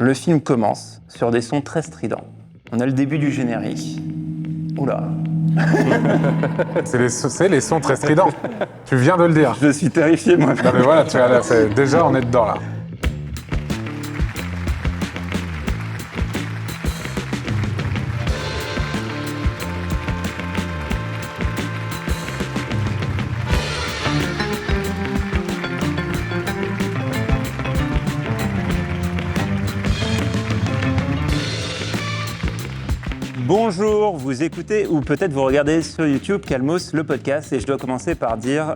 Le film commence sur des sons très stridents. On a le début du générique. Oula. C'est les sons très stridents. Tu viens de le dire. Je suis terrifié, moi. Non mais voilà, déjà on est dedans là. Bonjour, vous écoutez ou peut-être vous regardez sur YouTube Calmos, le podcast, et je dois commencer par dire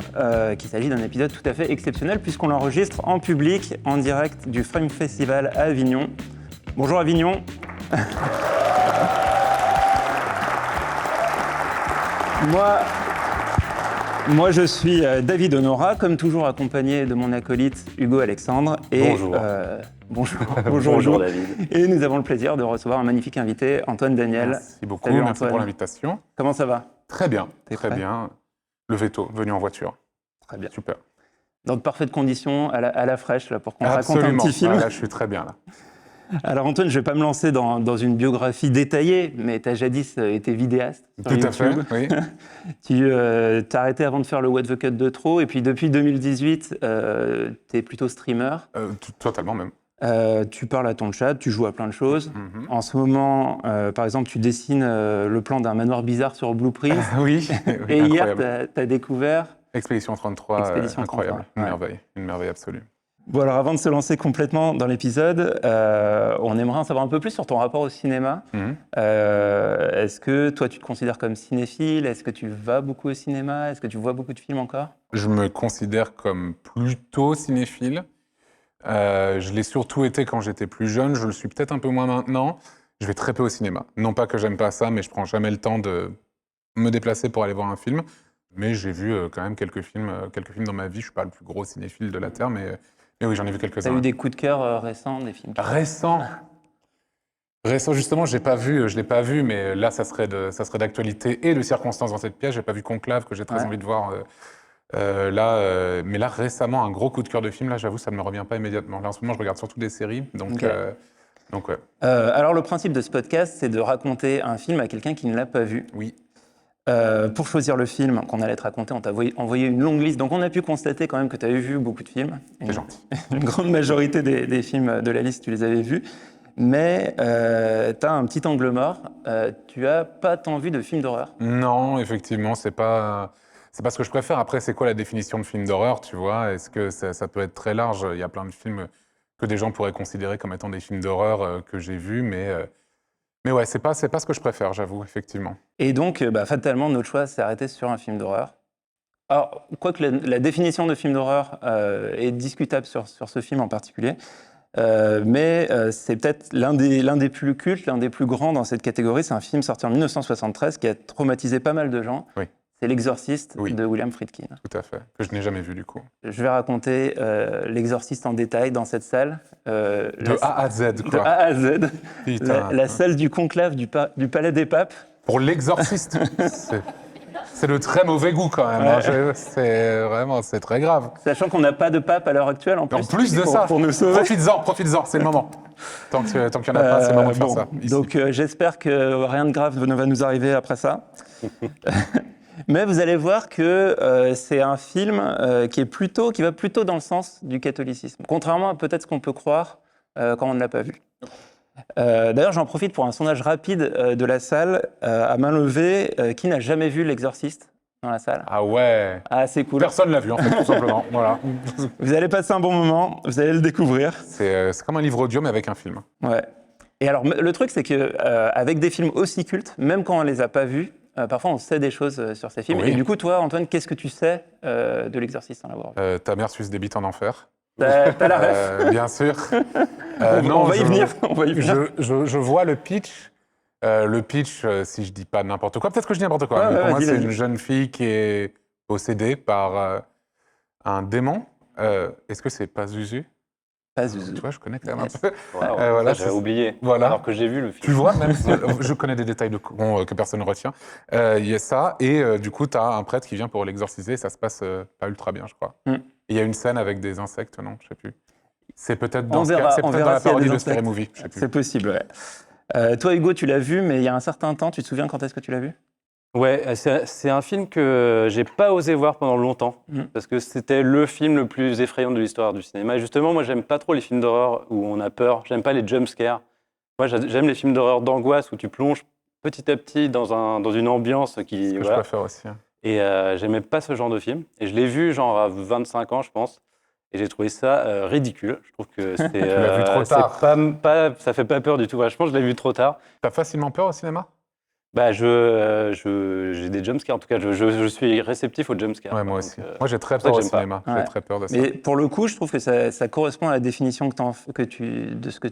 qu'il s'agit d'un épisode tout à fait exceptionnel puisqu'on l'enregistre en public, en direct du Frame Festival à Avignon. Bonjour Avignon. Moi, je suis David Honora, comme toujours accompagné de mon acolyte Hugo Alexandre. Et, Bonjour. Bonjour David. Et nous avons le plaisir de recevoir un magnifique invité, Antoine Daniel. Merci beaucoup, Salut, merci Antoine. pour l'invitation. Comment ça va? Très bien, T'es très prêt? bien. Le veto, venu en voiture. Très bien. Super. Dans de parfaites conditions, à la fraîche, là, pour qu'on raconte un Absolument. petit film. Ah, là, je suis très bien là. Alors Antoine, je ne vais pas me lancer dans une biographie détaillée, mais tu as jadis été vidéaste sur Tout à fait, YouTube. oui. Tu t'as arrêté avant de faire le What the Cut de trop, et puis depuis 2018, tu es plutôt streamer. Totalement même. Tu parles à ton chat, tu joues à plein de choses. Mhm. En ce moment, par exemple, tu dessines le plan d'un manoir bizarre sur Blueprint. Oui, Et hier, incroyable. tu as découvert... Expédition 33, Expédition incroyable. 33, Une merveille absolue. Bon, alors avant de se lancer complètement dans l'épisode, on aimerait en savoir un peu plus sur ton rapport au cinéma. Mhm. Est-ce que toi, tu te considères comme cinéphile? Est-ce que tu vas beaucoup au cinéma? Est-ce que tu vois beaucoup de films encore? Je me considère comme plutôt cinéphile. Je l'ai surtout été quand j'étais plus jeune, je le suis peut-être un peu moins maintenant. Je vais très peu au cinéma. Non pas que j'aime pas ça, mais je prends jamais le temps de me déplacer pour aller voir un film. Mais j'ai vu quand même quelques films dans ma vie. Je suis pas le plus gros cinéphile de la Terre, mais oui, j'en ai vu Tu as quelques-uns. eu des coups de cœur récents, des films? Récent, justement, je l'ai pas vu, mais là, ça serait d'actualité et de circonstance dans cette pièce. J'ai pas vu Conclave, que j'ai très envie de voir. Mais là, récemment, un gros coup de cœur de film, là, j'avoue, ça ne me revient pas immédiatement. Là, en ce moment, je regarde surtout des séries, donc ouais. Alors, le principe de ce podcast, c'est de raconter un film à quelqu'un qui ne l'a pas vu. Oui. Pour choisir le film qu'on allait te raconter, on t'a envoyé une longue liste. Donc, on a pu constater quand même que tu avais vu beaucoup de films. C'est gentil. Une grande majorité des films de la liste, tu les avais vus. Mais tu as un petit angle mort. Tu n'as pas tant vu de films d'horreur. Non, effectivement, c'est pas ce que je préfère. Après, c'est quoi la définition de film d'horreur, tu vois? Est-ce que ça peut être très large? Il y a plein de films que des gens pourraient considérer comme étant des films d'horreur que j'ai vus, mais ouais, c'est pas ce que je préfère, j'avoue, effectivement. Et donc, fatalement, notre choix s'est arrêté sur un film d'horreur. Alors, quoique la définition de film d'horreur est discutable sur ce film en particulier, mais c'est peut-être l'un des plus cultes, l'un des plus grands dans cette catégorie. C'est un film sorti en 1973 qui a traumatisé pas mal de gens. Oui. C'est L'Exorciste Oui. de William Friedkin. Tout à fait. Que je n'ai jamais vu, du coup. Je vais raconter L'Exorciste en détail dans cette salle. De A à Z, De quoi. A à Z. Putain. La salle du conclave du Palais des Papes. Pour l'exorciste, c'est de très mauvais goût quand même. Ouais. C'est très grave. Sachant qu'on n'a pas de pape à l'heure actuelle en plus. En plus de pour, ça, pour nous sauver. profites-en, c'est le moment. Tant qu'il n'y en a pas, c'est le moment de faire ça. Ici. Donc j'espère que rien de grave ne va nous arriver après ça. Mais vous allez voir que c'est un film qui va plutôt dans le sens du catholicisme. Contrairement à peut-être ce qu'on peut croire quand on ne l'a pas vu. D'ailleurs, j'en profite pour un sondage rapide de la salle à main levée. Qui n'a jamais vu L'Exorciste dans la salle? Ah ouais. Ah, c'est cool. Personne l'a vu, en fait, tout simplement. Voilà. Vous allez passer un bon moment, vous allez le découvrir. C'est comme un livre audio, mais avec un film. Ouais. Et alors, le truc, c'est qu'avec des films aussi cultes, même quand on ne les a pas vus, parfois on sait des choses sur ces films. Oui. Et du coup, toi, Antoine, qu'est-ce que tu sais de L'Exorciste en l'avoir vu? Ta mère suce des bites en enfer. T'as la ref. Bien sûr. On va y venir. Je vois le pitch. Si je dis pas n'importe quoi, peut-être que je dis n'importe quoi. Ouais, mais pour ouais, moi, vas-y, c'est vas-y. une jeune fille qui est possédée par un démon. Est-ce que c'est Pazuzu? Pas Tu vois, je connais quand même Yes. un peu. Wow, Voilà, j'avais oublié. voilà. Alors que j'ai vu le film. Tu vois, même si je connais des détails que personne ne retient. Il y a ça, et du coup, tu as un prêtre qui vient pour l'exorciser. Ça se passe pas ultra bien, je crois. Mm. Il y a une scène avec des insectes, non? Je sais plus. C'est peut-être On dans, verra, c'est on peut-être dans verra la s'il y a parodie des de Scary impacts. Movie. Je sais plus. C'est possible, ouais. Toi, Hugo, tu l'as vu, mais il y a un certain temps. Tu te souviens quand est-ce que tu l'as vu? Ouais, c'est un film que j'ai pas osé voir pendant longtemps, Mhm. parce que c'était le film le plus effrayant de l'histoire du cinéma. Et justement, moi, j'aime pas trop les films d'horreur où on a peur. J'aime pas les jump scares. Moi, j'aime les films d'horreur d'angoisse où tu plonges petit à petit dans une ambiance Ce qui... que je Voilà. préfère aussi. Hein. Et j'aimais pas ce genre de film. Et je l'ai vu genre à 25 ans, je pense. Et j'ai trouvé ça ridicule. Je trouve que c'est... Tu l'as vu trop tard. Ça fait pas peur du tout. Ouais, je pense que je l'ai vu trop tard. T'as facilement peur au cinéma? Bah, j'ai des jumpscares. En tout cas, je suis réceptif aux jumpscares. Ouais, moi Donc, aussi. Moi, j'ai très pour ça peur que au j'aime pas. cinéma. Ouais. J'ai très peur de ça. Mais pour le coup, je trouve que ça correspond à la définition de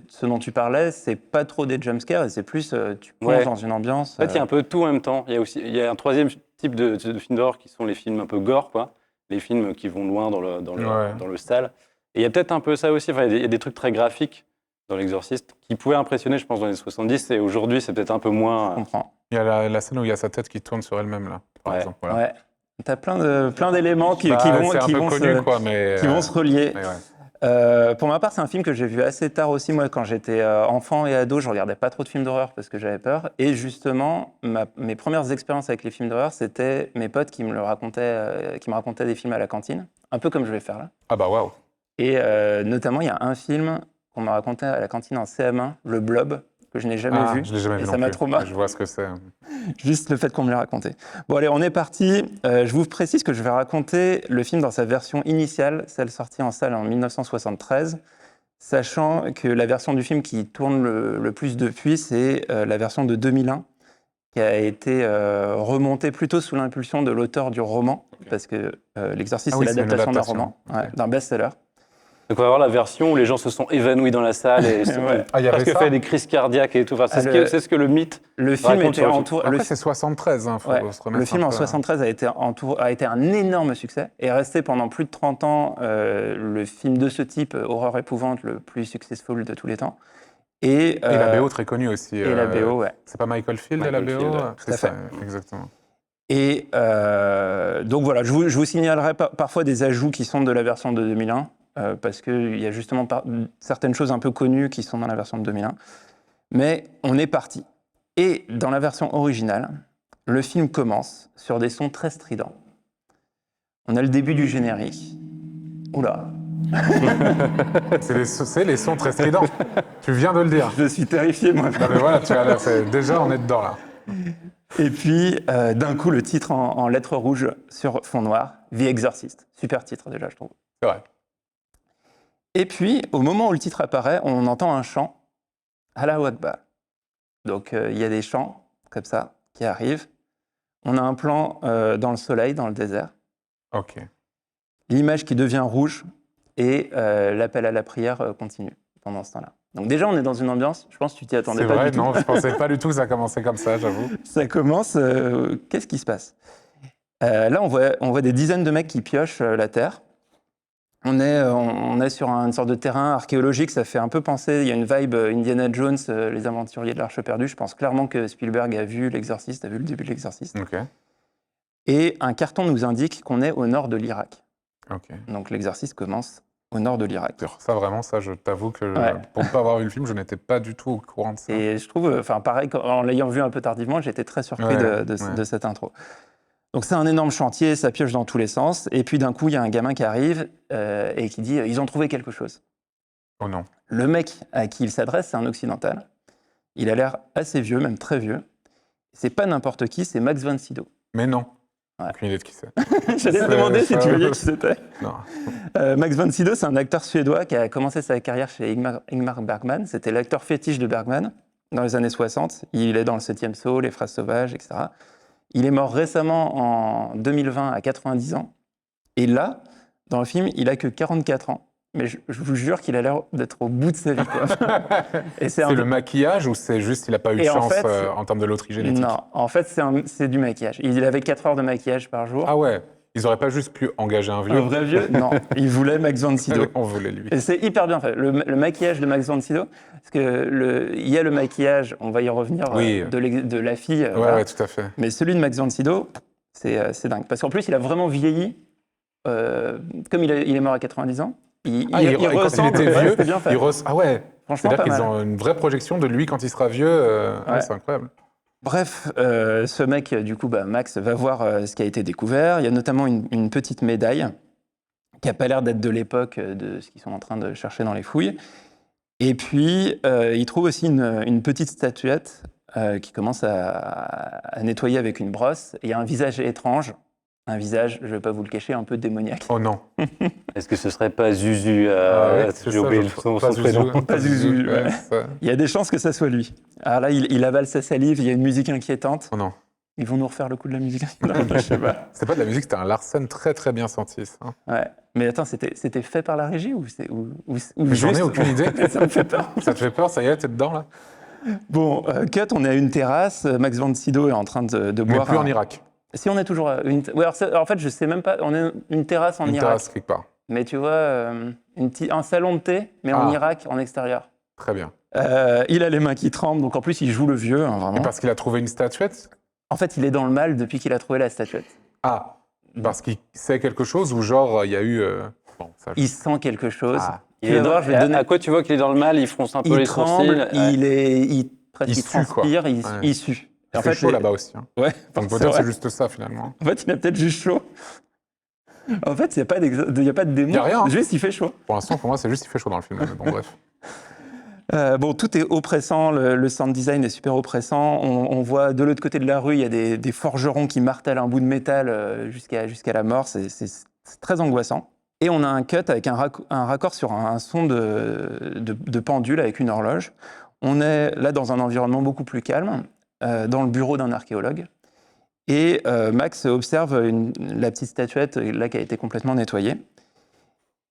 ce dont tu parlais. C'est pas trop des jumpscares, et c'est plus tu plonges Ouais. dans une ambiance. En fait, il y a un peu de tout en même temps. Il y a un troisième type de films d'horreur qui sont les films un peu gore, quoi. Les films qui vont loin Ouais. dans le sale. Et il y a peut-être un peu ça aussi. Enfin, il y a des trucs très graphiques dans L'Exorciste qui pouvaient impressionner, je pense, dans les 70. Et aujourd'hui, c'est peut-être un peu Je moins. comprends. Il y a la scène où il y a sa tête qui tourne sur elle-même, là, par Ouais. exemple. Voilà. Ouais. T'as plein d'éléments qui Bah, vont, c'est un qui peu vont connu, se, quoi, mais... qui vont se relier. mais ouais. Pour ma part, c'est un film que j'ai vu assez tard aussi. Moi, quand j'étais enfant et ado, je regardais pas trop de films d'horreur parce que j'avais peur. Et justement, mes premières expériences avec les films d'horreur, c'était mes potes qui me racontaient des films à la cantine, un peu comme je vais faire là. Ah bah waouh. Et notamment, il y a un film qu'on m'a raconté à la cantine en CM1, Le Blob, que je n'ai jamais vu. Je l'ai jamais Et vu ça non m'a plus. trop marqué. Je vois ce que c'est. Juste le fait qu'on me l'ait raconté. Bon, allez, on est parti. Je vous précise que je vais raconter le film dans sa version initiale, celle sortie en salle en 1973, sachant que la version du film qui tourne le plus depuis, c'est la version de 2001, qui a été remontée plutôt sous l'impulsion de l'auteur du roman, parce que L'Exorciste, Ah oui, c'est c'est une l'adaptation d'un adaptation. roman, Ok. d'un best-seller. Donc, on va voir la version où les gens se sont évanouis dans la salle et se sont Ouais. Ah, il y avait presque ça fait des crises cardiaques et tout. Enfin, Ah, c'est ce que le mythe. Le film Raconte était sur le film. entouré. Après, c'est 73, hein, faut Ouais, se remettre le film un en peu, 73 a été un énorme succès et est resté pendant plus de 30 ans le film de ce type, horreur épouvante, le plus successful de tous les temps. Et la BO très connue aussi. et la BO, ouais. C'est pas Michael Field à la Michael BO Field, ouais. C'est Tout à ça, fait. exactement. Et donc voilà, je vous signalerai parfois des ajouts qui sont de la version de 2001, parce qu'il y a justement certaines choses un peu connues qui sont dans la version de 2001. Mais on est parti. Et dans la version originale, le film commence sur des sons très stridents. On a le début du générique. Oula, C'est les sons très stridents. Tu viens de le dire. je suis terrifié moi. Non, mais voilà, déjà, on est dedans, là. Et puis, d'un coup, le titre en lettres rouges sur fond noir, The Exorcist. Super titre déjà, je trouve. C'est vrai. Et puis, au moment où le titre apparaît, on entend un chant, Allahu Akbar. Donc, il y a des chants comme ça qui arrivent. On a un plan dans le soleil, dans le désert. Ok. L'image qui devient rouge et l'appel à la prière continue pendant ce temps-là. Donc déjà, on est dans une ambiance, je pense que tu t'y attendais C'est pas vrai, du tout. non, je pensais pas du tout que ça commençait comme ça, j'avoue. Ça commence, qu'est-ce qui se passe? Là, on voit des dizaines de mecs qui piochent la terre. On est sur une sorte de terrain archéologique, ça fait un peu penser, il y a une vibe Indiana Jones, les aventuriers de l'Arche perdue. Je pense clairement que Spielberg a vu L'Exorciste, a vu le début de L'Exorciste. Ok, Et un carton nous indique qu'on est au nord de l'Irak. ok. Donc L'Exorciste commence au nord de l'Irak. Ça, vraiment, ça, je t'avoue que Ouais. pour ne pas avoir vu le film, je n'étais pas du tout au courant de ça. Et je trouve, enfin pareil, en l'ayant vu un peu tardivement, j'étais très surpris Ouais, de ouais. cette intro. Donc c'est un énorme chantier, ça pioche dans tous les sens. Et puis d'un coup, il y a un gamin qui arrive et qui dit « ils ont trouvé quelque chose ». Oh non. Le mec à qui il s'adresse, c'est un occidental. Il a l'air assez vieux, même très vieux. C'est pas n'importe qui, c'est Max von Sydow. Mais non. Ouais. Aucune idée de qui c'est. J'allais te C'est- demander si ça- tu voyais qui c'était. Non. Max von Sydow, c'est un acteur suédois qui a commencé sa carrière chez Ingmar Bergman. C'était l'acteur fétiche de Bergman dans les années 60. Il est dans le 7e saut, Les Fraises sauvages, etc. Il est mort récemment en 2020 à 90 ans. Et là, dans le film, il a que 44 ans. Mais je vous jure qu'il a l'air d'être au bout de sa vie, quoi. Et C'est le maquillage ou c'est juste qu'il n'a pas eu de Et en chance fait, en termes de loterie génétique? Non, en fait, c'est du maquillage. Il avait 4 heures de maquillage par jour. Ah ouais, ils n'auraient pas juste pu engager un vieux. Un vrai vieux? Non, il voulait Max von Sydow. On voulait lui. Et c'est hyper bien fait. Le maquillage de Max von Sydow, parce que il y a le maquillage, on va y revenir, Oui. de la fille. Ouais, voilà. ouais, tout à fait. Mais celui de Max von Sydow, c'est dingue. Parce qu'en plus, il a vraiment vieilli. Comme il est mort à 90 ans, Il quand il ressemble, était ouais, vieux, c'était bien fait. Ah ouais, Franchement, c'est-à-dire pas qu'ils mal. ont une vraie projection de lui quand il sera vieux. Ouais, Ouais. c'est incroyable. Bref, ce mec, du coup, Max va voir ce qui a été découvert. Il y a notamment une petite médaille qui n'a pas l'air d'être de l'époque de ce qu'ils sont en train de chercher dans les fouilles. Et puis, il trouve aussi une petite statuette qui commence à nettoyer avec une brosse. Et il y a un visage étrange, un visage, je ne vais pas vous le cacher, un peu démoniaque. Oh non. Est-ce que ce serait pas Zuzu Ah ouais, c'est J'ai ça, oublié pas son prénom. Zuzu, Pas Zuzu, ouais. c'est ça. Il y a des chances que ça soit lui. Alors là, il avale sa salive, il y a une musique inquiétante. Oh non. Ils vont nous refaire le coup de la musique inquiétante, je sais pas. C'était pas de la musique, c'était un Larsen très très bien senti. Ça. Ouais. Mais attends, c'était fait par la régie ou Mais j'en ai juste- aucune idée. Ça me fait peur. Ça te fait peur, ça y est, t'es dedans là. Bon, cut, on est à une terrasse. Max von Sydow est en train de Mais boire. plus en Irak. Si on est toujours à une. Ouais, alors, en fait, je sais même pas. On est une terrasse en Une Irak. terrasse quelque part. Mais tu vois, un salon de thé, mais en Ah. Irak, en extérieur. Très bien. Il a les mains qui tremblent, donc en plus, il joue le vieux, hein, Et vraiment. parce qu'il a trouvé une statuette. En fait, il est dans le mal depuis qu'il a trouvé la statuette. Ah, parce qu'il sait quelque chose ou genre il y a eu. Bon, ça, je- Il sent quelque chose. Ah. Tu vas voir, je vais te donner. À quoi tu vois qu'il est dans le mal? Il fronce un peu Il les tremble, sourcils. presque Il il sue, quoi. transpire, Ouais. il sue. Il En fait fait, chaud là-bas aussi. Hein. Ouais, Donc c'est peut-être vrai. c'est juste ça finalement. En fait, il a peut-être juste chaud. En fait, il n'y a pas de démon. Y a rien, hein. Juste, il fait chaud. Pour l'instant, pour moi, c'est juste qu'il fait chaud dans le film. Mais bon, bref. Bon, tout est oppressant, le sound design est super oppressant. On voit de l'autre côté de la rue, il y a des forgerons qui martèlent un bout de métal jusqu'à la mort. C'est très angoissant. Et on a un cut avec un raccord sur un son de pendule avec une horloge. On est là dans un environnement beaucoup plus calme, dans le bureau d'un archéologue. Et Max observe la petite statuette là qui a été complètement nettoyée.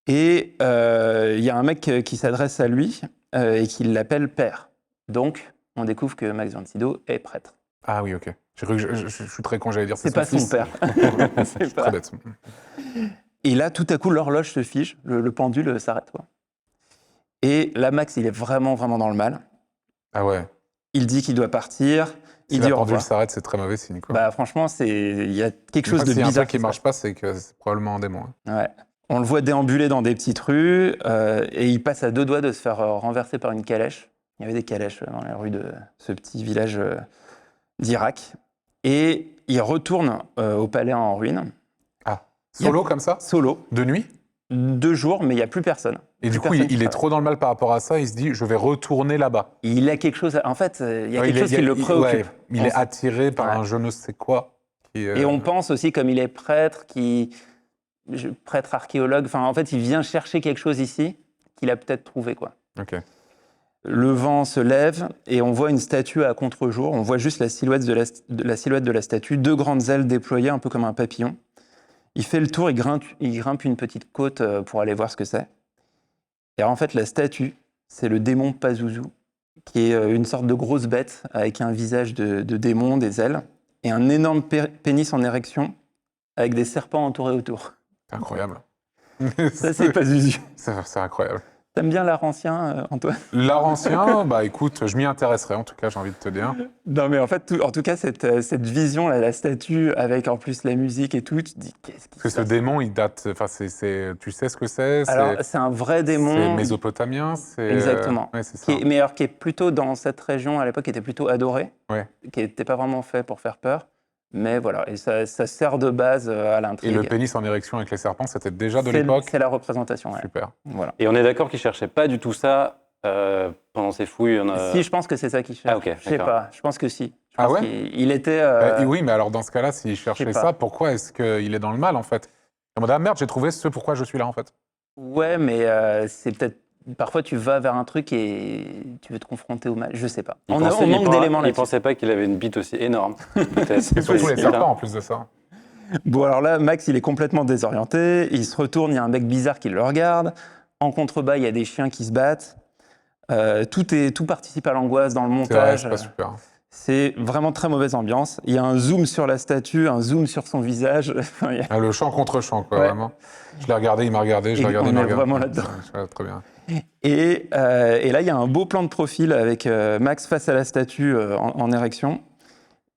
Et il y a un mec qui s'adresse à lui et qui l'appelle père. Donc, on découvre que Max von Sydow est prêtre. Ah oui, ok. J'ai cru que je suis très con, j'allais dire C'est pas son fils. père. Je C'est suis pas. très bête. Et là, tout à coup, l'horloge se fige, le pendule s'arrête, quoi. Et là, Max, il est vraiment, vraiment dans le mal. Ah ouais. Il dit qu'il doit partir. Si Il la dit au pendule revoir. s'arrête, c'est très mauvais signe. Quoi. Bah, franchement, il y a quelque Une chose fois de s'il y a un bizarre truc qui se marche pas, c'est que c'est probablement un démon. Hein. Ouais. On le voit déambuler dans des petites rues et il passe à deux doigts de se faire renverser par une calèche. Il y avait des calèches dans les rues de ce petit village d'Irak. Et il retourne au palais en ruine, Ah, solo comme ça solo, De nuit 2 jours, mais il n'y a plus personne. Et Plus du coup, personne qui il est travaille. trop dans le mal par rapport à ça, il se dit, je vais retourner là-bas. Il a quelque chose, en fait, il y a Ouais, quelque chose qui le préoccupe. ouais, il est attiré par Ouais. un je ne sais quoi. Et on pense aussi, comme il est prêtre, prêtre archéologue, enfin, en fait, il vient chercher quelque chose ici qu'il a peut-être trouvé, quoi. Ok. Le vent se lève et on voit une statue à contre-jour. On voit juste la silhouette la silhouette de la statue, 2 grandes ailes déployées, un peu comme un papillon. Il fait le tour, il grimpe une petite côte pour aller voir ce que c'est. Et en fait, la statue, c'est le démon Pazuzu, qui est une sorte de grosse bête avec un visage de démon, des ailes, et un énorme pénis en érection avec des serpents entourés autour. C'est incroyable. Ça, c'est Pazuzu. C'est incroyable. T'aimes bien l'art ancien, Antoine? L'art ancien, bah écoute, je m'y intéresserai en tout cas, j'ai envie de te dire. Non, mais en fait, en tout cas, cette vision, là, la statue, avec en plus la musique et tout, tu te dis, qu'est-ce qui Parce que se ce passe? démon, il date. Enfin, tu sais ce que c'est Alors, c'est un vrai C'est démon. mésopotamien. Exactement. Ouais, c'est ça. Qui est plutôt dans cette région, à l'époque, qui était plutôt adoré, Ouais. qui n'était pas vraiment fait pour faire peur. Mais voilà, et ça sert de base à Et l'intrigue. le pénis en érection avec les serpents, c'était déjà de C'est- l'époque. C'est la représentation, ouais. Super. Voilà. Et on est d'accord qu'il cherchait pas du tout ça pendant ses fouilles. Si, je pense que c'est ça qu'il cherche. Ah, ok, Je sais d'accord. pas, je pense que si. Je Ah pense ouais qu'il était... Et oui, mais alors dans ce cas-là, s'il cherchait pas. ça, pourquoi est-ce qu'il est dans le mal en fait En mode, ah merde, j'ai trouvé ce pourquoi je suis là en fait. Ouais, mais c'est peut-être... Parfois, tu vas vers un truc et tu veux te confronter au mal. Je sais pas. On manque d'éléments Il là-dessus. pensait pas qu'il avait une bite aussi énorme. Peut-être. Et surtout les possible, serpents en plus de ça. Bon, alors là, Max, il est complètement désorienté. Il se retourne, il y a un mec bizarre qui le regarde. En contrebas, il y a des chiens qui se battent. Tout participe à l'angoisse dans le C'est vrai, montage. c'est pas super. C'est vraiment très mauvaise ambiance. Il y a un zoom sur la statue, un zoom sur son visage. Enfin, il y a- Ah, le chant contre chant, quoi, Ouais. vraiment. Je l'ai regardé, il m'a regardé, je Et l'ai regardé, on il m'a est regardé. vraiment là-dedans. Ouais, très bien. Et là, il y a un beau plan de profil avec Max face à la statue en érection.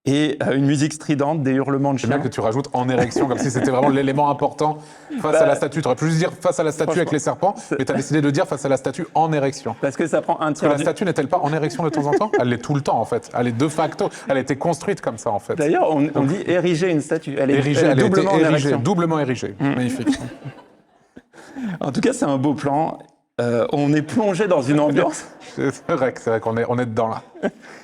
et une musique stridente, des hurlements de C'est bien chiens. que tu rajoutes en érection, comme si c'était vraiment l'élément important face à la statue. Tu aurais pu juste dire face à la statue avec les serpents, mais tu as décidé de dire face à la statue en érection. Parce que ça prend un Parce que tiers la du... statue n'est-elle pas en érection de temps en temps? Elle l'est tout le temps, en fait. Elle est de facto. Elle a été construite comme ça, en fait. D'ailleurs, on dit ériger une statue. Elle est, Érigée, elle est elle a été doublement en érigée, érection. doublement érigée. Magnifique. En tout cas, c'est un beau plan. On est plongé dans une ambiance. C'est vrai qu'on est, on est dedans, là.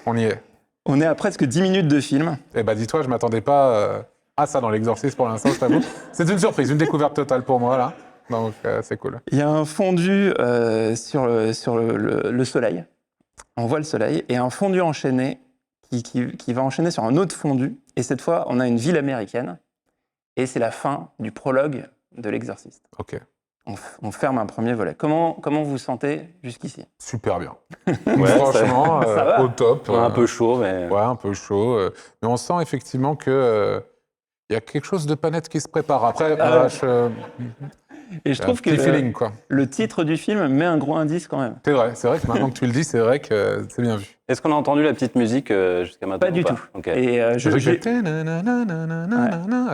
On y est. On est à presque 10 minutes de film. Eh ben, dis-toi, je m'attendais pas à ça dans l'exorcisme pour l'instant, je t'avoue. C'est une surprise, une découverte totale pour moi, là. Donc, c'est cool. Il y a un fondu sur le soleil. On voit le soleil. Et un fondu enchaîné qui va enchaîner sur un autre fondu. Et cette fois, on a une ville américaine. Et c'est la fin du prologue de l'exorciste. Ok. On ferme un premier volet. Comment vous vous sentez jusqu'ici? Super bien. Ouais, Franchement, ça va. au top. Un peu chaud, mais... Ouais, un peu chaud. Mais on sent effectivement que il y a quelque chose de pas net qui se prépare. Après, Et je trouve que petit feeling, quoi. le titre du film met un gros indice quand même. C'est vrai que maintenant que tu le dis, c'est vrai que c'est bien vu. Est-ce qu'on a entendu la petite musique jusqu'à maintenant? Pas du tout. Ok. Et Ouais,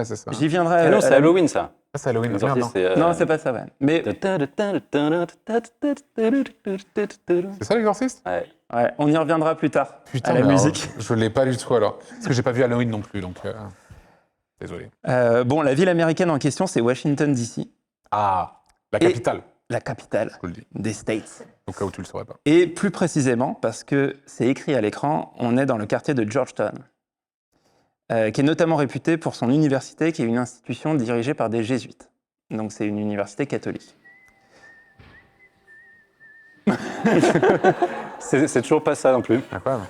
c'est ça. j'y viendrai. Ah non, c'est Halloween, ça. Ah, c'est Halloween. L'exorciste, Merde, c'est, Non, c'est pas ça, ouais. Mais c'est ça l'exorciste? Ouais. ouais, on y reviendra plus tard Putain, à la mais alors, musique. je l'ai pas du tout alors. Parce que j'ai pas vu Halloween non plus, donc désolé. Bon, la ville américaine en question, c'est Washington, D.C., Ah, la Et- capitale, la capitale je te le dis. des States. Au cas où tu le saurais pas. Et plus précisément, parce que c'est écrit à l'écran, on est dans le quartier de Georgetown, qui est notamment réputé pour son université, qui est une institution dirigée par des jésuites. Donc c'est une université catholique. C'est toujours pas ça non plus. Incroyable.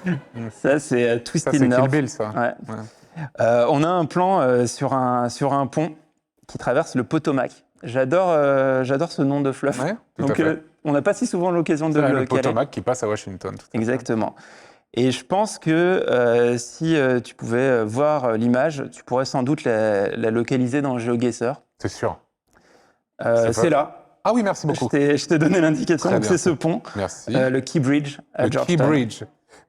Ça, c'est Ça, Twisted c'est Kill Nerve. Bill, ça. Ouais. Ouais. On a un plan sur un pont qui traverse le Potomac. J'adore ce nom de fleuve. Ouais, tout à Donc, fait. on n'a pas si souvent l'occasion de C'est le le caler. Potomac qui passe à Washington. Tout à fait. Exactement. Et je pense que si tu pouvais voir l'image, tu pourrais sans doute la localiser dans GeoGuessr. C'est sûr. C'est là. Ah oui, merci beaucoup. Je t'ai donné l'indication. Très Donc, bien. c'est ce pont, Merci. le Key Bridge à Le Key Georgetown, Bridge.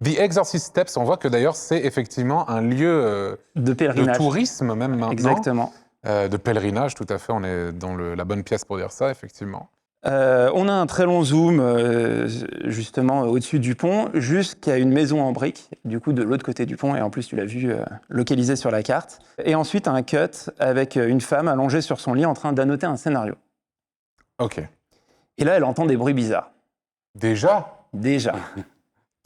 The Exorcist Steps, on voit que d'ailleurs c'est effectivement un lieu de de pèlerinage. tourisme même maintenant. Exactement. De pèlerinage, tout à fait. On est dans la bonne pièce pour dire ça, effectivement. On a un très long zoom justement au-dessus du pont jusqu'à une maison en briques, du coup de l'autre côté du pont, et en plus tu l'as vu localisé sur la carte. Et ensuite un cut avec une femme allongée sur son lit en train d'annoter un scénario. Ok. Et là elle entend des bruits bizarres. Déjà, Déjà.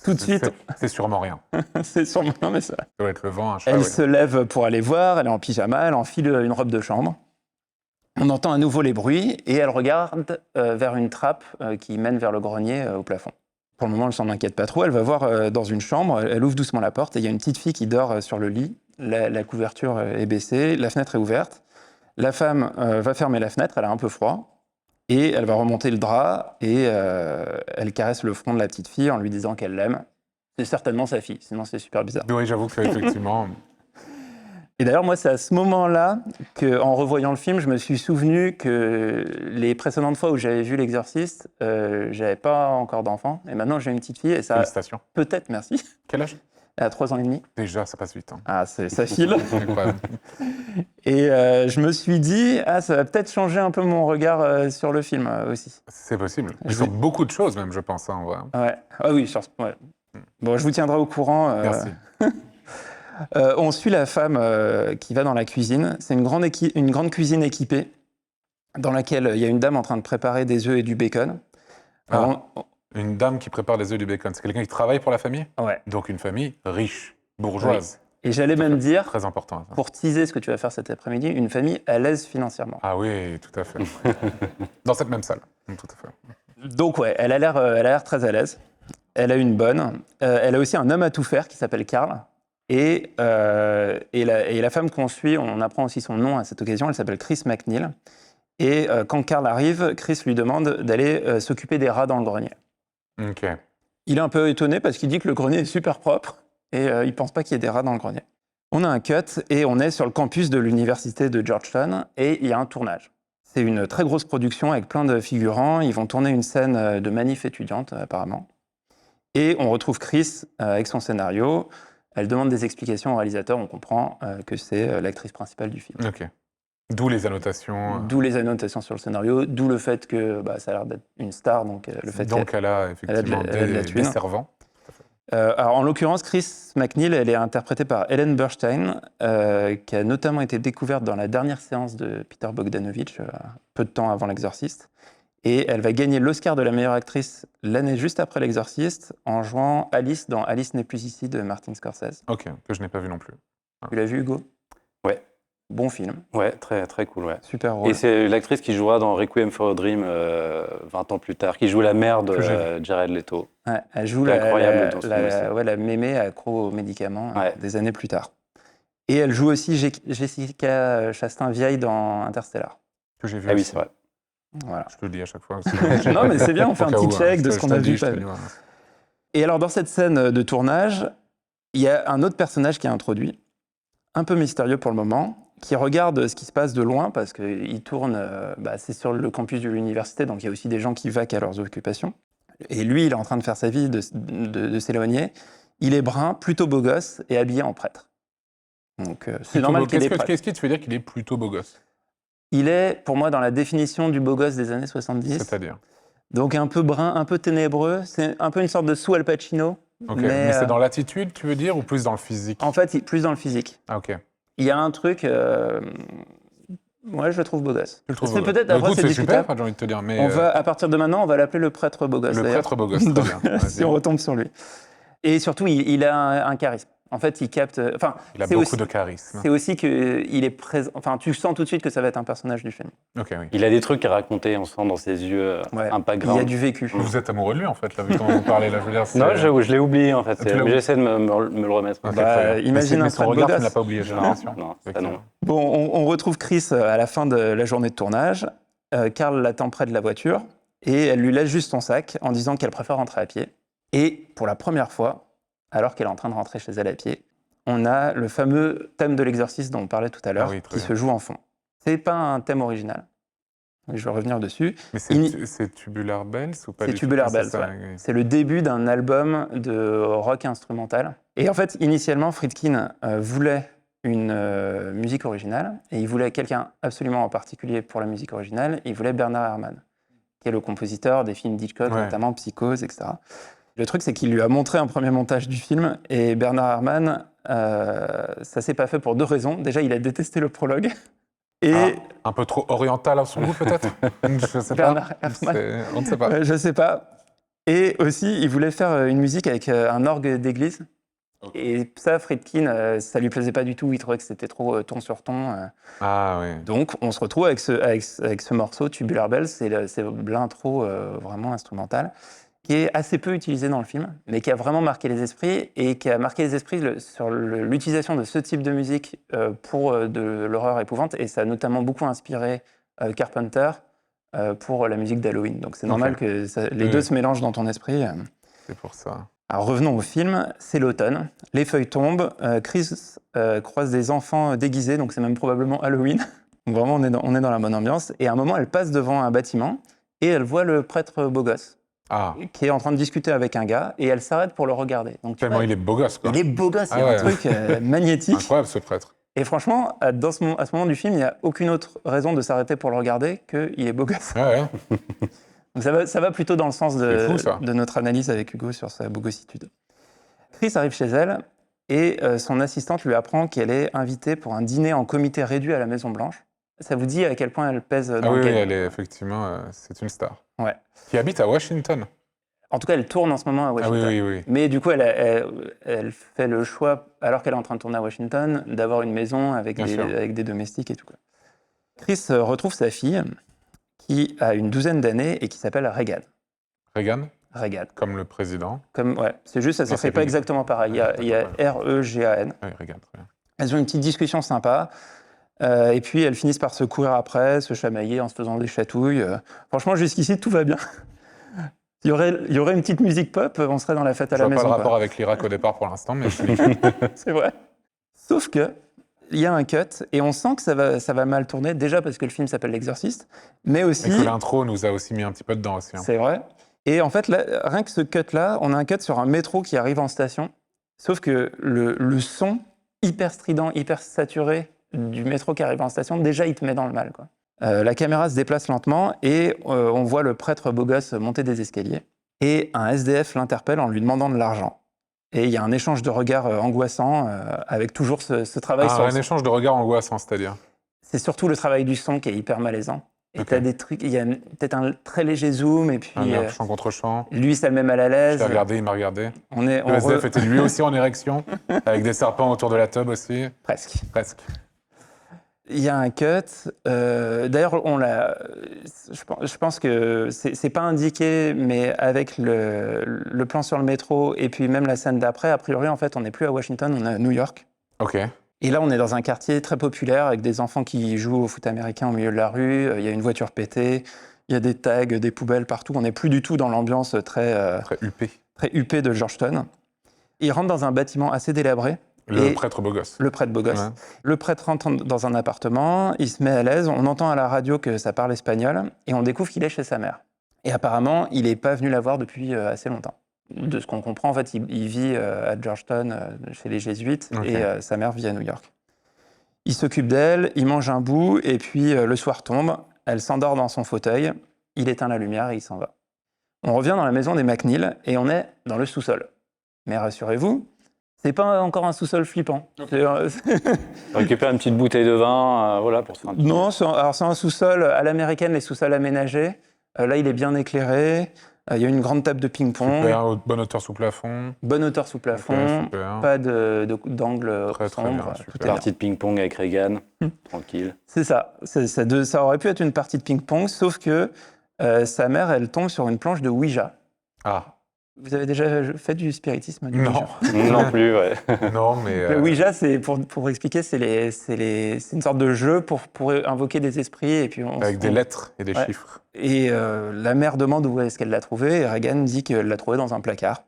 Tout de suite, c'est sûrement rien. c'est sûrement... Non, mais ça... Ça doit être le vent, un chat. Elle ouais. se lève pour aller voir, elle est en pyjama, elle enfile une robe de chambre. On entend à nouveau les bruits et elle regarde vers une trappe qui mène vers le grenier au plafond. Pour le moment, elle s'en inquiète pas trop. Elle va voir dans une chambre, elle ouvre doucement la porte et il y a une petite fille qui dort sur le lit. La couverture est baissée, la fenêtre est ouverte. La femme va fermer la fenêtre, elle a un peu froid. Et elle va remonter le drap et elle caresse le front de la petite fille en lui disant qu'elle l'aime. C'est certainement sa fille, sinon c'est super bizarre. Oui, j'avoue que effectivement. Et d'ailleurs, moi, c'est à ce moment-là qu'en revoyant le film, je me suis souvenu que les précédentes fois où j'avais vu L'Exorciste, j'avais pas encore d'enfant. Et maintenant, j'ai une petite fille et ça, Félicitations. peut-être, merci, Quel âge? elle a 3 ans et demi. Déjà, ça passe vite. Hein. Ah, ça file. Incroyable. Et je me suis dit, ça va peut-être changer un peu mon regard sur le film aussi. C'est possible. Et Je sur vous- beaucoup de choses, même, je pense, hein, en vrai. Ouais. Ah oui, ouais. Bon, je vous tiendrai au courant. Merci. On suit la femme qui va dans la cuisine. C'est une grande cuisine équipée dans laquelle il y a une dame en train de préparer des œufs et du bacon. Alors, Une dame qui prépare des œufs du bacon. C'est quelqu'un qui travaille pour la famille? ouais. Donc une famille riche, bourgeoise. Et j'allais même dire, Très important. Ça. pour teaser ce que tu vas faire cet après-midi, une famille à l'aise financièrement. Ah oui, tout à fait. Dans cette même salle. Tout à fait. Donc ouais, elle a l'air très à l'aise. Elle a une bonne. Elle a aussi un homme à tout faire qui s'appelle Carl. Et la femme qu'on suit, on apprend aussi son nom à cette occasion, elle s'appelle Chris McNeil. Et quand Carl arrive, Chris lui demande d'aller s'occuper des rats dans le grenier. Ok. Il est un peu étonné parce qu'il dit que le grenier est super propre et il ne pense pas qu'il y ait des rats dans le grenier. On a un cut et on est sur le campus de l'université de Georgetown et il y a un tournage. C'est une très grosse production avec plein de figurants. Ils vont tourner une scène de manif étudiante apparemment. Et on retrouve Chris avec son scénario. Elle demande des explications au réalisateur, on comprend que c'est l'actrice principale du film. Ok. D'où les annotations. D'où les annotations sur le scénario, d'où le fait que ça a l'air d'être une star, donc le fait Donc elle a effectivement elle a de la thune. des servants. Alors, en l'occurrence, Chris McNeil, elle est interprétée par Ellen Burstyn, qui a notamment été découverte dans la dernière séance de Peter Bogdanovich, peu de temps avant L'Exorciste. Et elle va gagner l'Oscar de la meilleure actrice l'année juste après L'Exorciste, en jouant Alice dans Alice n'est plus ici de Martin Scorsese. Ok, que je n'ai pas vu non plus. Tu l'as vu, Hugo? Ouais. Bon film. Ouais, très, très cool, ouais. Super rôle. Et c'est l'actrice qui jouera dans Requiem for a Dream 20 ans plus tard, qui joue la mère de Jared Leto. Ouais, elle joue incroyable dans ce film aussi. la mémé accro aux médicaments Ouais. des années plus tard. Et elle joue aussi Jessica Chastain vieille dans Interstellar. Que j'ai vu Ah oui, aussi. c'est vrai. Voilà. Je te le dis à chaque fois. Non, mais c'est bien, on fait un petit check de ce qu'on a vu. Ouais. Et alors, dans cette scène de tournage, il y a un autre personnage qui est introduit, un peu mystérieux pour le moment, qui regarde ce qui se passe de loin, parce qu'il tourne, c'est sur le campus de l'université, donc il y a aussi des gens qui vaquent à leurs occupations. Et lui, il est en train de faire sa vie, de s'éloigner. Il est brun, plutôt beau gosse, et habillé en prêtre. Donc c'est normal qu'il est prêtre. Qu'est-ce qui te fait dire qu'il est plutôt beau gosse? Il est, pour moi, dans la définition du beau gosse des années 70. C'est-à-dire? Donc un peu brun, un peu ténébreux. C'est un peu une sorte de sous Al Pacino. Ok. Mais c'est dans l'attitude, tu veux dire, ou plus dans le physique? En fait, plus dans le physique. Ah, ok. Il y a un truc... Moi, je le trouve beau gosse. Tu le trouves C'est beau gosse. peut-être Bah, après, écoute, c'est c'est discutable. super, j'ai envie de te dire. Mais À partir de maintenant, on va l'appeler le prêtre beau gosse. le d'ailleurs. prêtre beau gosse, très bien. Vas-y. Si on retombe sur lui. Et surtout, il a un charisme. En fait, il capte... Enfin, Il a c'est beaucoup aussi, de charisme. c'est aussi qu'il est présent... Enfin, tu sens tout de suite que ça va être un personnage du film. Ok, oui. Il a des trucs à raconter, on sent dans ses yeux Ouais. un Il background. y a du vécu. Vous êtes amoureux de lui, en fait, là, vu comment vous parlez. Là, je veux dire, Non, je l'ai oublié, en fait. Tu l'as Mais j'essaie de me le remettre. Ok, Bah, très bien. imagine Mais un son prêtre beau regard, tu ne gosse. l'as pas oublié, j'ai Non, l'impression. non, ça Effectivement. non. Bon, on retrouve Chris à la fin de la journée de tournage. Carl l'attend près de la voiture et elle lui laisse juste son sac en disant qu'elle préfère rentrer à pied. Et pour la première fois, alors qu'elle est en train de rentrer chez elle à pied, on a le fameux thème de l'exorcisme dont on parlait tout à l'heure, oui, très qui bien. se joue en fond. C'est pas un thème original. Je vais revenir dessus. Mais c'est Tubular Bells ou pas C'est du tout? Tubular C'est Bells, ça, ouais. oui. C'est le début d'un album de rock instrumental. Et en fait, initialement, Friedkin voulait une musique originale, et il voulait quelqu'un absolument en particulier pour la musique originale, il voulait Bernard Herrmann, qui est le compositeur des films d'Hitchcock, Ouais. notamment Psychose, etc. Le truc, c'est qu'il lui a montré un premier montage du film, et Bernard Herrmann, ça s'est pas fait pour deux raisons. Déjà, il a détesté le prologue, et... Un peu trop oriental à son goût, peut-être? Je sais pas. Bernard Herrmann. On ne sait pas. Je sais pas. Et aussi, il voulait faire une musique avec un orgue d'église. Ok. Et ça, Friedkin, ça lui plaisait pas du tout. Il trouvait que c'était trop ton sur ton. Ah oui. Donc, on se retrouve avec ce morceau, Tubular Bells. C'est l'intro vraiment instrumentale, qui est assez peu utilisé dans le film, mais qui a vraiment marqué les esprits et qui a marqué les esprits sur l'utilisation de ce type de musique pour de l'horreur épouvante. Et ça a notamment beaucoup inspiré Carpenter pour la musique d'Halloween. Donc c'est normal que les deux se mélangent dans ton esprit. C'est pour ça. Alors revenons au film, c'est l'automne, les feuilles tombent, Chris croise des enfants déguisés, donc c'est même probablement Halloween. Donc vraiment on est dans la bonne ambiance. Et à un moment, elle passe devant un bâtiment et elle voit le prêtre beau gosse Ah, qui est en train de discuter avec un gars et elle s'arrête pour le regarder. Donc, tu tellement vois, il est beau gosse, quoi. il est beau gosse, il y a Ah un ouais. truc magnétique. Incroyable, ce prêtre. Et franchement, à ce moment du film, il n'y a aucune autre raison de s'arrêter pour le regarder qu'il est beau gosse. Ouais, ouais. Donc ça va plutôt dans le sens C'est fou, ça. de notre analyse avec Hugo sur sa beau gossitude. Chris arrive chez elle et son assistante lui apprend qu'elle est invitée pour un dîner en comité réduit à la Maison-Blanche. Ça vous dit à quel point elle pèse dans Ah oui, le oui, game. elle est effectivement, c'est une star. Ouais. Qui habite à Washington. En tout cas, elle tourne en ce moment à Ah Washington. oui, oui, oui. Mais du coup, elle fait le choix, alors qu'elle est en train de tourner à Washington, d'avoir une maison avec Bien sûr. avec des domestiques et tout. Quoi. Chris retrouve sa fille, qui a une douzaine d'années et qui s'appelle Regan. Reagan, Regan. comme le président. Ouais, c'est juste, ça ne Non, s'écrit c'est pas lui. exactement pareil. Il y a R-E-G-A-N. Oui, Reagan, très bien. Elles ont une petite discussion sympa. Et puis, elles finissent par se courir après, se chamailler en se faisant des chatouilles. Franchement, jusqu'ici, tout va bien. Il y aurait une petite musique pop, on serait dans la fête à Je la vois maison. pas le quoi. rapport avec l'Irak au départ pour l'instant, mais C'est vrai. Sauf que il y a un cut et on sent que ça va mal tourner, déjà parce que le film s'appelle L'Exorciste, mais aussi... et que l'intro nous a aussi mis un petit peu dedans aussi. Hein. C'est vrai. Et en fait, là, rien que ce cut-là, on a un cut sur un métro qui arrive en station, Sauf que le son hyper strident, hyper saturé du métro qui arrive en station, déjà, il te met dans le mal, quoi. La caméra se déplace lentement et on voit le prêtre beau gosse monter des escaliers. Et un SDF l'interpelle en lui demandant de l'argent. Et il y a un échange de regards angoissant avec toujours ce travail sur Un échange de regards angoissant, c'est-à-dire. C'est surtout le travail du son qui est hyper malaisant. Et Ok. t'as des trucs, il y a peut-être un très léger zoom, et puis Champ contre champ. lui, ça le met mal à l'aise. Je l'ai regardé, il m'a regardé. On est, Le SDF était lui aussi en érection, avec des serpents autour de la tub aussi. Presque. Presque. Il y a un cut. D'ailleurs, je pense que c'est pas indiqué, mais avec le plan sur le métro et puis même la scène d'après, a priori, en fait, on n'est plus à Washington, on est à New York. Ok. Et là, on est dans un quartier très populaire avec des enfants qui jouent au foot américain au milieu de la rue. Il y a une voiture pétée, il y a des tags, des poubelles partout. On n'est plus du tout dans l'ambiance très huppée de Georgetown. Ils rentrent dans un bâtiment assez délabré. Le prêtre beau gosse. Le prêtre beau gosse. Ouais. Le prêtre rentre dans un appartement, il se met à l'aise, on entend à la radio que ça parle espagnol, et on découvre qu'il est chez sa mère. Et apparemment, il n'est pas venu la voir depuis assez longtemps. De ce qu'on comprend, en fait, il vit à Georgetown, chez les Jésuites, Okay. et sa mère vit à New York. Il s'occupe d'elle, il mange un bout, et puis le soir tombe, elle s'endort dans son fauteuil, il éteint la lumière et il s'en va. On revient dans la maison des McNeil, et on est dans le sous-sol. Mais rassurez-vous, c'est pas encore un sous-sol flippant. Okay. Récupère une petite bouteille de vin, voilà, pour se faire un petit... Non, c'est un sous-sol à l'américaine, les sous-sols aménagés. Là, il est bien éclairé. Il y a une grande table de ping-pong. Super, bonne hauteur sous plafond. Bonne hauteur sous plafond. Okay, pas d'angle très sombre. bien, Tout est super. Partie de ping-pong avec Reagan, tranquille. C'est ça. Ça aurait pu être une partie de ping-pong, sauf que sa mère, elle tombe sur une planche de Ouija. Ah, Vous avez déjà fait du spiritisme du non. Ouija? Non plus, ouais. Non, mais... Le Ouija, c'est pour expliquer, c'est une sorte de jeu pour invoquer des esprits. Et puis avec des lettres et des Ouais. chiffres. Et la mère demande où est-ce qu'elle l'a trouvé, et Reagan dit qu'elle l'a trouvé dans un placard.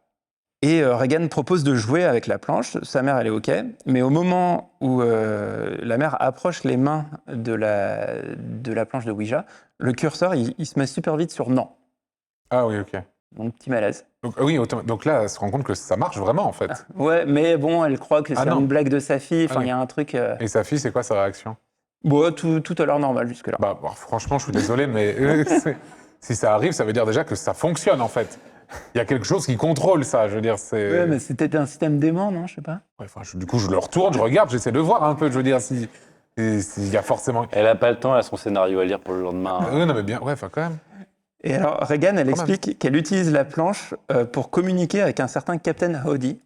Et Reagan propose de jouer avec la planche, sa mère elle est OK, mais au moment où la mère approche les mains de la planche de Ouija, le curseur il se met super vite sur non. Ah oui, ok. Donc petit malaise. Donc là, elle se rend compte que ça marche vraiment, en fait. Ouais, mais bon, elle croit que c'est non. une blague de sa fille, enfin il oui. y a un truc... Et sa fille, c'est quoi sa réaction? Bon, tout à l'heure normal jusque-là. Bah, bon, franchement, je suis désolé, mais si ça arrive, ça veut dire déjà que ça fonctionne, en fait. Il y a quelque chose qui contrôle ça, je veux dire, c'est... Ouais, mais c'était un système dément, non? Je sais pas. Ouais, enfin, du coup, je le retourne, je regarde, j'essaie de voir un peu, je veux dire, s'il y a forcément... Elle n'a pas le temps, elle a son scénario à lire pour le lendemain. Oui, non, mais bien, ouais, enfin, quand même. Et alors, Reagan, elle Quand explique qu'elle utilise la planche pour communiquer avec un certain Captain Howdy.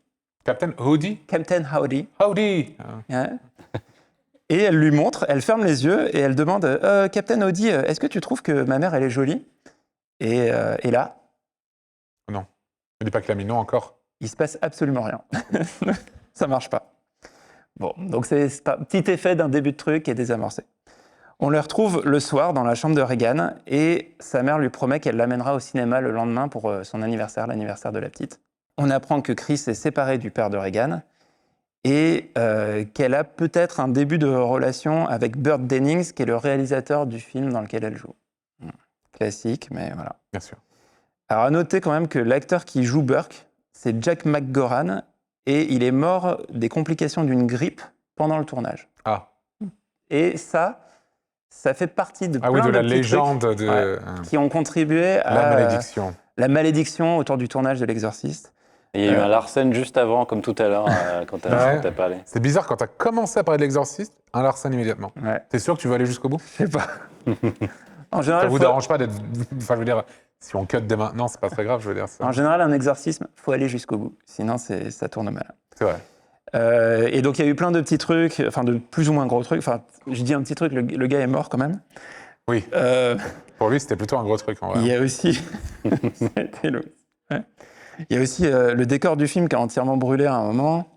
Captain Howdy? Captain Howdy. Howdy! Hein. Et elle lui montre, elle ferme les yeux et elle demande Captain Howdy, est-ce que tu trouves que ma mère, elle est jolie? Et là, Non. Ne dis pas qu'il a mis non encore. il se passe absolument rien. Ça marche pas. Bon, donc c'est un petit effet d'un début de truc qui est désamorcé. On le retrouve le soir dans la chambre de Reagan et sa mère lui promet qu'elle l'amènera au cinéma le lendemain pour son anniversaire, l'anniversaire de la petite. On apprend que Chris est séparé du père de Reagan et qu'elle a peut-être un début de relation avec Burt Dennings, qui est le réalisateur du film dans lequel elle joue. Classique, mais voilà. Bien sûr. Alors à noter quand même que l'acteur qui joue Burke, c'est Jack McGoran, et il est mort des complications d'une grippe pendant le tournage. Ah. Et ça fait partie de Ah oui, plein de la petits légende trucs, de... qui ont contribué à La malédiction. la malédiction autour du tournage de L'Exorciste. Et il y a eu un Larsen juste avant, comme tout à l'heure, quand t'as parlé. C'est bizarre, quand t'as commencé à parler de l'exorciste, un Larsen immédiatement. Ouais. T'es sûr que tu vas aller jusqu'au bout? Je sais pas. En Ça général, vous dérange pas d'être... Enfin, je veux dire, si on cut dès maintenant, c'est pas très grave, je veux dire. En général, un exorcisme, faut aller jusqu'au bout. Sinon, ça tourne mal. C'est vrai. Et donc, il y a eu plein de petits trucs, enfin, de plus ou moins gros trucs. Enfin, je dis un petit truc, le gars est mort quand même. Oui. Pour lui, c'était plutôt un gros truc, en vrai. Il y a aussi... C'était lourd. Ouais. Il y a aussi le décor du film qui a entièrement brûlé à un moment.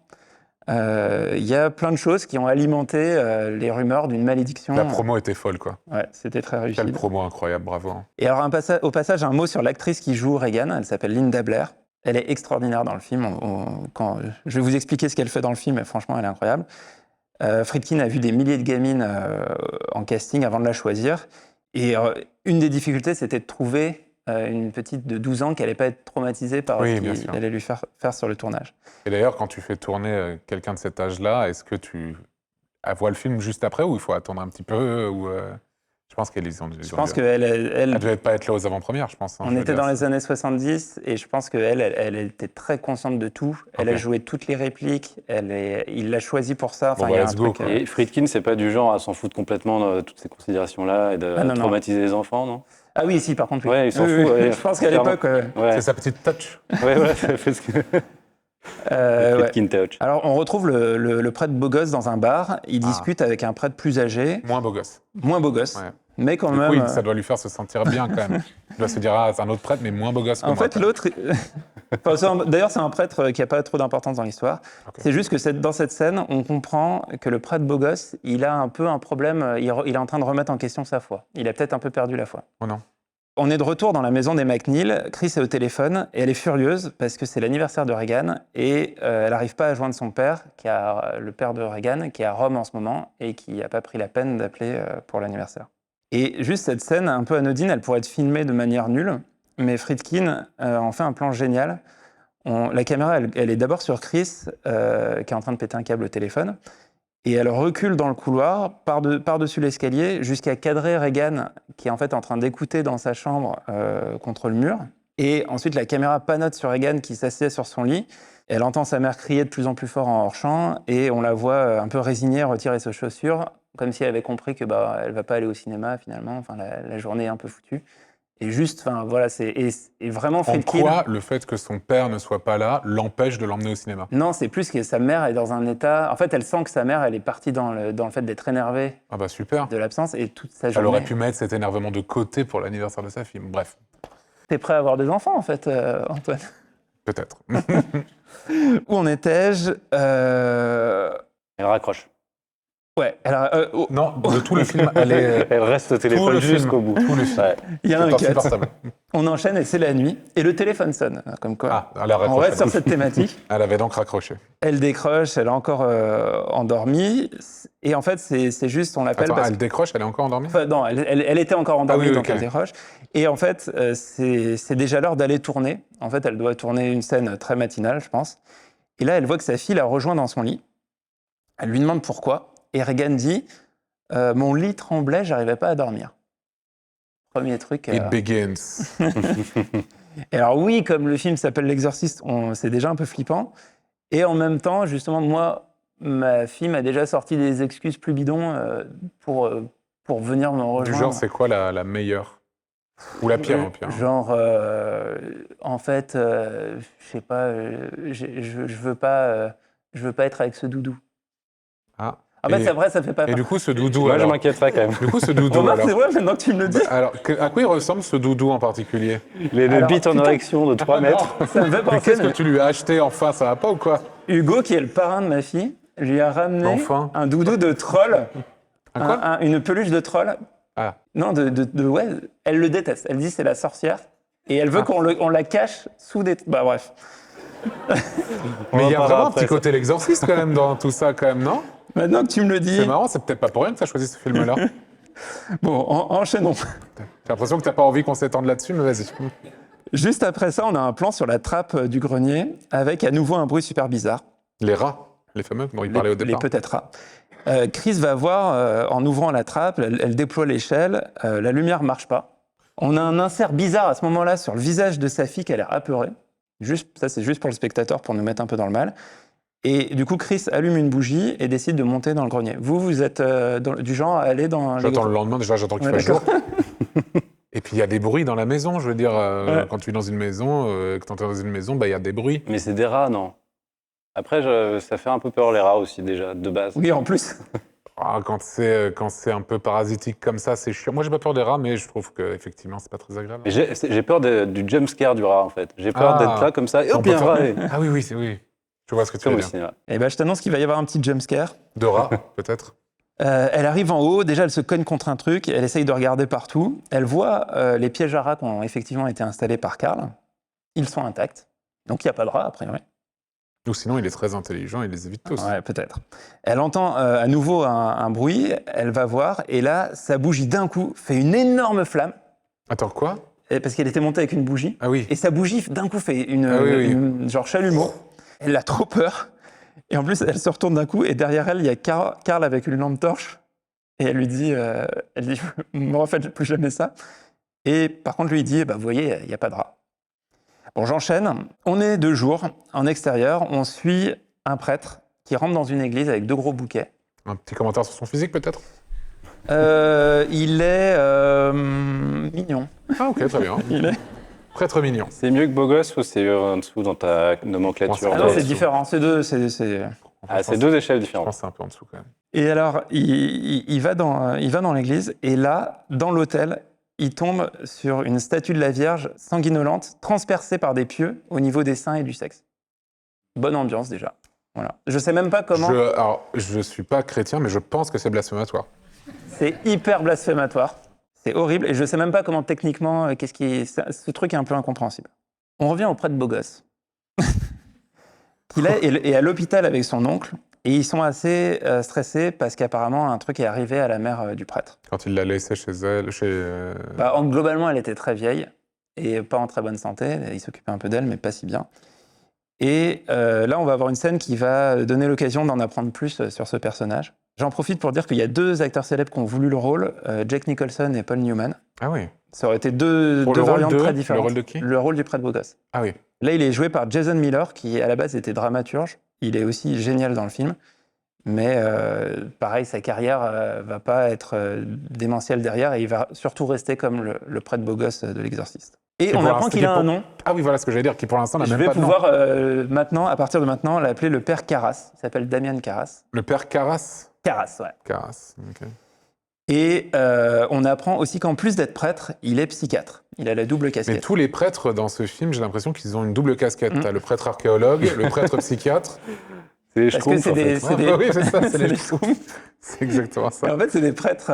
Il y a plein de choses qui ont alimenté les rumeurs d'une malédiction. La promo était folle, quoi. Ouais, c'était très réussi. Quelle promo incroyable, bravo. Et alors, au passage, un mot sur l'actrice qui joue Reagan. Elle s'appelle Linda Blair. Elle est extraordinaire dans le film. Je vais vous expliquer ce qu'elle fait dans le film, mais franchement, elle est incroyable. Friedkin a vu des milliers de gamines en casting avant de la choisir. Et une des difficultés, c'était de trouver une petite de 12 ans qui n'allait pas être traumatisée par Oui, ce bien qu'il sûr. allait lui faire sur le tournage. Et d'ailleurs, quand tu fais tourner quelqu'un de cet âge-là, est-ce que elle voit le film juste après ou il faut attendre un petit peu ou, Je pense qu'elle Je pense qu'elle Elle devait pas être là aux avant-premières, je pense. Hein, on était dans les années 70 et je pense qu'elle était très consciente de tout. Elle a Ok. joué toutes les répliques. Il l'a choisi pour ça. Enfin, Bon, il y a let's un go, truc, quoi. Et Friedkin, c'est pas du genre à s'en foutre complètement de toutes ces considérations-là et de Ah, non, non. traumatiser les enfants, non? Ah oui, si, par contre, oui. Ouais, il s'en Oui, fout, oui. ouais, Je pense qu'à clairement. l'époque, Ouais, C'est sa petite touch. ouais, ça fait ce que ouais. Friedkin touch. Alors, on retrouve le prêtre beau gosse dans un bar. Il Ah. discute avec un prêtre plus âgé, Moins beau gosse. moins beau gosse, Ouais. mais quand Du même. coup, ça doit lui faire se sentir bien quand même. Il doit se dire, ah, c'est un autre prêtre, mais moins beau gosse que En moi. fait, quoi. l'autre. D'ailleurs, c'est un prêtre qui n'a pas trop d'importance dans l'histoire. Ok. C'est juste que dans cette scène, on comprend que le prêtre beau gosse, il a un peu un problème. Il est en train de remettre en question sa foi. Il a peut-être un peu perdu la foi. Oh non. On est de retour dans la maison des McNeil. Chris est au téléphone et elle est furieuse parce que c'est l'anniversaire de Reagan et elle n'arrive pas à joindre son père, le père de Reagan, qui est à Rome en ce moment et qui n'a pas pris la peine d'appeler pour l'anniversaire. Et juste cette scène un peu anodine, elle pourrait être filmée de manière nulle, mais Friedkin en fait un plan génial. La caméra, elle est d'abord sur Chris, qui est en train de péter un câble au téléphone, et elle recule dans le couloir, par-dessus l'escalier, jusqu'à cadrer Reagan, qui est en fait en train d'écouter dans sa chambre contre le mur. Et ensuite, la caméra panote sur Reagan qui s'assied sur son lit. Elle entend sa mère crier de plus en plus fort en hors-champ, et on la voit un peu résignée retirer ses chaussures, comme si elle avait compris que elle va pas aller au cinéma finalement. Enfin, la journée est un peu foutue. Et juste, enfin voilà, et vraiment En Friedkin. quoi le fait que son père ne soit pas là l'empêche de l'emmener au cinéma? Non, c'est plus que sa mère est dans un état. En fait, elle sent que sa mère, elle est partie dans le fait d'être énervée Ah bah super. de l'absence et toute sa Elle journée. aurait pu mettre cet énervement de côté pour l'anniversaire de sa fille. Bref, T'es prêt à avoir des enfants, en fait, Antoine? peut-être. Où en étais-je Elle raccroche. Ouais, alors, Non, de tout le film, elle est... Elle reste au Tout le téléphone film, jusqu'au bout. tout le film. Ouais. il y a C'est un cut. insupportable. On enchaîne et c'est la nuit. Et le téléphone sonne, comme quoi. Ah, elle a On raccroché. reste sur cette thématique. Elle avait donc raccroché. Elle décroche, elle est encore endormie. Et en fait, c'est juste, on l'appelle Attends, parce elle décroche, elle est encore endormie? Enfin, non, elle était encore endormie, Ah oui, donc ok. elle décroche. Et en fait, c'est déjà l'heure d'aller tourner. En fait, elle doit tourner une scène très matinale, je pense. Et là, elle voit que sa fille la rejoint dans son lit. Elle lui demande pourquoi. Et Reagan dit mon lit tremblait, j'arrivais pas à dormir. Premier truc. It begins. Et alors oui, comme le film s'appelle L'Exorciste, c'est déjà un peu flippant. Et en même temps, justement, moi, ma fille m'a déjà sorti des excuses plus bidons pour venir me rejoindre. Du genre, c'est quoi la meilleure? Ou la pire, au pire. Genre, en fait, je sais pas, je veux pas être avec ce doudou. Ah. En fait, Et- c'est vrai, ça fait pas Et peur. du coup, ce doudou, Moi, je alors... m'inquiéterais quand même. Du coup, ce doudou, Remarque, alors... c'est vrai, maintenant que tu me le dis. Alors, à quoi il ressemble ce doudou en particulier? Le Alors, bit en putain. érection de 3 mètres. Ça me fait Mais penser. qu'est-ce que tu lui as acheté enfin? Ça va pas ou quoi? Hugo, qui est le parrain de ma fille, lui a ramené Enfin. un doudou de troll. Un quoi? Une peluche de troll. Ah. Non, ouais, elle le déteste. Elle dit c'est la sorcière. Et elle veut qu'on la cache sous des... Bah bref. Mais il y a en parlera vraiment un après, petit ça. côté l'exorciste quand même dans tout ça, quand même, non? Maintenant que tu me le dis... C'est marrant, c'est peut-être pas pour rien que tu as choisi ce film-là. J'ai Bon, enchaînons. l'impression que t'as pas envie qu'on s'étende là-dessus, mais vas-y. Juste après ça, on a un plan sur la trappe du grenier avec à nouveau un bruit super bizarre. Les rats, les fameux dont il parlait au Les départ. peut-être rats. Chris va voir, en ouvrant la trappe, elle déploie l'échelle, la lumière marche pas. On a un insert bizarre à ce moment-là sur le visage de sa fille qui a l'air apeurée. Ça, c'est juste pour le spectateur, pour nous mettre un peu dans le mal. Et du coup, Chris allume une bougie et décide de monter dans le grenier. Vous êtes du genre à aller dans les... J'attends le lendemain, déjà, j'attends qu'il Ouais, fasse jour. Et puis, il y a des bruits dans la maison, je veux dire. Ouais. Quand tu es dans une maison, que tu entends dans une maison, bah, il y a des bruits. Mais c'est des rats, non? Après, ça fait un peu peur les rats aussi, déjà, de base. Oui, en plus. Ah, quand c'est un peu parasitique comme ça, c'est chiant. Moi, j'ai pas peur des rats, mais je trouve qu'effectivement, c'est pas très agréable. Mais j'ai peur du jump scare du rat, en fait. J'ai peur Ah. d'être là comme ça, et On hop, peut il y a un faire- rat. et- Ah oui, oui, c'est oui. Je vois ce que tu Comme veux au dire. cinéma. Et ben, je t'annonce qu'il va y avoir un petit jumpscare. De rats, peut-être. Elle arrive en haut, déjà elle se cogne contre un truc, elle essaye de regarder partout. Elle voit les pièges à rats qui ont effectivement été installés par Karl. Ils sont intacts, donc il n'y a pas de rats a priori. Ou sinon, il est très intelligent, il les évite tous. Ouais, peut-être. Elle entend à nouveau un bruit, elle va voir, et là, sa bougie d'un coup fait une énorme flamme. Attends, quoi? parce qu'elle était montée avec une bougie. Ah oui. Et sa bougie, d'un coup, fait genre chalumeau. Elle a trop peur. Et en plus, elle se retourne d'un coup, et derrière elle, il y a Carl avec une lampe torche. Et elle lui dit, ne refaites plus jamais ça. Et par contre, lui, il dit, vous voyez, il n'y a pas de rat. Bon, j'enchaîne. On est de jour, en extérieur. On suit un prêtre qui rentre dans une église avec 2 gros bouquets. Un petit commentaire sur son physique, peut-être? Il est mignon. Ah, ok, très bien. Il est... Prêtre mignon. C'est mieux que beau gosse ou c'est en dessous dans ta nomenclature? Ah non, c'est différent. C'est deux. C'est 2 échelles Je différentes. pense que c'est un peu en dessous, quand même. Et alors, il va dans l'église, et là, dans l'autel, il tombe sur une statue de la Vierge sanguinolente, transpercée par des pieux au niveau des seins et du sexe. Bonne ambiance déjà. Voilà. Je sais même pas comment. Alors, je suis pas chrétien, mais je pense que c'est blasphématoire. C'est hyper blasphématoire. C'est horrible, et je sais même pas comment techniquement, ce truc est un peu incompréhensible. On revient au prêtre beau gosse. est à l'hôpital avec son oncle, et ils sont assez stressés parce qu'apparemment un truc est arrivé à la mère du prêtre. Quand il l'a laissée chez elle, Globalement, elle était très vieille et pas en très bonne santé. Il s'occupait un peu d'elle, mais pas si bien. Et là, on va avoir une scène qui va donner l'occasion d'en apprendre plus sur ce personnage. J'en profite pour dire qu'il y a 2 acteurs célèbres qui ont voulu le rôle, Jack Nicholson et Paul Newman. Ah oui. Ça aurait été deux Pour le rôle variantes très différentes. Le rôle de qui? Le rôle du prêtre beau gosse. Ah oui. Là, il est joué par Jason Miller, qui à la base était dramaturge. Il est aussi génial dans le film. Mais pareil, sa carrière va pas être démentielle derrière, et il va surtout rester comme le prêtre beau gosse de l'Exorciste. Et on apprend qu'il a un nom. Ah oui, voilà ce que j'allais dire, qui pour l'instant n'a Je même vais pas de nom. pouvoir maintenant, à partir de maintenant, l'appeler le père Carras. Il s'appelle Damien Carras. Le père Carras? Carras, ouais. Carras, ok. Et on apprend aussi qu'en plus d'être prêtre, il est psychiatre. Il a la double casquette. Mais tous les prêtres dans ce film, j'ai l'impression qu'ils ont une double casquette. T'as le prêtre archéologue, le prêtre psychiatre. C'est les Parce que schtroumpfs, c'est en des, fait. c'est des- Oui, c'est ça, c'est c'est les des schtroumpfs. C'est exactement ça. Et en fait, c'est des prêtres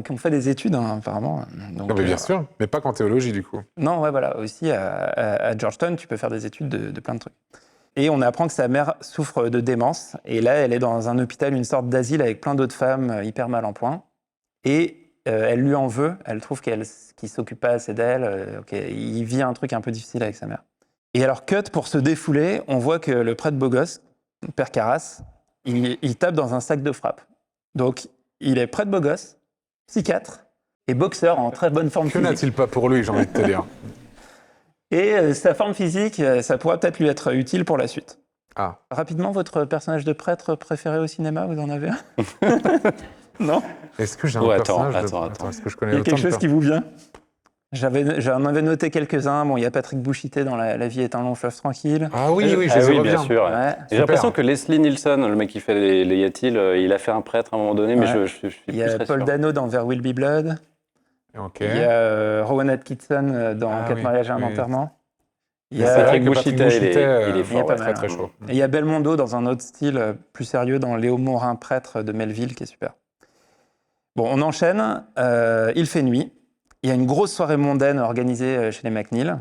qui ont fait des études, hein, apparemment. Donc, Non, mais bien sûr, mais pas qu'en théologie, du coup. Non, ouais, voilà. Aussi, à Georgetown, tu peux faire des études de plein de trucs. Et on apprend que sa mère souffre de démence. Et là, elle est dans un hôpital, une sorte d'asile avec plein d'autres femmes hyper mal en point. Et elle lui en veut. Elle trouve qu'il ne s'occupe pas assez d'elle. Il vit un truc un peu difficile avec sa mère. Et alors, cut, pour se défouler, on voit que le prêtre beau gosse, père Carras, il tape dans un sac de frappe. Donc, il est prêtre beau gosse, psychiatre et boxeur en très bonne forme Que physique. n'a-t-il pas pour lui, j'ai envie de te dire. Et sa forme physique, ça pourra peut-être lui être utile pour la suite. Ah. Rapidement, votre personnage de prêtre préféré au cinéma, vous en avez un? Non? Est-ce que j'ai un Oh, personnage attends. Est-ce que je connais Il y a autant quelque de chose qui vous vient? J'en avais noté quelques-uns. Bon, il y a Patrick Bouchité dans La vie est un long fleuve tranquille. Ah oui, oui, je Ah les oui, vois bien bien. sûr. Ouais. J'ai l'impression que Leslie Nielsen, le mec qui fait les Yatil, il a fait un prêtre à un moment donné, mais Ouais. je suis Il plus y a très Paul sûr. Dano dans There Will Be Blood. Ok. Il y a Rowan Atkinson dans Ah 4 oui, mariages et un oui. enterrement. Il y Mais c'est a, vrai que Bouchité, Patrick Bouchité, il est il fort, est pas ouais, mal, très très chaud. et il y a Belmondo dans un autre style plus sérieux, dans Léo Morin, prêtre de Melville, qui est super. Bon, on enchaîne. Il fait nuit. Il y a une grosse soirée mondaine organisée chez les McNeil.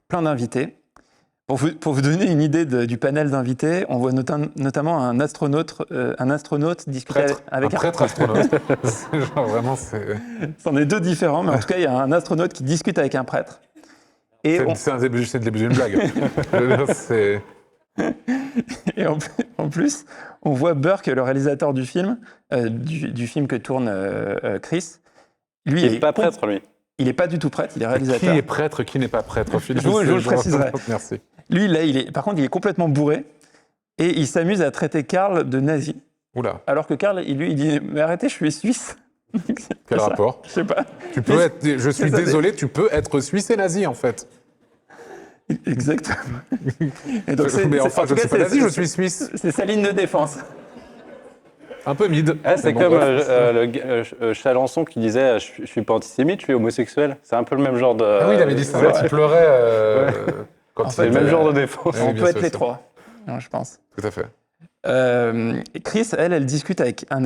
Plein d'invités. Pour vous donner une idée du panel d'invités, on voit notamment un astronaute discuter avec un prêtre astronaute. Genre vraiment, c'est... C'en est 2 différents, mais en tout cas, il y a un astronaute qui discute avec un prêtre. Et C'est le début d'une blague. Je veux dire, c'est... Et en plus, on voit Burke, le réalisateur du film, du film que tourne Chris. Lui, Il n'est pas prêtre, lui. Il n'est pas du tout prêtre, il est Qui réalisateur. est prêtre, qui n'est pas prêtre? Je vous le préciserai. Merci. Lui, là, par contre, il est complètement bourré et il s'amuse à traiter Karl de nazi. Oula, Alors que Karl, il dit « Mais arrêtez, je suis suisse. » quel Ça, rapport? Je sais pas. Tu peux être... Je suis ça, désolé, tu peux être suisse et nazi, en fait. Exactement. Et donc, Mais en enfin, tout je ne cas, suis pas nazi, je suis suisse. C'est sa ligne de défense. Un peu mid. Ah, c'est Bon, comme bref. Chalençon qui disait je suis pas antisémite, je suis homosexuel. C'est un peu le même genre de. Ah oui, il avait dit ça. Ouais. Il pleurait quand En il fait, C'est le était- même genre de défense. Oui, On bien peut sûr, être les c'est- 3, je pense. Tout à fait. Chris, elle discute avec un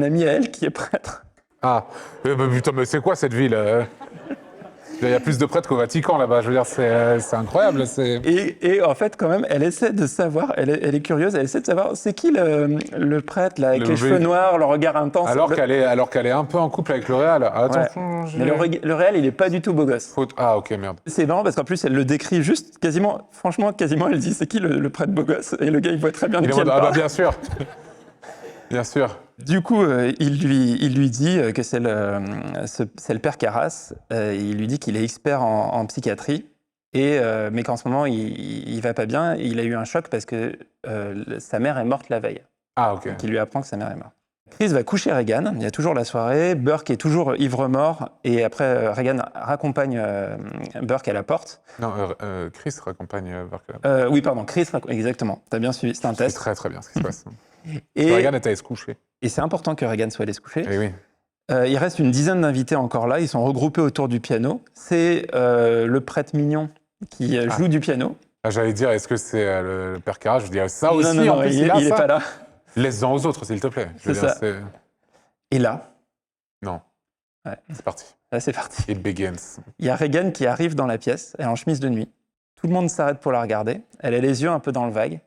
ami à elle qui est prêtre. Ah, bah, putain, mais c'est quoi cette ville Il y a plus de prêtres qu'au Vatican là-bas. Je veux dire, c'est incroyable. Et en fait, quand même, elle essaie de savoir, elle est curieuse, elle essaie de savoir c'est qui le prêtre là, avec Le les cheveux V. noirs, le regard intense. Alors qu'elle est un peu en couple avec le Real. Attention. Mais le réel, il est pas du tout beau gosse. Ah, ok, merde. C'est marrant parce qu'en plus, elle le décrit juste quasiment, franchement, quasiment, elle dit c'est qui le prêtre beau gosse et le gars, il voit très bien de Il est qui en elle mode, ah bah parle. bien sûr. Bien sûr. Du coup, il lui dit que c'est le père Carras. Il lui dit qu'il est expert en psychiatrie, mais qu'en ce moment, il va pas bien. Il a eu un choc parce que sa mère est morte la veille. Ah, ok. Donc, il lui apprend que sa mère est morte. Chris va coucher Regan. Il y a toujours la soirée. Burke est toujours ivre-mort. Et après, Regan raccompagne Burke à la porte. Non, Chris raccompagne Burke. Oui, pardon, Chris, exactement. T'as bien suivi, c'est un C'est test. très très bien ce qui se passe. Et, Regan est allé se coucher. et c'est important que Regan soit allé se coucher. Eh oui. Il reste une dizaine d'invités encore là. Ils sont regroupés autour du piano. C'est le prêtre mignon qui joue du piano. Ah, j'allais dire, est-ce que c'est le père Carras? Je dirais ça aussi. Non, en plus, il est ça. pas là. Laisse-en aux autres, s'il te plaît. Je veux C'est dire, ça. Et là, Non. Ouais. C'est parti. là c'est parti. It begins. Il y a Regan qui arrive dans la pièce. Elle est en chemise de nuit. Tout le monde s'arrête pour la regarder. Elle a les yeux un peu dans le vague.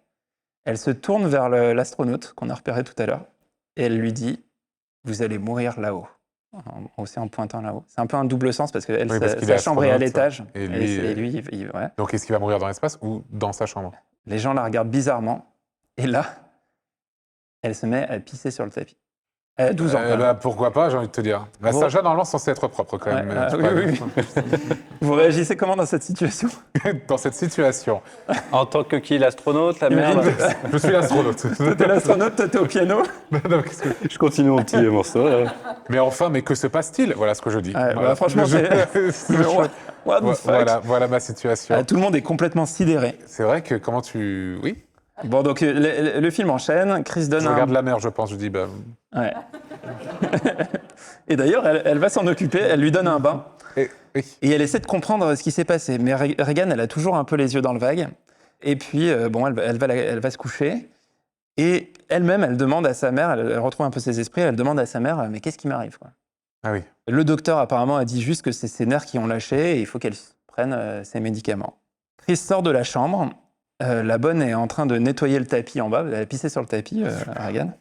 Elle se tourne vers l'astronaute qu'on a repéré tout à l'heure. Et elle lui dit « Vous allez mourir là-haut ». Aussi en pointant là-haut. C'est un peu un double sens parce que Oui, parce qu'il sa est chambre est à astronaute, l'étage. et lui, Ouais. Donc, est-ce qu'il va mourir dans l'espace ou dans sa chambre? Les gens la regardent bizarrement. Et là, elle se met à pisser sur le tapis. Elle a 12 ans. quand même. Bah, pourquoi pas, j'ai envie de te dire. La Bon. Saja, normalement, censée être propre quand même. Ouais, tu oui, vois. Vous réagissez comment dans cette situation? Dans cette situation, En tant que qui, l'astronaute, la mère Imagine je suis l'astronaute. Toi, t'es l'astronaute, toi, t'es au piano. Non, qu'est-ce que- Je continue mon petit morceau. Mais enfin, mais que se passe-t-il? Voilà ce que je dis. Ouais, Voilà. bah, franchement, What the fuck? Voilà ma situation. Ah, tout le monde est complètement sidéré. C'est vrai que comment tu... Oui, Bon, donc le film enchaîne. Chris donne je regarde la mer, je pense. Je dis, bah... Ouais. Et d'ailleurs, elle va s'en occuper. Elle lui donne un bain. oui. Et elle essaie de comprendre ce qui s'est passé. Mais Regan, elle a toujours un peu les yeux dans le vague. Et puis, bon, elle va se coucher. Et elle-même, elle demande à sa mère, elle retrouve un peu ses esprits, elle demande à sa mère, mais qu'est-ce qui m'arrive, quoi? Ah oui. Le docteur, apparemment, a dit juste que c'est ses nerfs qui ont lâché et il faut qu'elle prenne ses médicaments. Chris sort de la chambre. La bonne est en train de nettoyer le tapis en bas. Elle a pissé sur le tapis, Regan.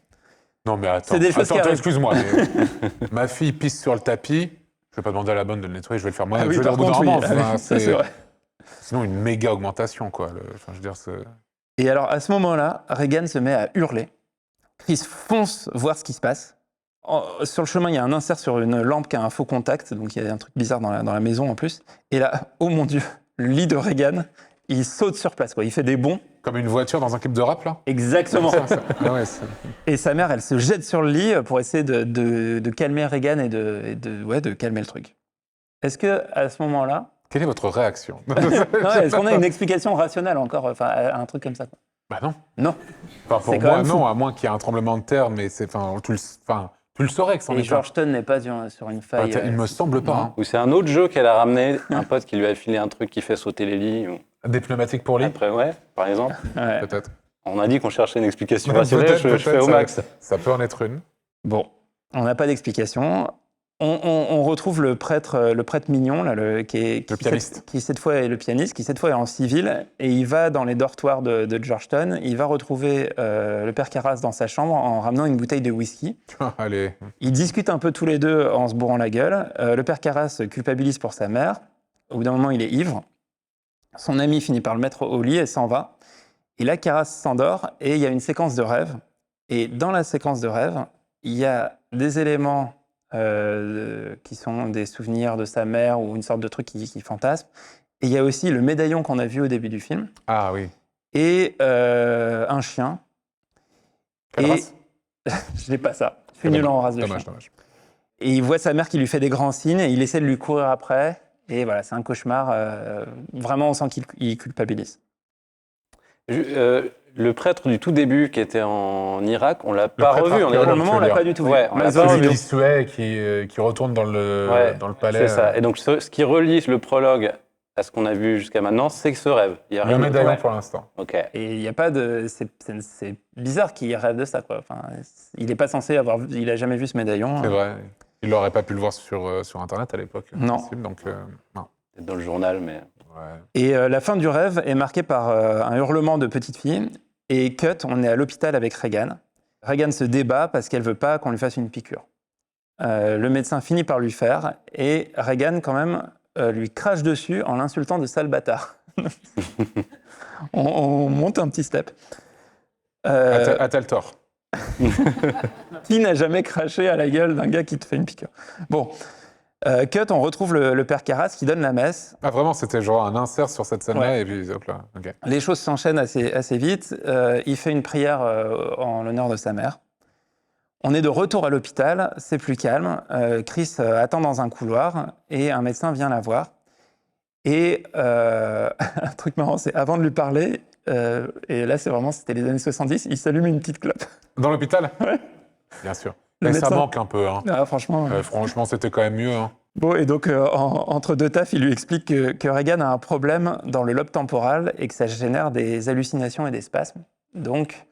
Non, mais attends. C'est des choses qui arrivent. Excuse-moi. Mais... Ma fille pisse sur le tapis. Je vais pas demander à la bonne de le nettoyer, je vais le faire moi. Ah oui, je vais par le faire au bout contre, d'un oui. moment. Ah oui, Enfin, ça, c'est vrai. Sinon, une méga augmentation, quoi. Enfin, je veux dire, c'est... Et alors, à ce moment-là, Regan se met à hurler. Chris fonce voir ce qui se passe. Sur le chemin, il y a un insert sur une lampe qui a un faux contact, donc il y a un truc bizarre dans la maison en plus. Et là, oh mon Dieu, le lit de Regan, il saute sur place, quoi. Il fait des bonds. Comme une voiture dans un clip de rap, là? Exactement. Ah ouais, Et sa mère, elle se jette sur le lit pour essayer de calmer Regan et de calmer le truc. Est-ce que à ce moment-là, Quelle est votre réaction? non, est-ce qu'on a une explication rationnelle encore, enfin, à un truc comme ça, quoi? Bah non. Non. Enfin, pour C'est quand moi, même fou. non, à moins qu'il y ait un tremblement de terre, mais c'est... Enfin, tu le saurais que c'en Et est un. Georgetown n'est pas sur une faille. Il me semble pas. non. Hein. Ou c'est un autre jeu qu'elle a ramené, un pote qui lui a filé un truc qui fait sauter les lits. Des pneumatiques pour lit, Après, ouais, par exemple. Ouais. peut-être. On a dit qu'on cherchait une explication Ouais, rationnelle, peut-être, je fais au ça- max. Ça peut en être une. Bon, on n'a pas d'explication. On retrouve le prêtre mignon, là, qui pianiste. qui cette fois est le pianiste, qui cette fois est en civil, et il va dans les dortoirs de Georgetown. Il va retrouver le père Carras dans sa chambre en ramenant une bouteille de whisky. Allez. Ils discutent un peu tous les deux en se bourrant la gueule. Le père Carras culpabilise pour sa mère. Au bout d'un moment, il est ivre. Son ami finit par le mettre au lit et s'en va. Et là, Carras s'endort et il y a une séquence de rêve. Et dans la séquence de rêve, il y a des éléments qui sont des souvenirs de sa mère ou une sorte de truc qui fantasme. Et il y a aussi le médaillon qu'on a vu au début du film Ah oui. et un chien. Quelle Et race? je n'ai pas ça. Je suis nul en race de chien. Dommage, dommage. Et il voit sa mère qui lui fait des grands signes et il essaie de lui courir après. Et voilà, c'est un cauchemar. Vraiment, on sent qu'il culpabilise. Le prêtre du tout début qui était en Irak, on l'a pas prêtre revu. archéologue, Pour le moment, on l'a dire. pas du tout vu. Ouais, on Mais l'a ça, pas c'est revu. Celui qui suait et qui retourne dans le palais. C'est ça. Et donc, ce qui relie le prologue à ce qu'on a vu jusqu'à maintenant, c'est que ce rêve. Il y a Le rien d'autre. médaillon Ouais. pour l'instant. Ok. Et il n'y a pas de. C'est bizarre qu'il rêve de ça, quoi. Enfin, il n'est pas censé avoir. Il n'a jamais vu ce médaillon. C'est vrai. Il n'aurait pas pu le voir sur Internet à l'époque. Non. Possible, donc, non. peut-être dans le journal, mais... Ouais. Et la fin du rêve est marquée par un hurlement de petite fille. Et cut, on est à l'hôpital avec Regan. Regan se débat parce qu'elle veut pas qu'on lui fasse une piqûre. Le médecin finit par lui faire et Regan, quand même, lui crache dessus en l'insultant de sale bâtard. on monte un petit step. A-t-elle tort? Qui n'a jamais craché à la gueule d'un gars qui te fait une piqûre? Bon, cut, on retrouve le père Carras qui donne la messe. Ah, vraiment, c'était genre un insert sur cette scène-là, Ouais. et puis hop là. Ok. Les choses s'enchaînent assez vite. Il fait une prière en l'honneur de sa mère. On est de retour à l'hôpital, c'est plus calme. Chris attend dans un couloir et un médecin vient la voir. Et un truc marrant, c'est avant de lui parler, et là c'était les années 70, il s'allume une petite clope. Dans l'hôpital? Ouais. Bien sûr. Le Mais ça médecin- manque un peu, hein. Ah, franchement. Franchement, c'était quand même mieux, hein. Bon, et donc, entre deux tafs, il lui explique que Regan a un problème dans le lobe temporal et que ça génère des hallucinations et des spasmes. Donc,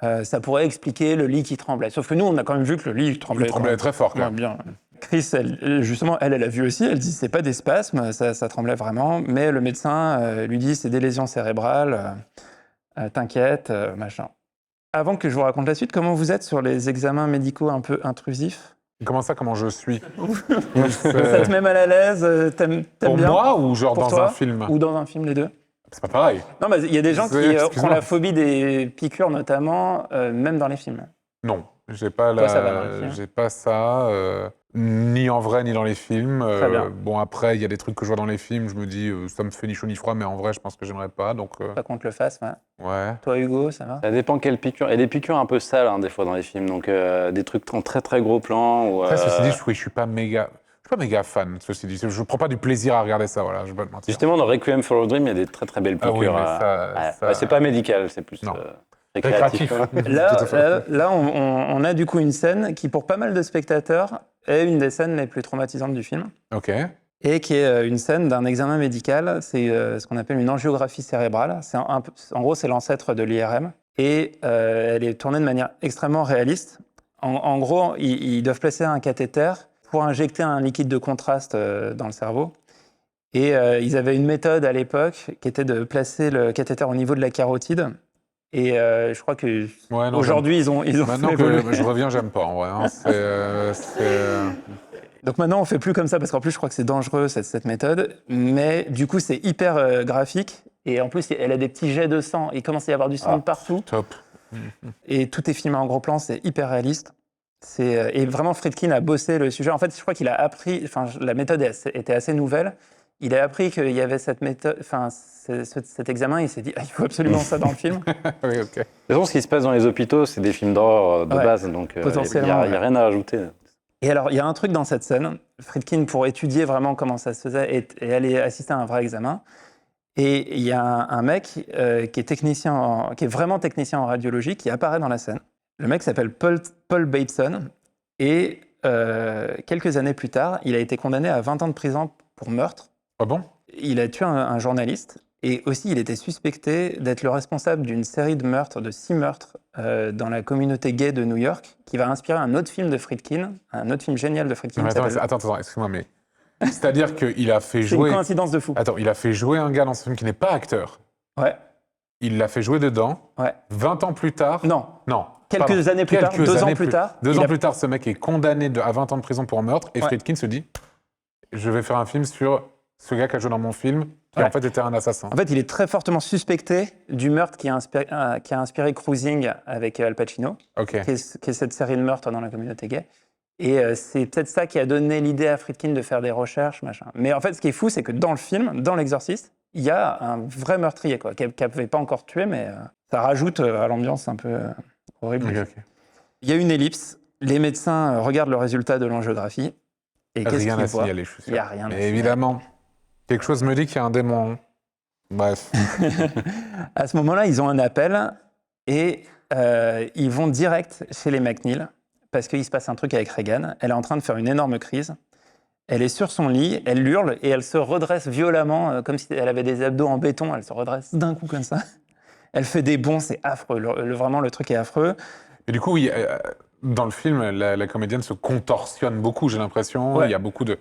ça pourrait expliquer le lit qui tremblait. Sauf que nous, on a quand même vu que le lit tremblait. Il tremblait très fort, quand Ouais, même. bien. Chris, elle a vu aussi. Elle dit c'est pas des spasmes, ça tremblait vraiment. Mais le médecin lui dit c'est des lésions cérébrales. T'inquiète, machin. Avant que je vous raconte la suite, comment vous êtes sur les examens médicaux un peu intrusifs? Comment ça, comment je suis? Ça te met mal à l'aise? T'aimes Pour bien? moi ou genre Pour dans toi un film? Ou dans un film, les deux? C'est pas pareil. Non, mais il y a des gens qui Excuse-moi. ont la phobie des piqûres, notamment, même dans les films. Non, j'ai pas Toi, ça va dans les films. j'ai pas ça, ni en vrai ni dans les films. Très bien. Bon, après, il y a des trucs que je vois dans les films, je me dis ça me fait ni chaud ni froid, mais en vrai, je pense que j'aimerais pas. Donc Pas qu'on te le fasse, ouais. ouais. Toi, Hugo, ça va? Ça dépend quelle piqûre. Il y a des piqûres un peu sales, hein, des fois, dans les films. Donc, des trucs en très, très gros plans. Ou, Après, ceci dit, je suis pas méga fan. Ceci dit, je prends pas du plaisir à regarder ça. Voilà, je vais pas te mentir. Justement, dans Requiem for a Dream, il y a des très, très belles Ah oui, piqûres. mais Ouais. ça- Ouais, c'est pas médical, c'est plus Non. récréatif. Récréatif. Là, Tout à fait. là, on a du coup une scène qui, pour pas mal de spectateurs, est une des scènes les plus traumatisantes du film. Ok. Et qui est une scène d'un examen médical. C'est ce qu'on appelle une angiographie cérébrale. En gros, c'est l'ancêtre de l'IRM. Et elle est tournée de manière extrêmement réaliste. En gros, ils doivent placer un cathéter pour injecter un liquide de contraste dans le cerveau. Et ils avaient une méthode à l'époque qui était de placer le cathéter au niveau de la carotide. Et je crois que Ouais, non, aujourd'hui, ils ont Maintenant fait que évoluer. je reviens, j'aime pas en vrai, hein. Donc maintenant, on fait plus comme ça parce qu'en plus, je crois que c'est dangereux cette méthode. Mais du coup, c'est hyper graphique. Et en plus, elle a des petits jets de sang. Il commence à y avoir du sang de partout. Top. Et tout est filmé en gros plan. C'est hyper réaliste. Et vraiment, Friedkin a bossé le sujet. En fait, je crois qu'il a appris. Enfin, la méthode était assez nouvelle. Il a appris qu'il y avait cette méthode. Enfin, cet examen. Il s'est dit, ah, il faut absolument ça dans le film. Oui, ok. De toute façon, ce qui se passe dans les hôpitaux, c'est des films d'horreur de Ouais, base. Donc, il n'y potentiellement, a ouais. rien à rajouter. Et alors, il y a un truc dans cette scène. Friedkin, pour étudier vraiment comment ça se faisait, est allé assister à un vrai examen. Et il y a un mec qui est vraiment technicien en radiologie, qui apparaît dans la scène. Le mec s'appelle Paul Bateson. Et quelques années plus tard, il a été condamné à 20 ans de prison pour meurtre. Ah bon? Il a tué un journaliste. Et aussi, il était suspecté d'être le responsable d'une série de meurtres, de 6 meurtres, dans la communauté gay de New York, qui va inspirer un autre film de Friedkin, un autre film génial de Friedkin. Non, mais qui s'appelle- attends, excuse-moi, mais c'est-à-dire qu'il a fait C'est une jouer. coïncidence de fou. Attends, il a fait jouer un gars dans ce film qui n'est pas acteur. Ouais, Il l'a fait jouer dedans. ouais. 20 ans plus tard. Non, Non. quelques pardon. années plus tard, Quelques 2 ans années plus tard. 2 il ans a- plus tard, ce mec est condamné à 20 ans de prison pour meurtre. Et Ouais. Friedkin se dit je vais faire un film sur ce gars qui a joué dans mon film, qui Ouais. en fait était un assassin. En fait, il est très fortement suspecté du meurtre qui a inspiré Cruising avec Al Pacino, Ok. qui est cette série de meurtres dans la communauté gay. Et c'est peut-être ça qui a donné l'idée à Friedkin de faire des recherches, machin. Mais en fait, ce qui est fou, c'est que dans le film, dans L'Exorciste, il y a un vrai meurtrier, quoi, qui n'avait pas encore tué, mais ça rajoute à l'ambiance un peu horrible. Ok, ok. Il y a une ellipse. Les médecins regardent le résultat de l'angiographie. Et qu'est-ce Rien qu'ils à voient? signaler, je suis sûr. Il y a rien à Mais signaler. évidemment, quelque chose me dit qu'il y a un démon. Bref. À ce moment-là, ils ont un appel et ils vont direct chez les McNeil parce qu'il se passe un truc avec Regan. Elle est en train de faire une énorme crise. Elle est sur son lit, elle hurle et elle se redresse violemment comme si elle avait des abdos en béton. Elle se redresse d'un coup comme ça. Elle fait des bonds, c'est affreux. Vraiment, le truc est affreux. Et du coup, oui, dans le film, la comédienne se contorsionne beaucoup, j'ai l'impression. Ouais. Il y a beaucoup de...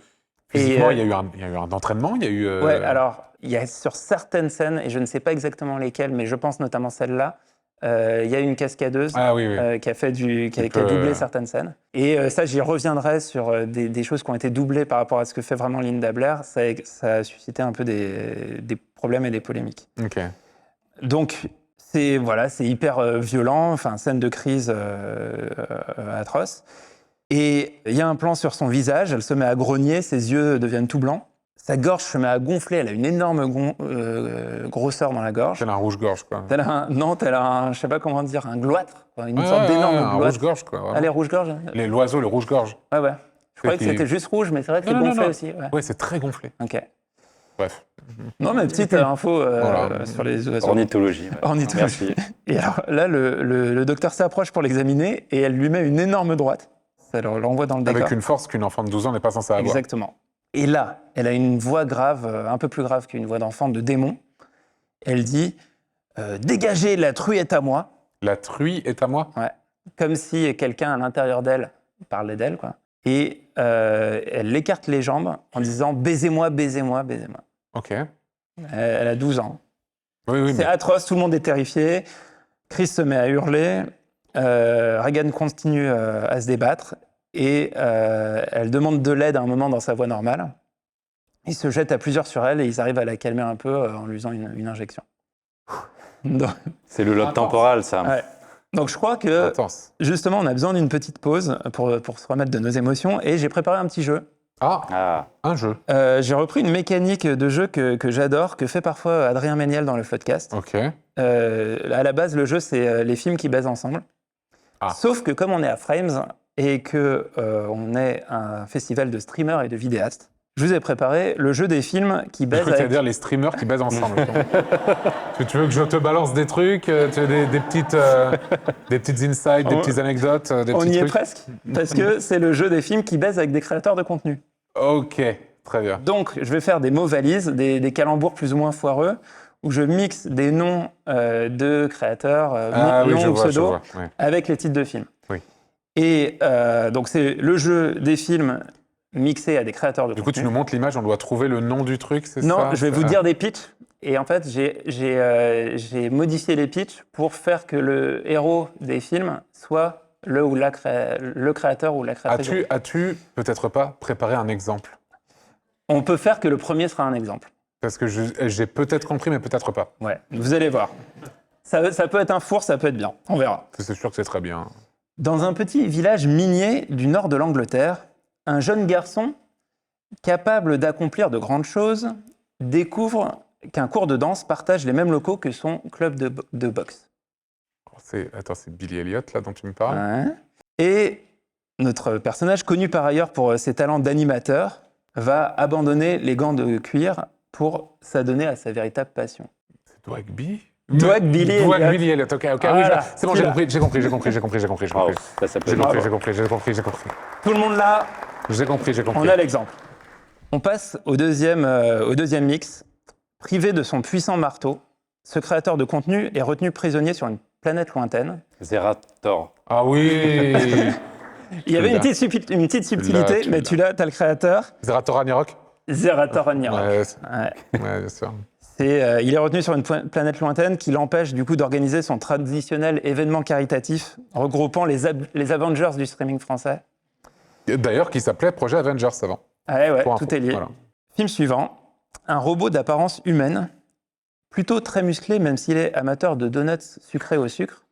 Physiquement, Et, il y a eu un entraînement, il y a eu... Ouais, alors, il y a sur certaines scènes, et je ne sais pas exactement lesquelles, mais je pense notamment celle-là, il y a une cascadeuse Ah oui, oui. qui a fait qui a peut, doublé certaines scènes. Et ça, j'y reviendrai sur des choses qui ont été doublées par rapport à ce que fait vraiment Linda Blair. Ça a suscité un peu des problèmes et des polémiques. Ok. Donc, c'est hyper violent, enfin, scène de crise atroce. Et il y a un plan sur son visage, elle se met à grogner, ses yeux deviennent tout blancs. Sa gorge se met à gonfler, elle a une énorme grosseur dans la gorge. C'est un rouge-gorge, quoi. Elle a je sais pas comment dire, un gloître, une Ouais, sorte d'énorme un gloître. rouge-gorge, quoi. Vraiment. Ah, les rouges-gorges. L'oiseau, le rouge-gorge. Ouais. Je croyais que qui- c'était juste rouge, mais c'est vrai que c'est Non, non, gonflé non. aussi. Ouais. Ouais, c'est très gonflé. Ok. Bref. Non, mais petite info Voilà. sur les oiseaux. Ornithologie. ouais. Ornithologie. Merci. Et alors là, le docteur s'approche pour l'examiner et elle lui met une énorme droite. Ça l'envoie dans le décor. Avec une force qu'une enfant de 12 ans n'est pas censée avoir. Exactement. Et là, elle a une voix grave, un peu plus grave qu'une voix d'enfant, de démon. Elle dit dégagez, la truie est à moi. La truie est à moi. Ouais. Comme si quelqu'un à l'intérieur d'elle parlait d'elle, quoi. Et elle écarte les jambes en disant baisez-moi, baisez-moi, baisez-moi. Ok. Elle a 12 ans. Oui, oui, C'est mais... atroce, tout le monde est terrifié. Chris se met à hurler. Reagan continue à se débattre. Et elle demande de l'aide à un moment dans sa voix normale. Ils se jettent à plusieurs sur elle et ils arrivent à la calmer un peu en lui faisant une injection. Donc, C'est le lobe Intense. temporal, ça. ouais. Donc je crois que, Intense. justement, on a besoin d'une petite pause pour se remettre de nos émotions. Et j'ai préparé un petit jeu. Ah, Ah, un jeu. J'ai repris une mécanique de jeu que j'adore, que fait parfois Adrien Méniel dans le podcast. Ok. À la base, le jeu, c'est les films qui baisent ensemble. Ah. Sauf que comme on est à Frames et que on est un festival de streamers et de vidéastes, je vous ai préparé le jeu des films qui Je baisent crois que tu vas avec... dire les streamers qui baisent ensemble. Tu veux que je te balance des trucs, tu as des petites insights, des petites anecdotes, des On petits y est trucs. presque, parce que c'est le jeu des films qui baisent avec des créateurs de contenu. Ok, très bien. Donc, je vais faire des mots valises, des calembours plus ou moins foireux, où je mixe des noms de créateurs, Ah oui, noms je ou vois, je pseudos, vois. Ouais. avec les titres de films. Oui. Et donc, c'est le jeu des films mixés à des créateurs de Du coup, contenu. tu nous montres l'image, on doit trouver le nom du truc, c'est ça? Non, je vais vous Ah. dire des pitchs. Et en fait, j'ai modifié les pitchs pour faire que le héros des films soit le créateur ou la créatrice. As-tu peut-être pas préparé un exemple? On peut faire que le premier sera un exemple. Parce que j'ai peut-être compris, mais peut-être pas. Ouais, vous allez voir. Ça peut être un four, ça peut être bien. On verra. C'est sûr que c'est très bien. Dans un petit village minier du nord de l'Angleterre, un jeune garçon, capable d'accomplir de grandes choses, découvre qu'un cours de danse partage les mêmes locaux que son club de boxe. Attends, c'est Billy Elliot, là, dont tu me parles? Ouais. Et notre personnage, connu par ailleurs pour ses talents d'animateur, va abandonner les gants de cuir pour s'adonner à sa véritable passion. C'est Dwagby? Billy Dwag Elliot. Billy Elliot, ok, Voilà, c'est bon, celui-là. j'ai compris. bravo. Ça s'appelle J'ai compris. Tout le monde là, J'ai compris. on a l'exemple. On passe au deuxième mix. Privé de son puissant marteau, ce créateur de contenu est retenu prisonnier sur une planète lointaine. Zerator. Ah oui. Il y avait Là. une petite subtilité, tu mais l'as. tu l'as, t'as le créateur, Zerator Ragnarok? Zerator Ragnarok. Ouais, Ouais. bien sûr. Il est retenu sur une planète lointaine qui l'empêche du coup d'organiser son traditionnel événement caritatif regroupant les Avengers du streaming français. D'ailleurs, qui s'appelait Projet Avengers avant. Ah ouais, Pour tout info, est lié. voilà. Film suivant. Un robot d'apparence humaine, plutôt très musclé même s'il est amateur de donuts sucrés au sucre,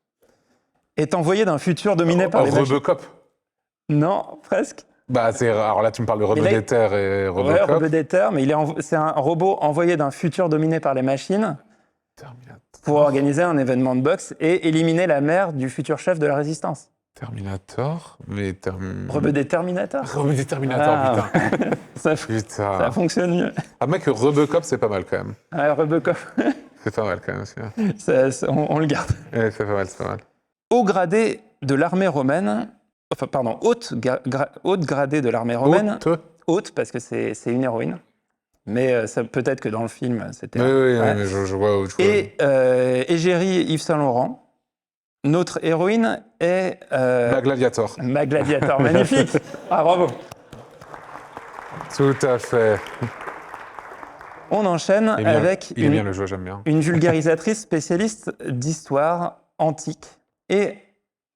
est envoyé d'un futur dominé par les machines. Robocop. Non, presque. Bah, alors là, tu me parles de Mais là, Robodéter et Ouais, Robocop. Robodéter, mais c'est un robot envoyé d'un futur dominé par les machines Terminator. pour organiser un événement de boxe et éliminer la mère du futur chef de la résistance. Terminator, mais Robodéterminator. Terminator, Ah. putain. Ça Putain. fonctionne mieux. Ah, mec, Robocop, c'est pas mal quand même. Ouais, Robocop, C'est pas mal quand même, celui-là. on le garde. Ouais, c'est pas mal. Haut gradé de l'armée romaine, enfin pardon, haute gradée de l'armée romaine, haute parce que c'est une héroïne, mais peut-être que dans le film c'était... Oui, ouais. mais je vois où tu Et égérie Yves Saint-Laurent, notre héroïne est... Ma Gladiator. Ma Gladiator, magnifique. Ah, bravo. Tout à fait. On enchaîne Il est bien, avec il est bien le jeu, j'aime bien. une vulgarisatrice spécialiste d'histoire antique et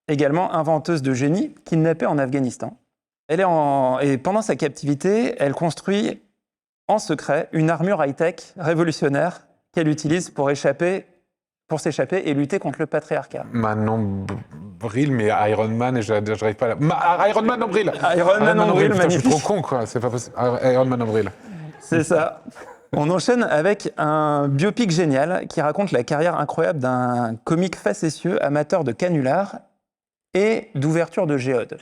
également inventeuse de génie, kidnappée en Afghanistan. Et pendant sa captivité, elle construit en secret une armure high-tech révolutionnaire qu'elle utilise pour s'échapper et lutter contre le patriarcat. Manon Bril, mais Iron Man, et j'arrive pas à la... Iron Man Nombril. Iron Man Nombril, putain, je suis magnifique. trop con, quoi. C'est pas possible. Iron Man Nombril. C'est ça. On enchaîne avec un biopic génial qui raconte la carrière incroyable d'un comique facétieux, amateur de canulars et d'ouverture de géodes.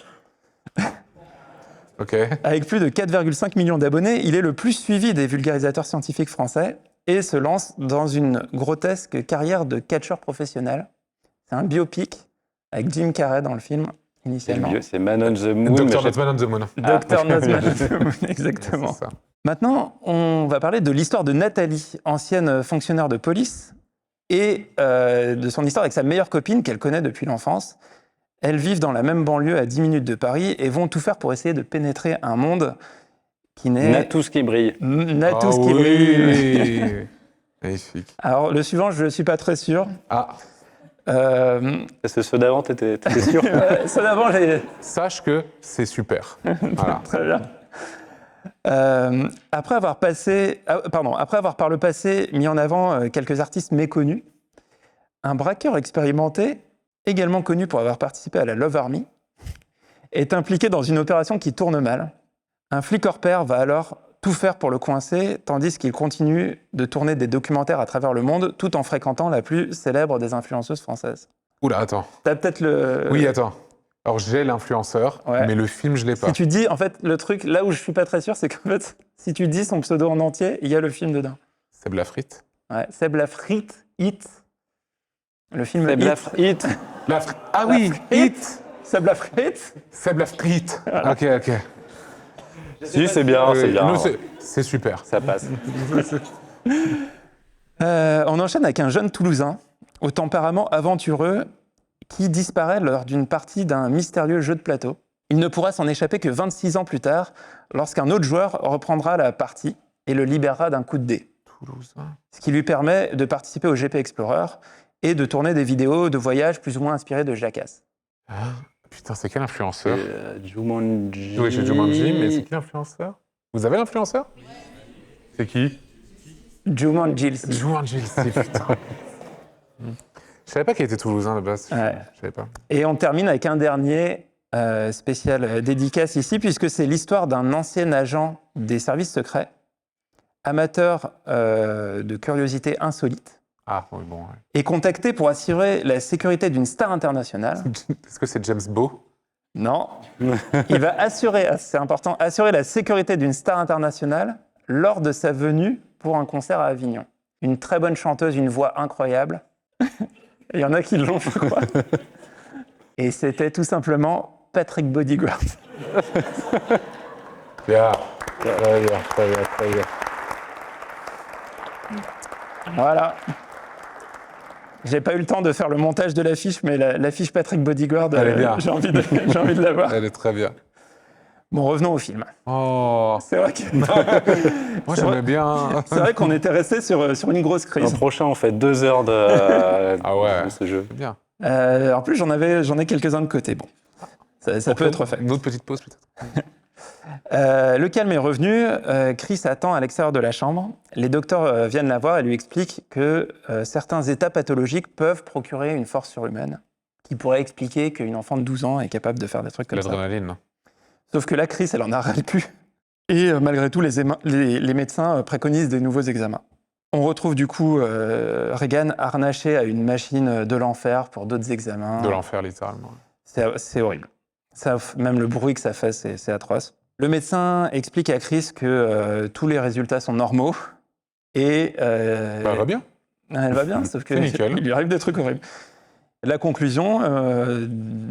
Ok. Avec plus de 4,5 millions d'abonnés, il est le plus suivi des vulgarisateurs scientifiques français et se lance dans une grotesque carrière de catcheur professionnel. C'est un biopic avec Jim Carrey dans le film, initialement. C'est Man on the Moon. Dr. mais Not Man on the Moon. Dr. Nozman, exactement. C'est ça. Maintenant, on va parler de l'histoire de Nathalie, ancienne fonctionnaire de police, et de son histoire avec sa meilleure copine qu'elle connaît depuis l'enfance. Elles vivent dans la même banlieue à 10 minutes de Paris et vont tout faire pour essayer de pénétrer un monde qui n'est... n'a tout ce qui brille. N'a tout ce qui Ah brille. oui. Magnifique. Alors, le suivant, je ne suis pas très sûr. Ah, Parce que ceux d'avant, t'étais sûr. Ça d'avant, j'ai... sache que c'est super. Voilà. Très bien. Après avoir par le passé mis en avant quelques artistes méconnus, un braqueur expérimenté, également connu pour avoir participé à la Love Army, est impliqué dans une opération qui tourne mal. Un flic hors pair va alors tout faire pour le coincer, tandis qu'il continue de tourner des documentaires à travers le monde, tout en fréquentant la plus célèbre des influenceuses françaises. Oula, attends. T'as peut-être le... Oui, attends. Alors, j'ai l'influenceur, Ouais. mais le film, je l'ai pas. Si tu dis, en fait, le truc, là où je suis pas très sûr, c'est qu'en fait, si tu dis son pseudo en entier, il y a le film dedans. Seb Lafrite. Ouais, Seb Lafrite, Hit. Le film C'est Hit. Hit. Ah oui, Lafrite. Hit. Seb Lafrite. Seb Lafrite. Ok, ok. Si, c'est bien, c'est bien. Non, c'est super. Ça passe. On enchaîne avec un jeune Toulousain au tempérament aventureux qui disparaît lors d'une partie d'un mystérieux jeu de plateau. Il ne pourra s'en échapper que 26 ans plus tard, lorsqu'un autre joueur reprendra la partie et le libérera d'un coup de dé. Toulousain. Ce qui lui permet de participer au GP Explorer et de tourner des vidéos de voyage plus ou moins inspirées de Jackass. Ah, putain, c'est quel influenceur? Jumanji. Oui, c'est Jumanji, mais c'est qui l'influenceur? Vous avez l'influenceur? C'est qui? Jumanji. Jumanji, putain. Je savais pas qu'il était toulousain de base. Ouais. Je savais pas. Et on termine avec un dernier spécial dédicace ici, puisque c'est l'histoire d'un ancien agent des services secrets, amateur de curiosités insolites, Ah, oui, bon. Ouais. et contacté pour assurer la sécurité d'une star internationale. Est-ce que c'est James Beau? Non, il va assurer, c'est important, assurer la sécurité d'une star internationale lors de sa venue pour un concert à Avignon. Une très bonne chanteuse, une voix incroyable. Il y en a qui l'ont, je crois. Et c'était tout simplement Patrick Bodyguard. Bien. Très bien, très bien, très bien. Voilà. J'ai pas eu le temps de faire le montage de l'affiche, mais l'affiche Patrick Bodyguard, Elle est bien. j'ai envie de la voir. Elle est très bien. Bon, revenons au film. Oh, C'est vrai que moi j'aimais bien. c'est vrai qu'on était resté sur une grosse L'an crise. prochain, on fait 2 heures de, Ah ouais. de ce jeu. C'est bien. En plus, j'en ai quelques-uns de côté. Bon, ça peut être fait. Une autre petite pause peut-être. Le calme est revenu. Chris attend à l'extérieur de la chambre. Les docteurs viennent la voir et lui expliquent que certains états pathologiques peuvent procurer une force surhumaine qui pourrait expliquer qu'une enfant de 12 ans est capable de faire des trucs comme ça. L'adrénaline. Sauf que là, Chris, elle en a ras le cul. Et malgré tout, les médecins préconisent des nouveaux examens. On retrouve du coup Regan harnaché à une machine de l'enfer pour d'autres examens. De l'enfer littéralement. C'est horrible. Même le bruit que ça fait, c'est atroce. Le médecin explique à Chris que tous les résultats sont normaux. Et Bah, va bien. elle va bien, sauf C'est nickel. qu'il lui arrive des trucs horribles. La conclusion,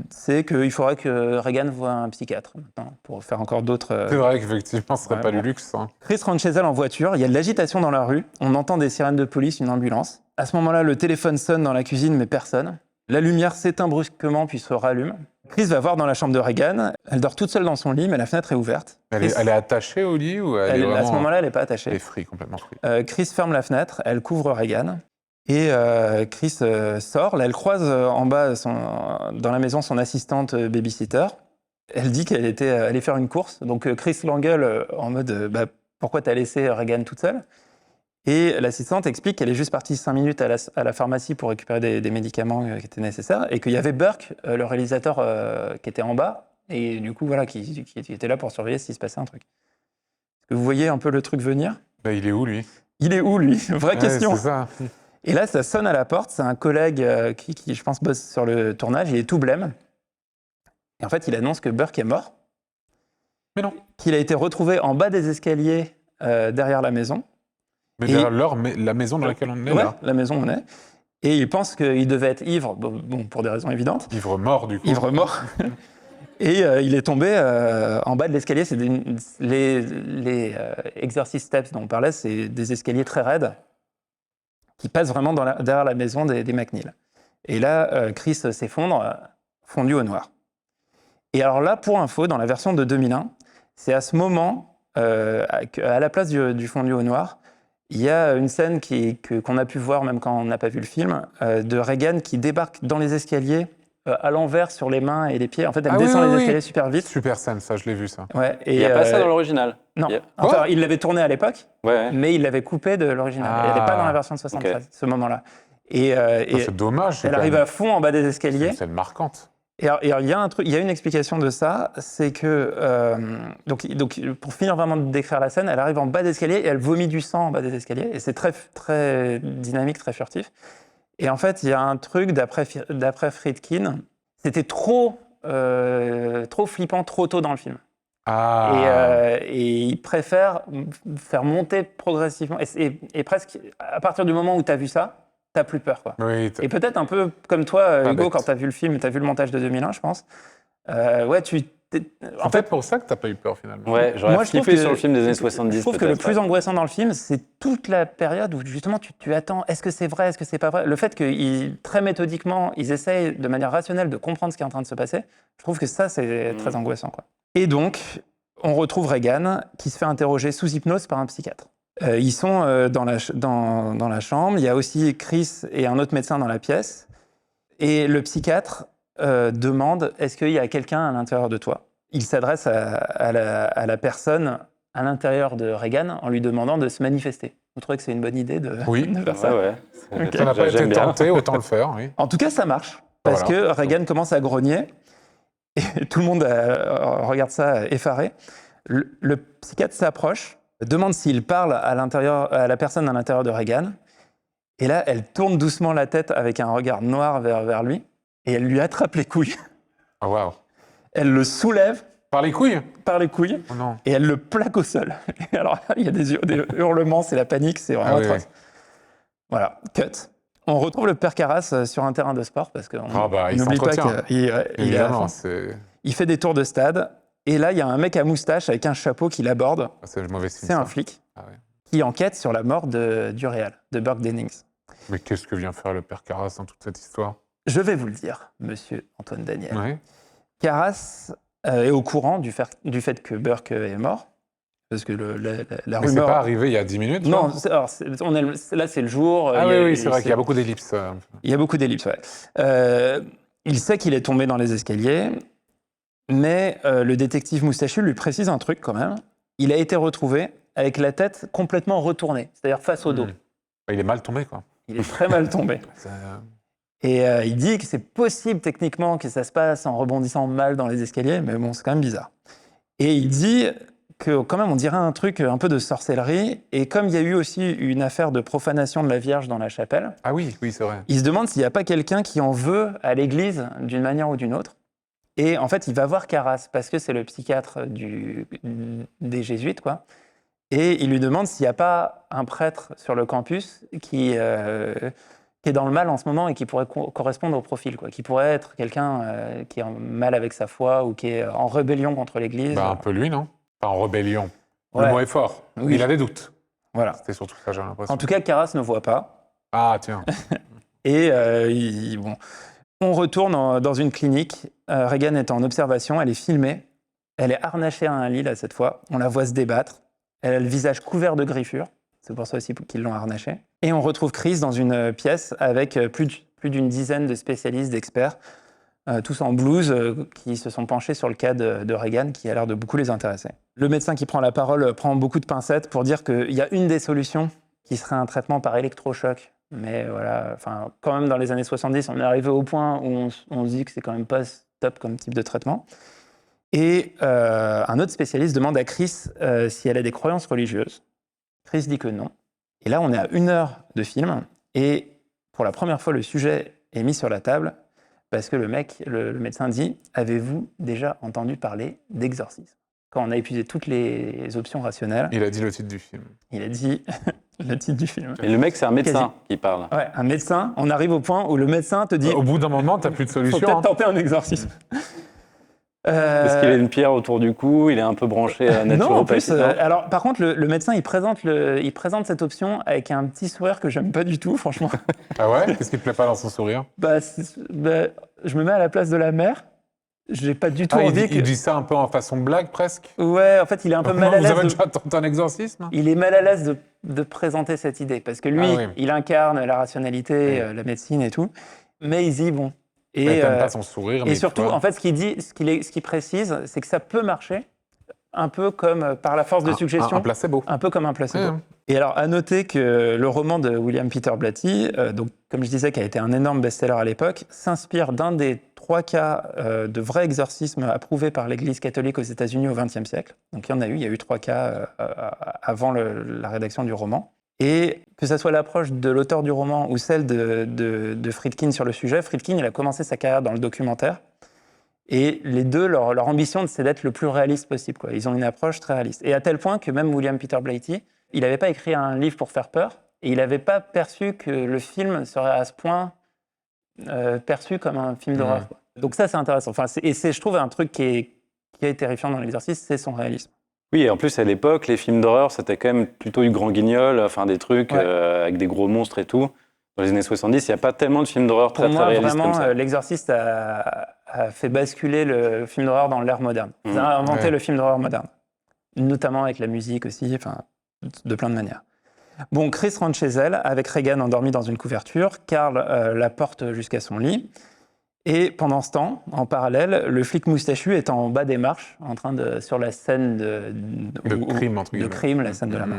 c'est qu'il faudrait que Regan voie un psychiatre maintenant pour faire encore d'autres... C'est vrai qu'effectivement, ce serait ouais, pas bon. du luxe. Hein. Chris rentre chez elle en voiture, il y a de l'agitation dans la rue, on entend des sirènes de police, une ambulance. À ce moment-là, le téléphone sonne dans la cuisine, mais personne. La lumière s'éteint brusquement puis se rallume. Chris va voir dans la chambre de Regan. Elle dort toute seule dans son lit, mais la fenêtre est ouverte. Elle est attachée au lit ou elle est À vraiment... ce moment-là, elle n'est pas Elle est attachée. free, complètement free. Chris ferme la fenêtre, elle couvre Regan. Et Chris sort. Là, elle croise en bas dans la maison son assistante babysitter. Elle dit qu'elle allait faire une course. Donc Chris l'engueule en mode pourquoi t'as laissé Regan toute seule? Et l'assistante explique qu'elle est juste partie 5 minutes à la pharmacie pour récupérer des médicaments qui étaient nécessaires et qu'il y avait Burke, le réalisateur, qui était en bas et du coup voilà, qui était là pour surveiller s'il se passait un truc. Est-ce que vous voyez un peu le truc venir? Il est où, lui? Il est où, lui? Vraie question. C'est ça. Et là, ça sonne à la porte. C'est un collègue qui, je pense, bosse sur le tournage. Il est tout blême. Et en fait, il annonce que Burke est mort. Mais non. Qu'il a été retrouvé en bas des escaliers derrière la maison. Mais derrière la maison dans laquelle on est, ouais, là. la maison où on est. Et il pense qu'il devait être ivre, bon, pour des raisons évidentes. Ivre mort, du coup. Ivre mort. Et il est tombé en bas de l'escalier. C'est les exercice steps dont on parlait, c'est des escaliers très raides qui passent vraiment derrière la maison des McNeil. Et là, Chris s'effondre, fondu au noir. Et alors là, pour info, dans la version de 2001, c'est à ce moment, à la place du fondu au noir, il y a une scène qu'on a pu voir, même quand on n'a pas vu le film, de Regan qui débarque dans les escaliers à l'envers sur les mains et les pieds. En fait, elle descend les escaliers super vite. Super scène, ça, je l'ai vu, ça. Ouais, et Il n'y a pas ça dans l'original. Non. Enfin, il l'avait tourné à l'époque, Ouais. mais il l'avait coupé de l'original. Elle n'est pas dans la version de 73, ce moment-là. Et C'est dommage. elle arrive à fond en bas des escaliers. C'est scène marquante. Et alors, il y a un truc, il y a une explication de ça, c'est que donc pour finir vraiment de décrire la scène, elle arrive en bas d'escalier et elle vomit du sang en bas des escaliers et c'est très très dynamique, très furtif. Et en fait, il y a un truc d'après Friedkin, c'était trop flippant trop tôt dans le film. Et il préfère faire monter progressivement et presque à partir du moment où tu as vu ça, t'as plus peur, quoi. Oui, et peut-être un peu comme toi, Hugo, bête. quand t'as vu le film, t'as vu le montage de 2001, je pense. Ouais, en fait, pour ça que t'as pas eu peur, finalement. Ouais, j'aurais flippé sur le film des années 70. Je trouve que le plus angoissant dans le film, c'est toute la période où justement tu attends, est-ce que c'est vrai, est-ce que c'est pas vrai? Le fait que très méthodiquement, ils essayent de manière rationnelle de comprendre ce qui est en train de se passer, je trouve que ça, c'est très angoissant, quoi. Et donc, on retrouve Regan qui se fait interroger sous hypnose par un psychiatre. Ils sont dans la chambre. Il y a aussi Chris et un autre médecin dans la pièce. Et le psychiatre demande, est-ce qu'il y a quelqu'un à l'intérieur de toi? Il s'adresse à la personne à l'intérieur de Regan en lui demandant de se manifester. Vous trouvez que c'est une bonne idée de faire ça? Ouais. Okay. Ça n'a pas été tenté, autant le faire, oui. En tout cas, ça marche. Parce que Regan commence à grogner. Et tout le monde regarde ça effaré. Le psychiatre s'approche, demande s'il parle à la personne à l'intérieur de Regan. Et là, elle tourne doucement la tête avec un regard noir vers lui. Et elle lui attrape les couilles. Oh, wow. Elle le soulève. Par les couilles? Par les couilles. Oh non. Et elle le plaque au sol. Et alors, il y a des hurlements, c'est la panique, c'est vraiment atroce. Oui. Voilà, cut. On retrouve le père Karras sur un terrain de sport parce qu'on n'oublie pas qu'il est à fond. Il fait des tours de stade. Et là, il y a un mec à moustache avec un chapeau qui l'aborde. C'est un flic qui enquête sur la mort du réal, de Burke Dennings. Mais qu'est-ce que vient faire le père Karras dans toute cette histoire? Je vais vous le dire, monsieur Antoine Daniel. Oui. Karras est au courant du fait que Burke est mort. Parce que la rumeur... Mais c'est pas arrivé il y a 10 minutes? Non, là c'est le jour. Oui, c'est vrai qu'il y a beaucoup d'ellipses. Il y a beaucoup d'ellipses, ouais. Il sait qu'il est tombé dans les escaliers, mais le détective moustachu lui précise un truc quand même. Il a été retrouvé avec la tête complètement retournée, c'est-à-dire face au dos. Il est mal tombé, quoi. Il est très mal tombé. Et il dit que c'est possible techniquement que ça se passe en rebondissant mal dans les escaliers, mais bon, c'est quand même bizarre. Et il dit que quand même on dirait un truc un peu de sorcellerie, et comme il y a eu aussi une affaire de profanation de la Vierge dans la chapelle, ah oui, c'est vrai. Il se demande s'il n'y a pas quelqu'un qui en veut à l'église d'une manière ou d'une autre. Et en fait, il va voir Karras parce que c'est le psychiatre des jésuites, quoi. Et il lui demande s'il n'y a pas un prêtre sur le campus qui est dans le mal en ce moment et qui pourrait correspondre au profil, quoi. Qui pourrait être quelqu'un qui est en mal avec sa foi ou qui est en rébellion contre l'église. Un peu lui, non? Pas en rébellion. Ouais. Le mot est fort. Oui. Il a des doutes. Voilà. C'était surtout ça, j'ai l'impression. En tout cas, Karras ne voit pas. Ah, tiens. Et On retourne dans une clinique. Regan est en observation, elle est filmée. Elle est harnachée à un lit, là, cette fois. On la voit se débattre. Elle a le visage couvert de griffures. C'est pour ça aussi qu'ils l'ont harnachée. Et on retrouve Chris dans une pièce avec plus d'une dizaine de spécialistes, d'experts, tous en blouse, qui se sont penchés sur le cas de Regan, qui a l'air de beaucoup les intéresser. Le médecin qui prend la parole prend beaucoup de pincettes pour dire qu'il y a une des solutions qui serait un traitement par électrochoc. Mais voilà, enfin, quand même, dans les années 70, on est arrivé au point où on se dit que c'est quand même pas top comme type de traitement. Et un autre spécialiste demande à Chris si elle a des croyances religieuses. Chris dit que non. Et là, on est à 1 heure de film. Et pour la première fois, le sujet est mis sur la table parce que le médecin dit « Avez-vous déjà entendu parler d'exorcisme ?» Quand on a épuisé toutes les options rationnelles, Il a dit le titre du film. il a dit le titre du film. Et le mec, c'est un médecin qui parle. Ouais, un médecin. On arrive au point où le médecin te dit Au bout d'un moment, t'as plus de « solution. Faut peut-être hein. tenter un exorcisme. » Parce qu'il a une pierre autour du cou, il est un peu branché à la Non, en naturopathie. plus, alors par contre, le médecin, il présente cette option avec un petit sourire que j'aime pas du tout, franchement. Ah ouais? Qu'est-ce qui te plaît pas dans son sourire? Je me mets à la place de la mère. J'ai pas du tout envie il dit ça un peu en façon blague, presque? Ouais, en fait, il est un peu mal à Vous avez l'aise. déjà tenté un exorcisme? Il est mal à l'aise de présenter cette idée parce que lui, Ah oui. il incarne la rationalité, la médecine et tout. Mais il dit bon. Mais t'aimes pas son sourire. Et mais surtout, toi- en fait, ce qu'il précise, c'est que ça peut marcher un peu comme par la force de suggestion. Un placebo. Un peu comme un placebo. Ouais. Et alors, à noter que le roman de William Peter Blatty, donc, comme je disais, qui a été un énorme best-seller à l'époque, s'inspire d'un des 3 cas de vrais exorcismes approuvés par l'Église catholique aux États-Unis au XXe siècle. Donc, il y a eu 3 cas avant la rédaction du roman. Et que ça soit l'approche de l'auteur du roman ou celle de Friedkin sur le sujet, Friedkin, il a commencé sa carrière dans le documentaire. Et les deux, leur ambition, c'est d'être le plus réaliste possible, quoi. Ils ont une approche très réaliste. Et à tel point que même William Peter Blatty, il n'avait pas écrit un livre pour faire peur, et il n'avait pas perçu que le film serait à ce point perçu comme un film d'horreur, quoi. Donc ça, c'est intéressant. Enfin, je trouve, un truc qui est terrifiant dans l'exercice, c'est son réalisme. Oui, et en plus, à l'époque, les films d'horreur, c'était quand même plutôt du grand guignol, enfin des trucs avec des gros monstres et tout. Dans les années 70, il n'y a pas tellement de films d'horreur très réalistes comme ça. Vraiment, L'Exorciste a fait basculer le film d'horreur dans l'ère moderne. Il a inventé le film d'horreur moderne, notamment avec la musique aussi, enfin, de plein de manières. Bon, Chris rentre chez elle, avec Regan endormie dans une couverture. Carl la porte jusqu'à son lit. Et pendant ce temps, en parallèle, le flic moustachu est en bas des marches, en train sur la scène de crime, la scène de la mort.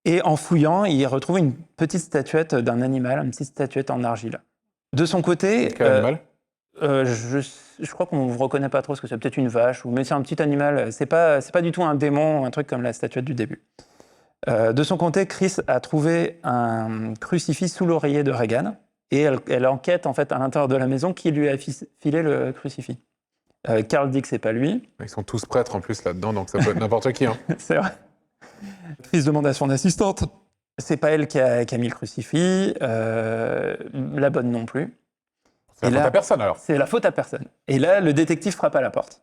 Et en fouillant, il retrouve une petite statuette d'un animal, une petite statuette en argile. De son côté... Quel animal? Je crois qu'on ne reconnaît pas trop ce que c'est, peut-être une vache, mais c'est un petit animal. C'est pas du tout un démon, un truc comme la statuette du début. De son côté, Chris a trouvé un crucifix sous l'oreiller de Regan, et elle enquête en fait à l'intérieur de la maison qui lui a filé le crucifix. Carl dit que c'est pas lui. Ils sont tous prêtres en plus là-dedans, donc ça peut être n'importe qui. Hein. C'est vrai. Chris demande à son assistante. C'est pas elle qui a mis le crucifix, la bonne non plus. C'est la faute à personne alors. C'est la faute à personne. Et là, le détective frappe à la porte.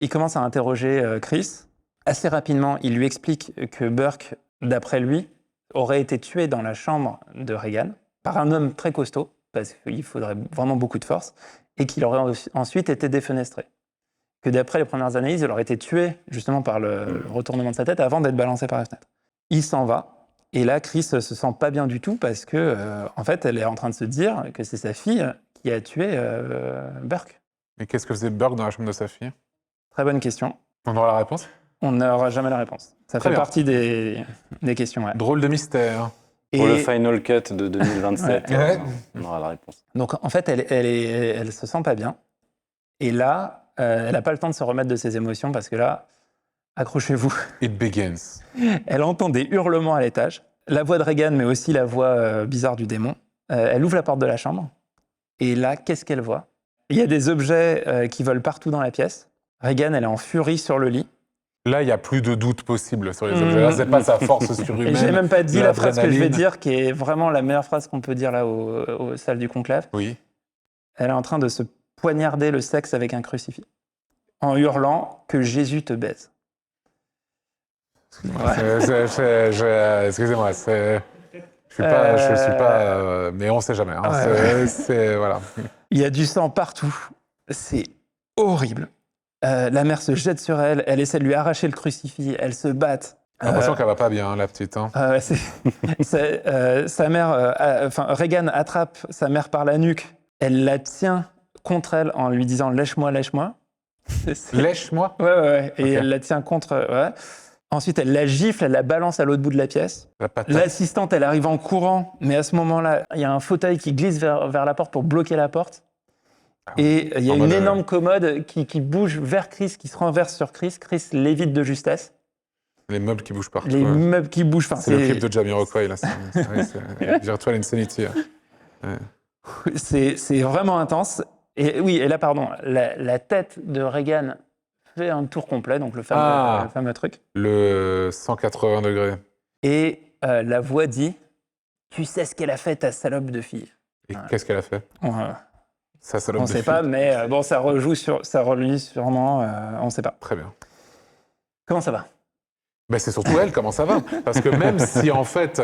Il commence à interroger Chris. Assez rapidement, il lui explique que Burke, d'après lui, aurait été tué dans la chambre de Regan par un homme très costaud, parce qu'il faudrait vraiment beaucoup de force, et qu'il aurait ensuite été défenestré. Que d'après les premières analyses, il aurait été tué justement par le retournement de sa tête avant d'être balancé par la fenêtre. Il s'en va, et là, Chris se sent pas bien du tout parce que, en fait, elle est en train de se dire que c'est sa fille qui a tué Burke. Mais qu'est-ce que faisait Burke dans la chambre de sa fille? Très bonne question. On aura la réponse? On n'aura jamais la réponse. Ça fait partie des questions. Ouais. Drôle de mystère. Pour le Final Cut de 2027, on aura la réponse. Donc en fait, elle se sent pas bien. Et là, elle n'a pas le temps de se remettre de ses émotions parce que là, accrochez-vous. It begins. Elle entend des hurlements à l'étage. La voix de Regan, mais aussi la voix bizarre du démon. Elle ouvre la porte de la chambre. Et là, qu'est-ce qu'elle voit? Il y a des objets qui volent partout dans la pièce. Regan, elle est en furie sur le lit. Là, il n'y a plus de doute possible sur les objets. Là, c'est pas sa force surhumaine. Et j'ai même pas dit la phrase que je vais l'adrénaline. dire, qui est vraiment la meilleure phrase qu'on peut dire là aux salles du conclave. Oui. Elle est en train de se poignarder le sexe avec un crucifix, en hurlant que Jésus te baise. Excusez-moi, je suis pas, mais on sait jamais. Hein. Ouais. C'est voilà. Il y a du sang partout. C'est horrible. La mère se jette sur elle. Elle essaie de lui arracher le crucifix. Elles se battent. J'ai l'impression qu'elle va pas bien, la petite. Hein. Sa mère, Regan attrape sa mère par la nuque. Elle la tient contre elle en lui disant « lèche-moi, lèche-moi ». Lèche-moi. Ouais. Et Ok. elle la tient contre. Ouais. Ensuite, elle la gifle, elle la balance à l'autre bout de la pièce. La patate. L'assistante, elle arrive en courant, mais à ce moment-là, il y a un fauteuil qui glisse vers la porte pour bloquer la porte. Et il y a En une mode, énorme commode qui bouge vers Chris, qui se renverse sur Chris. Chris l'évite de justesse. Les meubles qui bougent partout. Les ouais. meubles qui bougent. Enfin, C'est le clip de Jamiroquai, là. C'est Virtual Insanity. c'est vraiment intense. Et oui, et là, pardon, la tête de Regan fait un tour complet, donc le fameux truc. Le 180 degrés. Et la voix dit « Tu sais ce qu'elle a fait, ta salope de fille Et qu'est-ce qu'elle a fait ?» Sa salope On de ne sait fille. pas, mais bon, ça relie sûrement, on ne sait pas. Très bien. Comment ça va? Ben, c'est surtout elle, comment ça va? Parce que même si, en fait,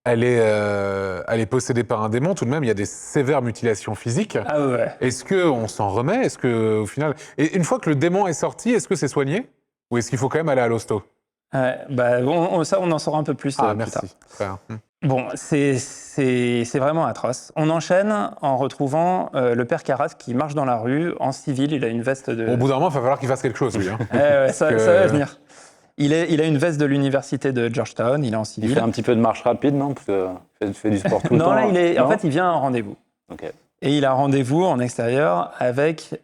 elle est possédée par un démon, tout de même, il y a des sévères mutilations physiques. Ah ouais. Est-ce qu'on s'en remet? Est-ce qu'au final... Et une fois que le démon est sorti, est-ce que c'est soigné? Ou est-ce qu'il faut quand même aller à l'hosto? Ça, on en saura un peu plus plus merci. tard. Très bien. Bon, c'est vraiment atroce. On enchaîne en retrouvant le père Karras qui marche dans la rue en civil. Il a une veste de... Au bout d'un moment, il va falloir qu'il fasse quelque chose, lui. Hein. Ça va venir. Il a une veste de l'université de Georgetown. Il est en civil. Il fait un petit peu de marche rapide, non? Parce que fait du sport tout le temps. Non, là, Non en fait, il vient à un rendez-vous. Ok. Et il a un rendez-vous en extérieur avec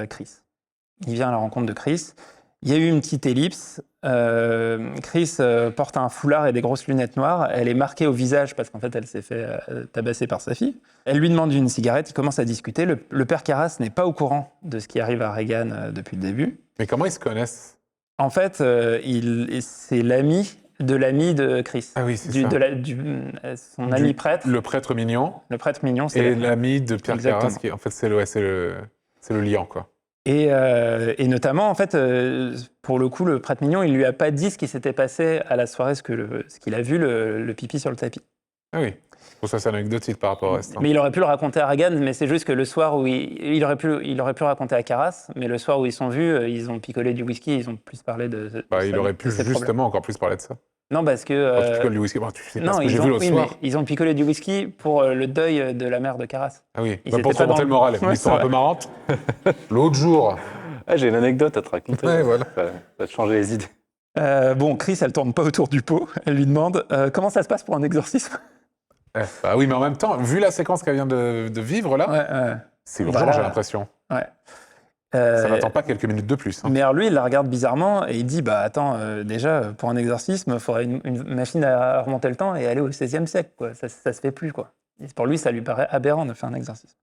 Chris. Il vient à la rencontre de Chris. Il y a eu une petite ellipse. Chris porte un foulard et des grosses lunettes noires. Elle est marquée au visage parce qu'en fait, elle s'est fait tabasser par sa fille. Elle lui demande une cigarette. Ils commencent à discuter. Le père Karras n'est pas au courant de ce qui arrive à Regan depuis le début. Mais comment ils se connaissent? En fait, c'est l'ami de Chris. Ah oui, c'est ça. Son ami prêtre. Le prêtre mignon. Le prêtre mignon, c'est Et l'ami de Pierre Exactement. Karras, qui en fait, c'est le liant, quoi. Et notamment, en fait, pour le coup, le prêtre mignon, il lui a pas dit ce qui s'était passé à la soirée, ce qu'il a vu, le pipi sur le tapis. Ah oui. Pour ça, c'est anecdotique par rapport au reste. Hein. Mais il aurait pu le raconter à Regan, mais c'est juste que le soir où il aurait pu raconter à Karras, mais le soir où ils sont vus, ils ont picolé du whisky, ils ont plus parlé de Il aurait pu ses problèmes. justement encore plus parler de ça. Non, parce que... Quand tu picoles du whisky, tu sais pas ce que ils j'ai ont, vu le oui, soir. mais ils ont picolé du whisky pour le deuil de la mère de Karras. Ah oui, Ils pour étaient te pas remonter dans le moral. Ouais, Une histoire c'est un peu marrante. L'autre jour, J'ai une anecdote à te raconter. Ouais, voilà. Ça va te changer les idées. Bon, Chris, elle tourne pas autour du pot. Elle lui demande comment ça se passe pour un exorcisme. bah oui, mais en même temps, vu la séquence qu'elle vient de vivre là, Ouais. c'est urgent, Voilà. j'ai l'impression. Ouais. Ça n'attend pas quelques minutes de plus. Hein. Mais alors lui, il la regarde bizarrement et il dit bah attends, déjà pour un exorcisme, il faudrait une machine à remonter le temps et aller au XVIe siècle, quoi. Ça se fait plus, quoi. Et pour lui, ça lui paraît aberrant de faire un exorcisme.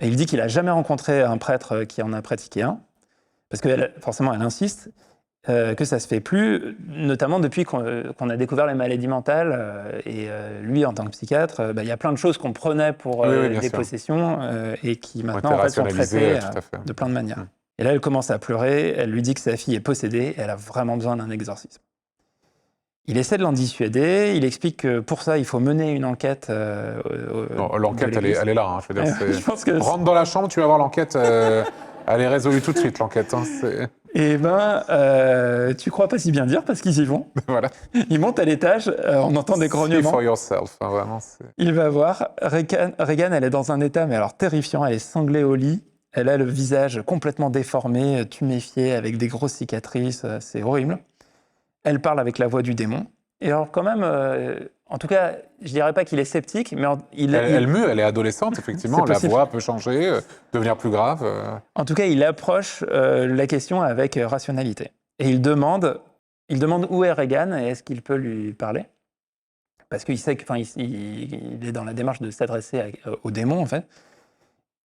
Et il dit qu'il a jamais rencontré un prêtre qui en a pratiqué un, parce que forcément, elle insiste. Que ça se fait plus, notamment depuis qu'on a découvert les maladies mentales. Et lui, en tant que psychiatre, il y a plein de choses qu'on prenait pour bien des sûr. possessions et qui Ont maintenant été en fait, sont rationalisés, traitées tout à fait. de plein de manières. Et là, elle commence à pleurer. Elle lui dit que sa fille est possédée. Et elle a vraiment besoin d'un exorcisme. Il essaie de l'en dissuader. Il explique que pour ça, il faut mener une enquête. Non, l'enquête, elle est là. Hein, je veux dire, Je pense que rentre dans la chambre, tu vas voir l'enquête. Elle est résolue tout de suite, l'enquête. Hein, Eh ben, tu crois pas si bien dire parce qu'ils y vont. voilà. Ils montent à l'étage, on entend des See grognements. for yourself, hein, vraiment. Il va voir. Regan, elle est dans un état, mais alors terrifiant. Elle est sanglée au lit. Elle a le visage complètement déformé, tuméfié, avec des grosses cicatrices. C'est horrible. Elle parle avec la voix du démon. Et alors, quand même, en tout cas, je dirais pas qu'il est sceptique, mais Elle mue, elle est adolescente, effectivement. C'est La possible. voix peut changer, devenir plus grave. En tout cas, il approche la question avec rationalité. Et il demande où est Regan et est-ce qu'il peut lui parler. Parce qu'il sait qu'il est dans la démarche de s'adresser au démon, en fait.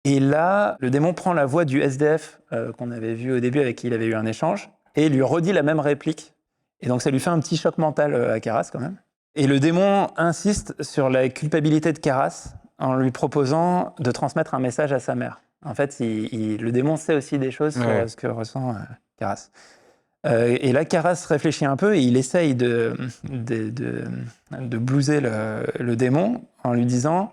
Et là, le démon prend la voix du SDF qu'on avait vu au début, avec qui il avait eu un échange, et lui redit la même réplique. Et donc, ça lui fait un petit choc mental à Karras, quand même. Et le démon insiste sur la culpabilité de Karras en lui proposant de transmettre un message à sa mère. En fait, le démon sait aussi des choses sur ce que ressent Karras. Et là, Karras réfléchit un peu et il essaye de blouser le démon en lui disant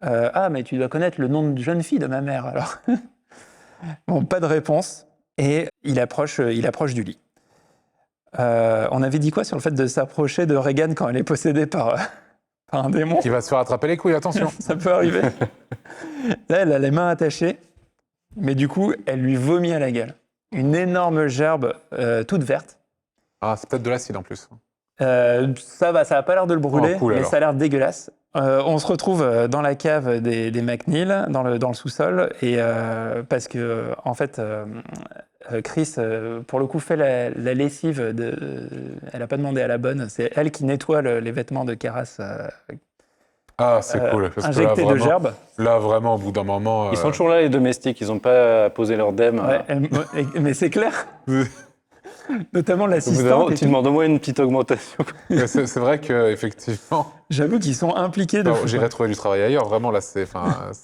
Ah, mais tu dois connaître le nom de jeune fille de ma mère, alors. Bon, pas de réponse. Et il approche du lit. On avait dit quoi sur le fait de s'approcher de Regan quand elle est possédée par un démon? Qui va se faire attraper les couilles, attention. Ça peut arriver. Là, elle a les mains attachées, mais du coup, elle lui vomit à la gueule. Une énorme gerbe toute verte. Ah, c'est peut-être de l'acide en plus. Ça va pas l'air de le brûler, Oh, cool, mais alors. ça a l'air dégueulasse. On se retrouve dans la cave des McNeil, dans le sous-sol, et parce que en fait, Chris, pour le coup, fait la lessive. Elle n'a pas demandé à la bonne. C'est elle qui nettoie les vêtements de Karas Ah, c'est cool. Parce que injectés là, de vraiment, gerbe. là, vraiment, au bout d'un moment... Ils sont toujours là, les domestiques. Ils n'ont pas posé leur dème. Ouais, mais c'est clair. Notamment Au bout d'un l'assistante. moment, et tu tout. demandes au moins une petite augmentation. c'est vrai qu'effectivement, J'avoue qu'ils sont impliqués de fou. j'irais trouver du travail ailleurs. Vraiment, là, c'est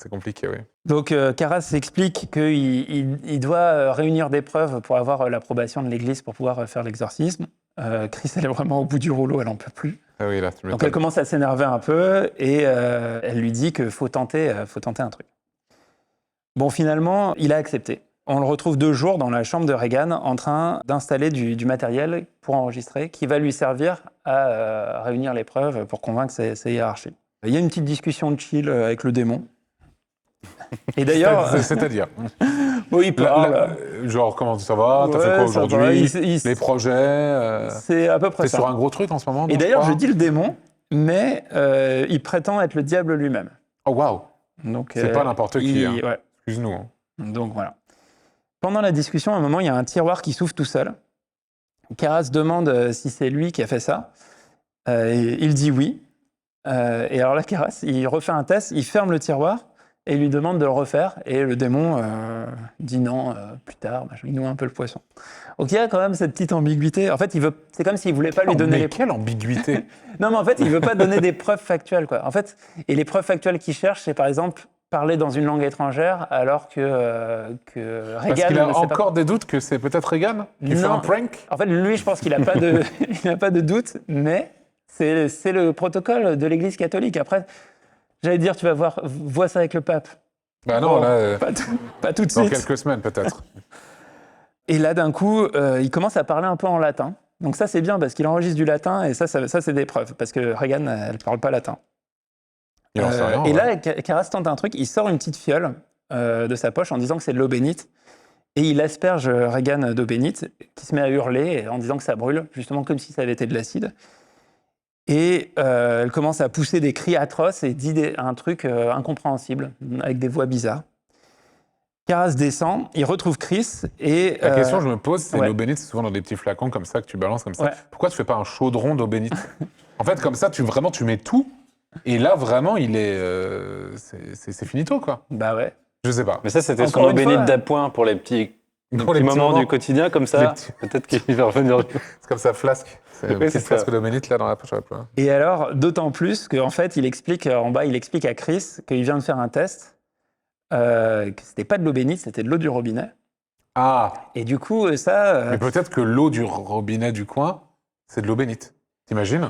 compliqué, oui. Donc Karas explique qu'il doit réunir des preuves pour avoir l'approbation de l'Église pour pouvoir faire l'exorcisme. Chris, elle est vraiment au bout du rouleau, elle n'en peut plus. Ah oui, là, tu Donc m'étonnes. elle commence à s'énerver un peu et elle lui dit qu'il faut tenter un truc. Bon, finalement, il a accepté. On le retrouve 2 jours dans la chambre de Regan en train d'installer du matériel pour enregistrer qui va lui servir à réunir les preuves pour convaincre ses hiérarchies. Il y a une petite discussion de chill avec le démon. Et d'ailleurs, C'est-à-dire bon, il parle. genre, comment ça va? T'as Ouais, fait quoi ça va. aujourd'hui? Il- Les projets? C'est à peu près T'es ça. sur un gros truc en ce moment? Et non, d'ailleurs, crois je dis le démon, mais il prétend être le diable lui-même. Oh, waouh! Donc, C'est pas n'importe qui, hein. ouais. Excuse-nous. Hein. Donc voilà. Pendant la discussion, à un moment, il y a un tiroir qui s'ouvre tout seul. Karas demande si c'est lui qui a fait ça. Et il dit oui. Et alors là, Karas, il refait un test, il ferme le tiroir et il lui demande de le refaire. Et le démon dit non, plus tard. Il noie un peu le poisson. Donc il y a quand même cette petite ambiguïté. En fait, c'est comme s'il voulait pas lui donner mais les quelle ambiguïté! Non, mais en fait, il veut pas donner des preuves factuelles, quoi. En fait, et les preuves factuelles qu'il cherche, c'est par exemple parler dans une langue étrangère, alors que Parce Regan qu'il ne a le sait pas. encore des doutes que c'est peut-être Regan qui fait Non. un prank? En fait, lui, je pense qu'il n'a pas de, il n'a pas de doute, mais c'est le protocole de l'Église catholique. Après, j'allais dire, tu vas vois ça avec le pape. Bah non, Bon, là, pas tout de dans suite. quelques semaines peut-être. Et là, d'un coup, il commence à parler un peu en latin. Donc ça, c'est bien parce qu'il enregistre du latin et ça c'est des preuves parce que Regan, elle parle pas latin. Il en sait rien. Et ouais. là, Karas tente un truc, il sort une petite fiole de sa poche en disant que c'est de l'eau bénite. Et il asperge Regan d'eau bénite, qui se met à hurler en disant que ça brûle, justement comme si ça avait été de l'acide. Et elle commence à pousser des cris atroces et dit un truc incompréhensible, avec des voix bizarres. Karas descend, il retrouve Chris et... La question que je me pose, c'est ouais. l'eau bénite, c'est souvent dans des petits flacons comme ça que tu balances comme ça. Ouais. Pourquoi tu fais pas un chaudron d'eau bénite? En fait, comme ça, tu mets tout. Et là, vraiment, il est, c'est finito, quoi. Bah ouais. Je sais pas. Mais ça, c'était Encore son eau une bénite fois, d'appoint pour les petits Pour les petits moments du quotidien, comme ça. Les petits- Peut-être qu'il va revenir. C'est comme ça, flasque. C'est une Oui, petite c'est flasque ça. d'eau bénite là dans la poche à la poche. Et alors, d'autant plus qu'en fait, il explique en bas, il explique à Chris qu'il vient de faire un test, que c'était pas de l'eau bénite, c'était de l'eau du robinet. Ah, Et du coup, ça... mais peut-être que l'eau du robinet du coin, c'est de l'eau bénite. T'imagines?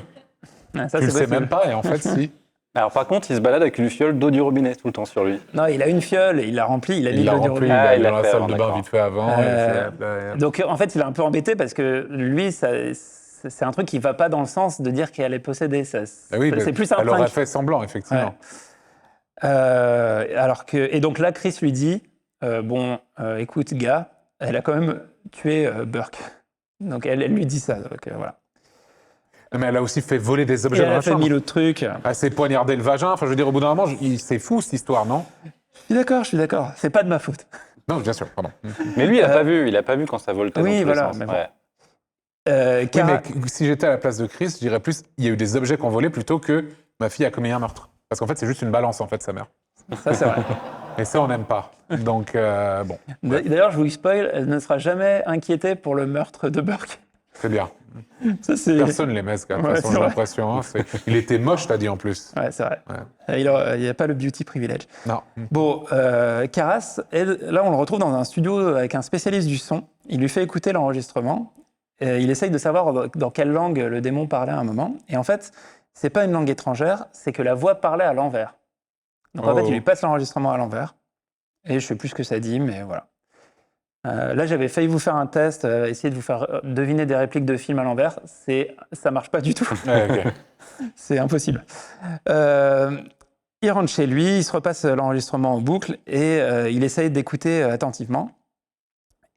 ça, Tu le c'est sais possible. même pas, et en fait, si. Alors, par contre, il se balade avec une fiole d'eau du robinet tout le temps sur lui. Non, il a une fiole, il l'a remplie, il a mis Il de l'a l'eau du rempli, robinet. Ah, il il est l'a dans la fait salle avant, de bain d'accord. vite fait avant. Donc en fait, il est un peu embêté parce que lui, c'est un truc qui va pas dans le sens de dire qu'elle est possédée. Ah oui, C'est plus un elle aurait prank. fait semblant, effectivement. Ouais. Et donc là, Chris lui dit écoute, gars, elle a quand même tué Burke. Donc elle lui dit ça. Donc, voilà. Mais elle a aussi fait voler des Et objets elle dans la a fait chambre. 1000 autres trucs. Elle s'est poignardé le vagin. Enfin, je veux dire, au bout d'un moment, c'est fou cette histoire, non? Je suis d'accord. C'est pas de ma faute. Non, bien sûr, pardon. Mais lui, il a pas vu quand ça vole. oui, dans tous les voilà, sens. mais bon. Ouais. Oui, Cara- mais si j'étais à la place de Chris, je dirais plus, il y a eu des objets qu'on volait plutôt que ma fille a commis un meurtre. Parce qu'en fait, c'est juste une balance, en fait, sa mère. Ça, c'est vrai. Et ça, on n'aime pas. Donc, bon, D'ailleurs, je vous spoil, elle ne sera jamais inquiétée pour le meurtre de Burke. c'est bien. Ça, c'est... Personne les met, ce gars, de toute Ouais, façon, c'est j'ai vrai. l'impression. Hein, il était moche, t'as dit, en plus. Ouais, c'est vrai. Ouais. Il n'y a pas le beauty privilege. Non. Bon, Karas, là, on le retrouve dans un studio avec un spécialiste du son. Il lui fait écouter l'enregistrement. Il essaye de savoir dans quelle langue le démon parlait à un moment. Et en fait, c'est pas une langue étrangère, c'est que la voix parlait à l'envers. Donc en fait, il lui passe l'enregistrement à l'envers. Et je sais plus ce que ça dit, mais voilà. Là, j'avais failli vous faire un test, essayer de vous faire deviner des répliques de films à l'envers. Ça marche pas du tout. Ouais, ok. C'est impossible. Il rentre chez lui, il se repasse l'enregistrement en boucle et il essaye d'écouter attentivement.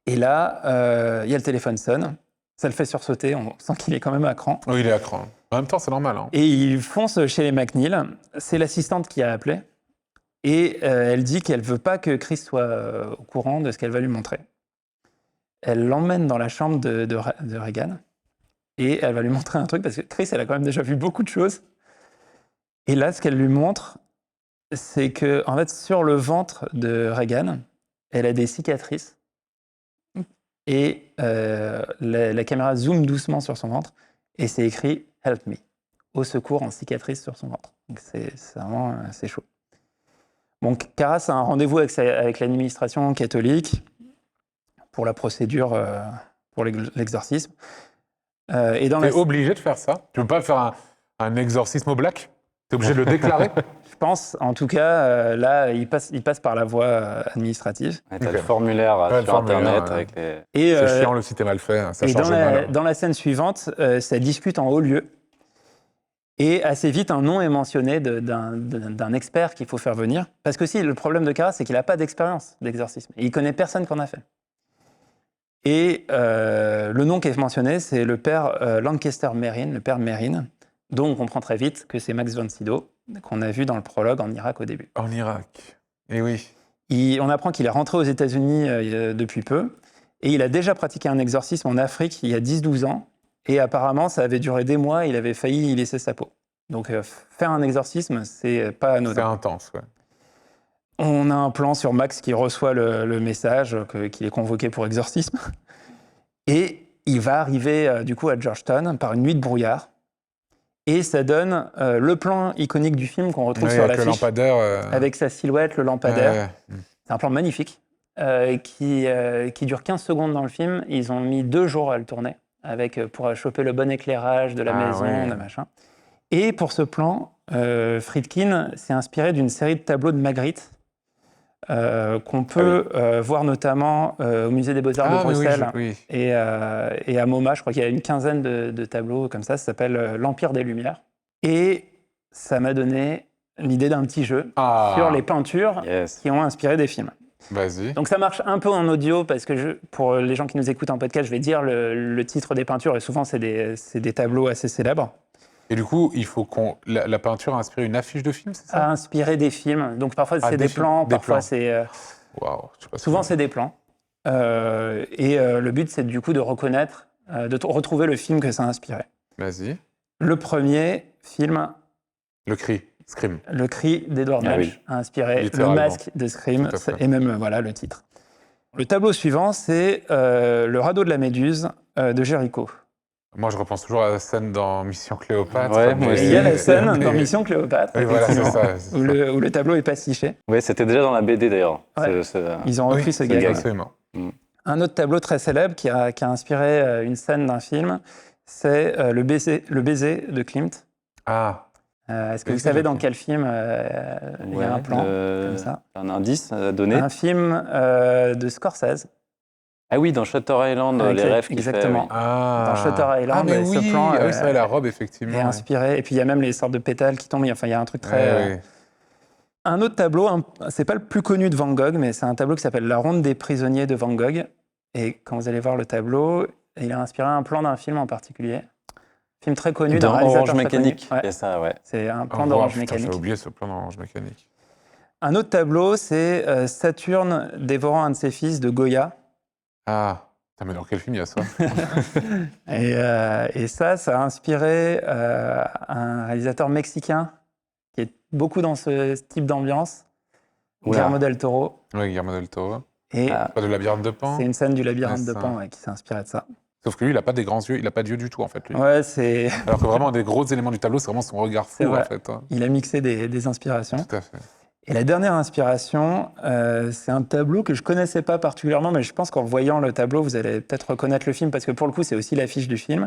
Et là, il y a le téléphone sonne. Ça le fait sursauter, on sent qu'il est quand même à cran. Oui, il est à cran. En même temps, c'est normal. Hein. Et il fonce chez les McNeil. C'est l'assistante qui a appelé. Et elle dit qu'elle ne veut pas que Chris soit au courant de ce qu'elle va lui montrer. Elle l'emmène dans la chambre de Regan. Et elle va lui montrer un truc, parce que Chris, elle a quand même déjà vu beaucoup de choses. Et là, ce qu'elle lui montre, c'est que, en fait, sur le ventre de Regan, elle a des cicatrices. Et la caméra zoome doucement sur son ventre et c'est écrit « Help me », au secours en cicatrice sur son ventre. Donc c'est vraiment c'est chaud. Bon, Karras a un rendez-vous avec l'administration catholique pour la procédure pour l'exorcisme. T'es obligé de faire ça? Tu peux pas faire un exorcisme au black? T'es obligé de le déclarer? Je pense, en tout cas, là, il passe par la voie administrative. Ouais, t'as le formulaire sur Internet avec les... C'est chiant, le site est mal fait, hein, ça change mal. Dans la scène suivante, ça discute en haut lieu. Et assez vite, un nom est mentionné d'un expert qu'il faut faire venir. Parce que si, le problème de Karras, c'est qu'il n'a pas d'expérience d'exorcisme. Et il ne connaît personne qui en a fait. Et le nom qui est mentionné, c'est le père Lancaster Merrin, le père Merrin, dont on comprend très vite que c'est Max von Sydow, qu'on a vu dans le prologue en Irak au début. En Irak, eh oui. On apprend qu'il est rentré aux États-Unis depuis peu, et il a déjà pratiqué un exorcisme en Afrique il y a 10-12 ans, et apparemment ça avait duré des mois, il avait failli y laisser sa peau. Donc faire un exorcisme, c'est pas anodin. C'est intense, ouais. On a un plan sur Max qui reçoit le message qu'il est convoqué pour exorcisme, et il va arriver du coup à Georgetown par une nuit de brouillard. Et ça donne le plan iconique du film qu'on retrouve sur l'affiche. Avec le lampadaire. Avec sa silhouette, le lampadaire. C'est un plan magnifique qui dure 15 secondes dans le film. Ils ont mis 2 jours à le tourner pour choper le bon éclairage de la maison, de machin. Et pour ce plan, Friedkin s'est inspiré d'une série de tableaux de Magritte qu'on peut voir notamment au Musée des Beaux-Arts de Bruxelles et à MoMA. Je crois qu'il y a une quinzaine de tableaux comme ça s'appelle l'Empire des Lumières. Et ça m'a donné l'idée d'un petit jeu sur les peintures qui ont inspiré des films. Vas-y. Donc ça marche un peu en audio parce que pour les gens qui nous écoutent en podcast, je vais dire le titre des peintures et souvent c'est des tableaux assez célèbres. Et du coup, il faut la peinture a inspiré une affiche de film, c'est ça? A inspiré des films. Donc parfois c'est des plans, parfois c'est... Waouh, souvent c'est des plans. Le but c'est du coup de reconnaître, de retrouver le film que ça a inspiré. Vas-y. Le premier film... Le cri, Scream. Le cri d'Edward Munch a inspiré le masque de Scream et même voilà le titre. Le tableau suivant c'est le radeau de la Méduse de Jéricho. Moi, je repense toujours à la scène dans Mission Cléopâtre. Ouais, il y a la scène dans Mission Cléopâtre, voilà, c'est ça, où le tableau est pastiché. Oui, c'était déjà dans la BD d'ailleurs. Ouais. Ils ont repris ce gag. Absolument. Un autre tableau très célèbre qui a inspiré une scène d'un film, c'est le baiser de Klimt. Ah. Est-ce que vous savez dans quel film il y a un plan comme ça? Un indice à donner? Un film de Scorsese. Ah oui, dans Shutter Island, les rêves qu'il fait. Exactement. Dans Shutter Island, ce plan c'est vrai, la robe, effectivement. est inspiré. Et puis il y a même les sortes de pétales qui tombent. Enfin, il y a un truc très... Un autre tableau, c'est pas le plus connu de Van Gogh, mais c'est un tableau qui s'appelle La Ronde des prisonniers de Van Gogh. Et quand vous allez voir le tableau, il a inspiré un plan d'un film en particulier. Film très connu d'un réalisateur Orange Mécanique. Ouais. C'est ça, ouais. C'est un plan d'Orange Mécanique. J'ai oublié ce plan d'Orange Mécanique. Un autre tableau, c'est Saturne dévorant un de ses fils de Goya. Ah, mais dans quel film il y a ça? Et ça a inspiré un réalisateur mexicain qui est beaucoup dans ce type d'ambiance, Guillermo del Toro. Oui, Guillermo del Toro. Et pas de Labyrinthe de Pan. C'est une scène du Labyrinthe de Pan qui s'est inspirée de ça. Sauf que lui, il n'a pas des grands yeux, il n'a pas d'yeux du tout, en fait. Lui. Ouais, c'est... Alors que vraiment, un des gros éléments du tableau, c'est vraiment son regard fou, en fait. Il a mixé des inspirations. Tout à fait. Et la dernière inspiration, c'est un tableau que je ne connaissais pas particulièrement, mais je pense qu'en voyant le tableau, vous allez peut-être reconnaître le film, parce que pour le coup, c'est aussi l'affiche du film.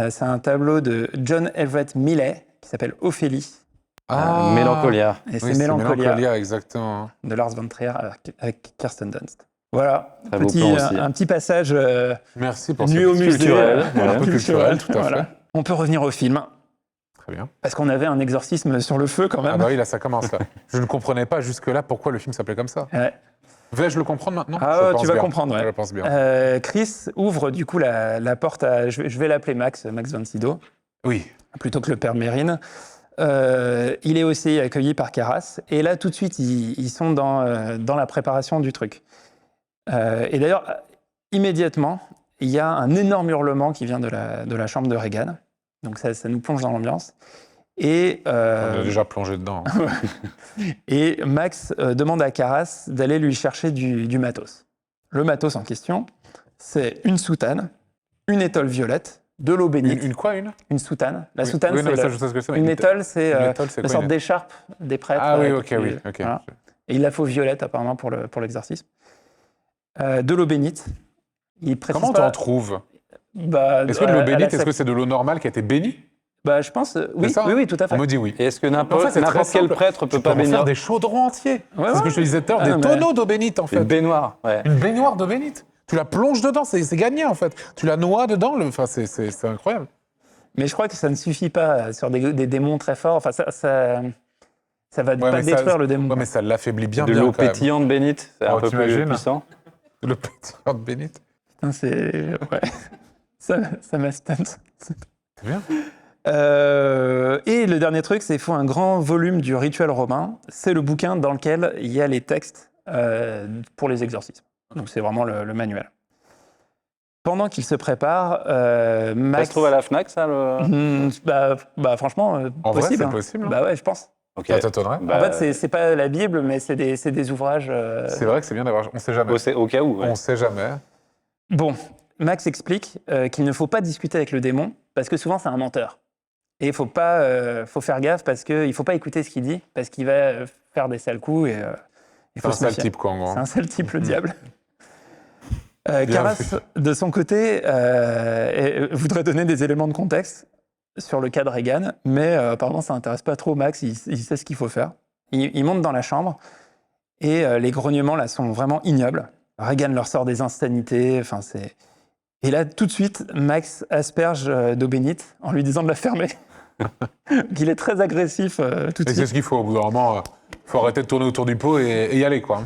C'est un tableau de John Everett Millais, qui s'appelle Ophélie. Mélancolia. Et c'est Oui, c'est Mélancolia Mélancolia, exactement. de Lars von Trier avec Kirsten Dunst. Voilà, Très beau plan aussi. un petit passage Merci pour nuit au musée. culturel, Un peu culturel, tout à Voilà. fait. On peut revenir au film, Très bien. parce qu'on avait un exorcisme sur le feu quand même. Ah bah oui, là, ça commence, là. Je ne comprenais pas jusque-là pourquoi le film s'appelait comme ça. Ouais. Vais-je le comprendre maintenant? Ah, Je ouais, pense tu vas bien. comprendre, ouais. Je pense bien. Chris ouvre du coup la porte à... Je vais l'appeler Max von Sydow, Oui. plutôt que le père Mérine. Il est aussi accueilli par Karras. Et là, tout de suite, ils sont dans la préparation du truc. Et d'ailleurs, immédiatement, il y a un énorme hurlement qui vient de la chambre de Regan. Donc ça nous plonge dans l'ambiance. Et, On a déjà plongé dedans. et Max demande à Karras d'aller lui chercher du matos. Le matos en question, c'est une soutane, une étole violette, de l'eau bénite. Une quoi, une? Une soutane. La Oui. soutane, Oui, non, mais c'est ça, je sais ce que c'est. mais une étole, c'est une étole, c'est une quoi, sorte une- d'écharpe des prêtres. Ah oui, que ok, tu- oui. Ok. voilà. Et il la faut violette apparemment pour l'exercice. De l'eau bénite. Il précise Comment pas. t'en trouves? Bah, Est-ce que de à l'eau la bénite, est-ce sec- que c'est de l'eau normale qui a été bénie? Bah, je pense. Oui, C'est ça, oui, hein oui, tout à fait. On me dit oui. Et est-ce que En fait, n'importe c'est très quel simple. prêtre peut Tu pas peux en faire bénir des chaudrons entiers. Ouais, C'est ce ouais. que je te disais tout à l'heure, Ah, des mais- tonneaux d'eau bénite, en Une fait. baignoire, ouais. Une baignoire d'eau bénite. Tu la plonges dedans, c'est gagné, en fait. Tu la noies dedans, enfin, c'est incroyable. Mais je crois que ça ne suffit pas sur des démons très forts. Enfin, ça va Ouais, pas mais ça- détruire le démon. Ouais, mais ça l'affaiblit bien, De bien, l'eau quand même. pétillante bénite, c'est un Oh, peu plus t'imagines puissant. De l'eau pétillante bénite. Putain, c'est. Ouais. ça m'a stun. C'est bien. Et le dernier truc, c'est qu'il faut un grand volume du rituel romain. C'est le bouquin dans lequel il y a les textes pour les exorcismes. Donc c'est vraiment le manuel. Pendant qu'il se prépare, Ça Max... se trouve à la FNAC, ça le... bah, franchement, En vrai, possible. c'est hein. possible. hein. Bah ouais, je pense. Ok. Ça t'étonnerait? Bah, En fait, c'est pas la Bible, mais c'est des ouvrages... C'est vrai que c'est bien d'avoir. On sait jamais. au cas où. Ouais. On sait jamais. Bon, Max explique qu'il ne faut pas discuter avec le démon, parce que souvent c'est un menteur. Et il faut faire gaffe, parce qu'il ne faut pas écouter ce qu'il dit, parce qu'il va faire des sales coups, et il C'est faut un se sale méfier. type, quoi, en gros. C'est un sale type, le diable. Bien Karras, vu. de son côté, voudrait donner des éléments de contexte sur le cas de Regan, mais apparemment ça n'intéresse pas trop Max, il sait ce qu'il faut faire. Il monte dans la chambre, et les grognements là sont vraiment ignobles. Regan leur sort des insanités, enfin c'est... Et là, tout de suite, Max asperge d'eau bénite en lui disant de la fermer. Il est très agressif tout de Et c'est suite. ce qu'il faut. Au bout d'un moment, faut arrêter de tourner autour du pot et y aller, quoi.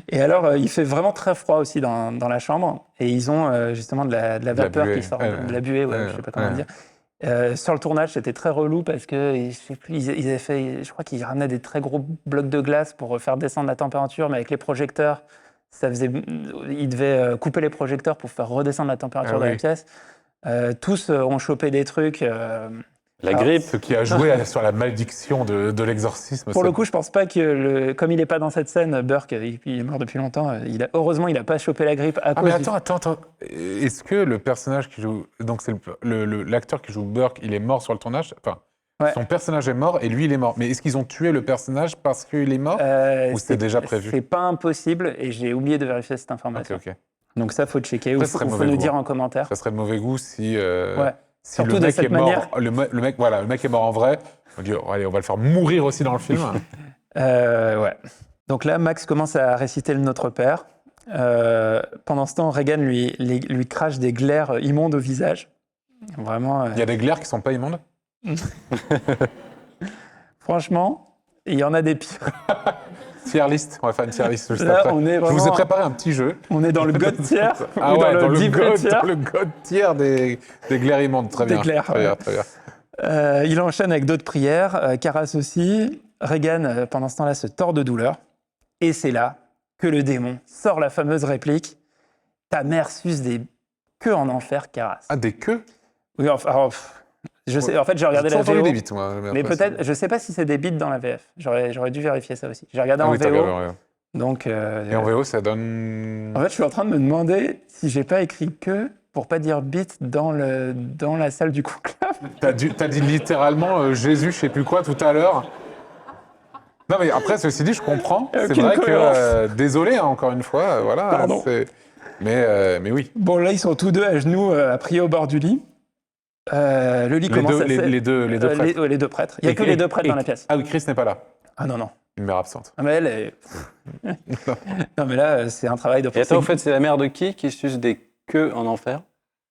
Et alors, il fait vraiment très froid aussi dans la chambre. Et ils ont justement de la vapeur buée. qui sort, de la buée, je sais pas comment dire. Sur le tournage, c'était très relou parce que je sais plus, ils avaient fait, je crois qu'ils ramenaient des très gros blocs de glace pour faire descendre la température, mais avec les projecteurs, ils devaient couper les projecteurs pour faire redescendre la température de la oui. pièce. Tous ont chopé des trucs. La Alors, grippe. Ce qui a joué sur la malédiction de l'exorcisme. Pour c'est- le coup, je pense pas que, comme il n'est pas dans cette scène, Burke, il est mort depuis longtemps, heureusement, il n'a pas chopé la grippe à Ah, cause mais du... attends. Est-ce que le personnage qui joue. Donc, c'est l'acteur qui joue Burke, il est mort sur le tournage? Enfin, Ouais. son personnage est mort et lui, il est mort. Mais est-ce qu'ils ont tué le personnage parce qu'il est mort? Ou c'était déjà prévu? C'est pas impossible, et j'ai oublié de vérifier cette information. Ok. Donc ça, faut checker, ou Ça serait faut mauvais nous goût, dire hein. en commentaire. Ça serait de mauvais goût si. Ouais. Si Surtout le de mec cette est mort, manière. le mec est mort en vrai. On dit, oh, allez, on va le faire mourir aussi dans le film. Ouais. Donc là, Max commence à réciter le Notre Père. Pendant ce temps, Regan lui crache des glaires immondes au visage. Vraiment. Il y a des glaires qui sont pas immondes. Franchement, il y en a des pires. Tier list, on va faire une tier list juste Là, après. on est Je vous ai vraiment- préparé un petit jeu. On est dans le God tier Ah ou ouais, dans le Deep God tier. dans le god tier des glaires immondes. Très Des bien. glaires, très ouais. bien, très bien. Il enchaîne avec d'autres prières, Karras aussi. Regan, pendant ce temps-là, se tord de douleur. Et c'est là que le démon sort la fameuse réplique « Ta mère suce des queues en enfer, Karras. Ah, des queues? Oui, enfin, alors, je sais, en fait, j'ai regardé J'ai la toujours entendu VO, des bites, moi. j'ai mais l'impression. peut-être, je sais pas si c'est des bits dans la VF. J'aurais dû vérifier ça aussi. J'ai regardé Ah en oui, t'as VO, regardé en VO. donc... Et en VO, ça donne. En fait, je suis en train de me demander si j'ai pas écrit « que » pour pas dire « bit » dans la salle du conclave. T'as dit littéralement Jésus, je sais plus quoi, tout à l'heure. Non, mais après, ceci dit, je comprends. C'est Aucune vrai cohérence. que. Désolé, hein, encore une fois. Voilà. Pardon. Mais oui. Bon, là, ils sont tous deux à genoux, à prier au bord du lit. Le lit commence à... Les deux prêtres. Les deux prêtres. Il n'y a que les deux prêtres dans la pièce. Ah oui, Chris n'est pas là. Ah non, non. Une mère absente. Ah, mais elle est... non, mais là, c'est un travail de... Et attends, en fait, c'est la mère de qui suce des queues en enfer?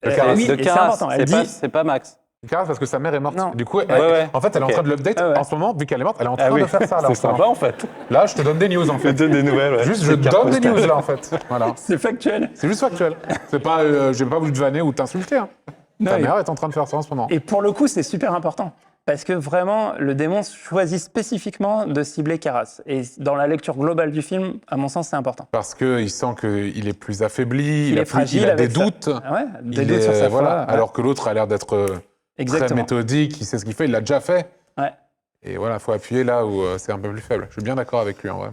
De Caras. Oui, De et c'est Caras, important. Elle dit... c'est pas Max. Caras parce que sa mère est morte. Non. Du coup, ouais. en fait, elle est en Ok. train de l'update. Ah ouais. En ce moment, vu qu'elle est morte, elle est en train de faire ça. Là, en C'est ce moment. sympa en fait. Là, je te donne des news en fait. Donne des nouvelles. Ouais. Juste, je donne des news là en fait. Voilà. C'est factuel. C'est juste factuel. C'est pas, j'ai pas voulu te vanner ou t'insulter. Hein. Non, Ta et- mère est en train de faire ça en ce moment. Et pour le coup, c'est super important. Parce que vraiment, le démon choisit spécifiquement de cibler Caras. Et dans la lecture globale du film, à mon sens, c'est important. Parce qu'il sent qu'il est plus affaibli, Il est fragile il a des avec ça. doutes. Ah ouais, des Il doutes est- sur sa voilà. foi. Ouais. Alors que l'autre a l'air d'être très Exactement. méthodique, il sait ce qu'il fait, il l'a déjà fait. Ouais. Et voilà, il faut appuyer là où c'est un peu plus faible. Je suis bien d'accord avec lui en vrai.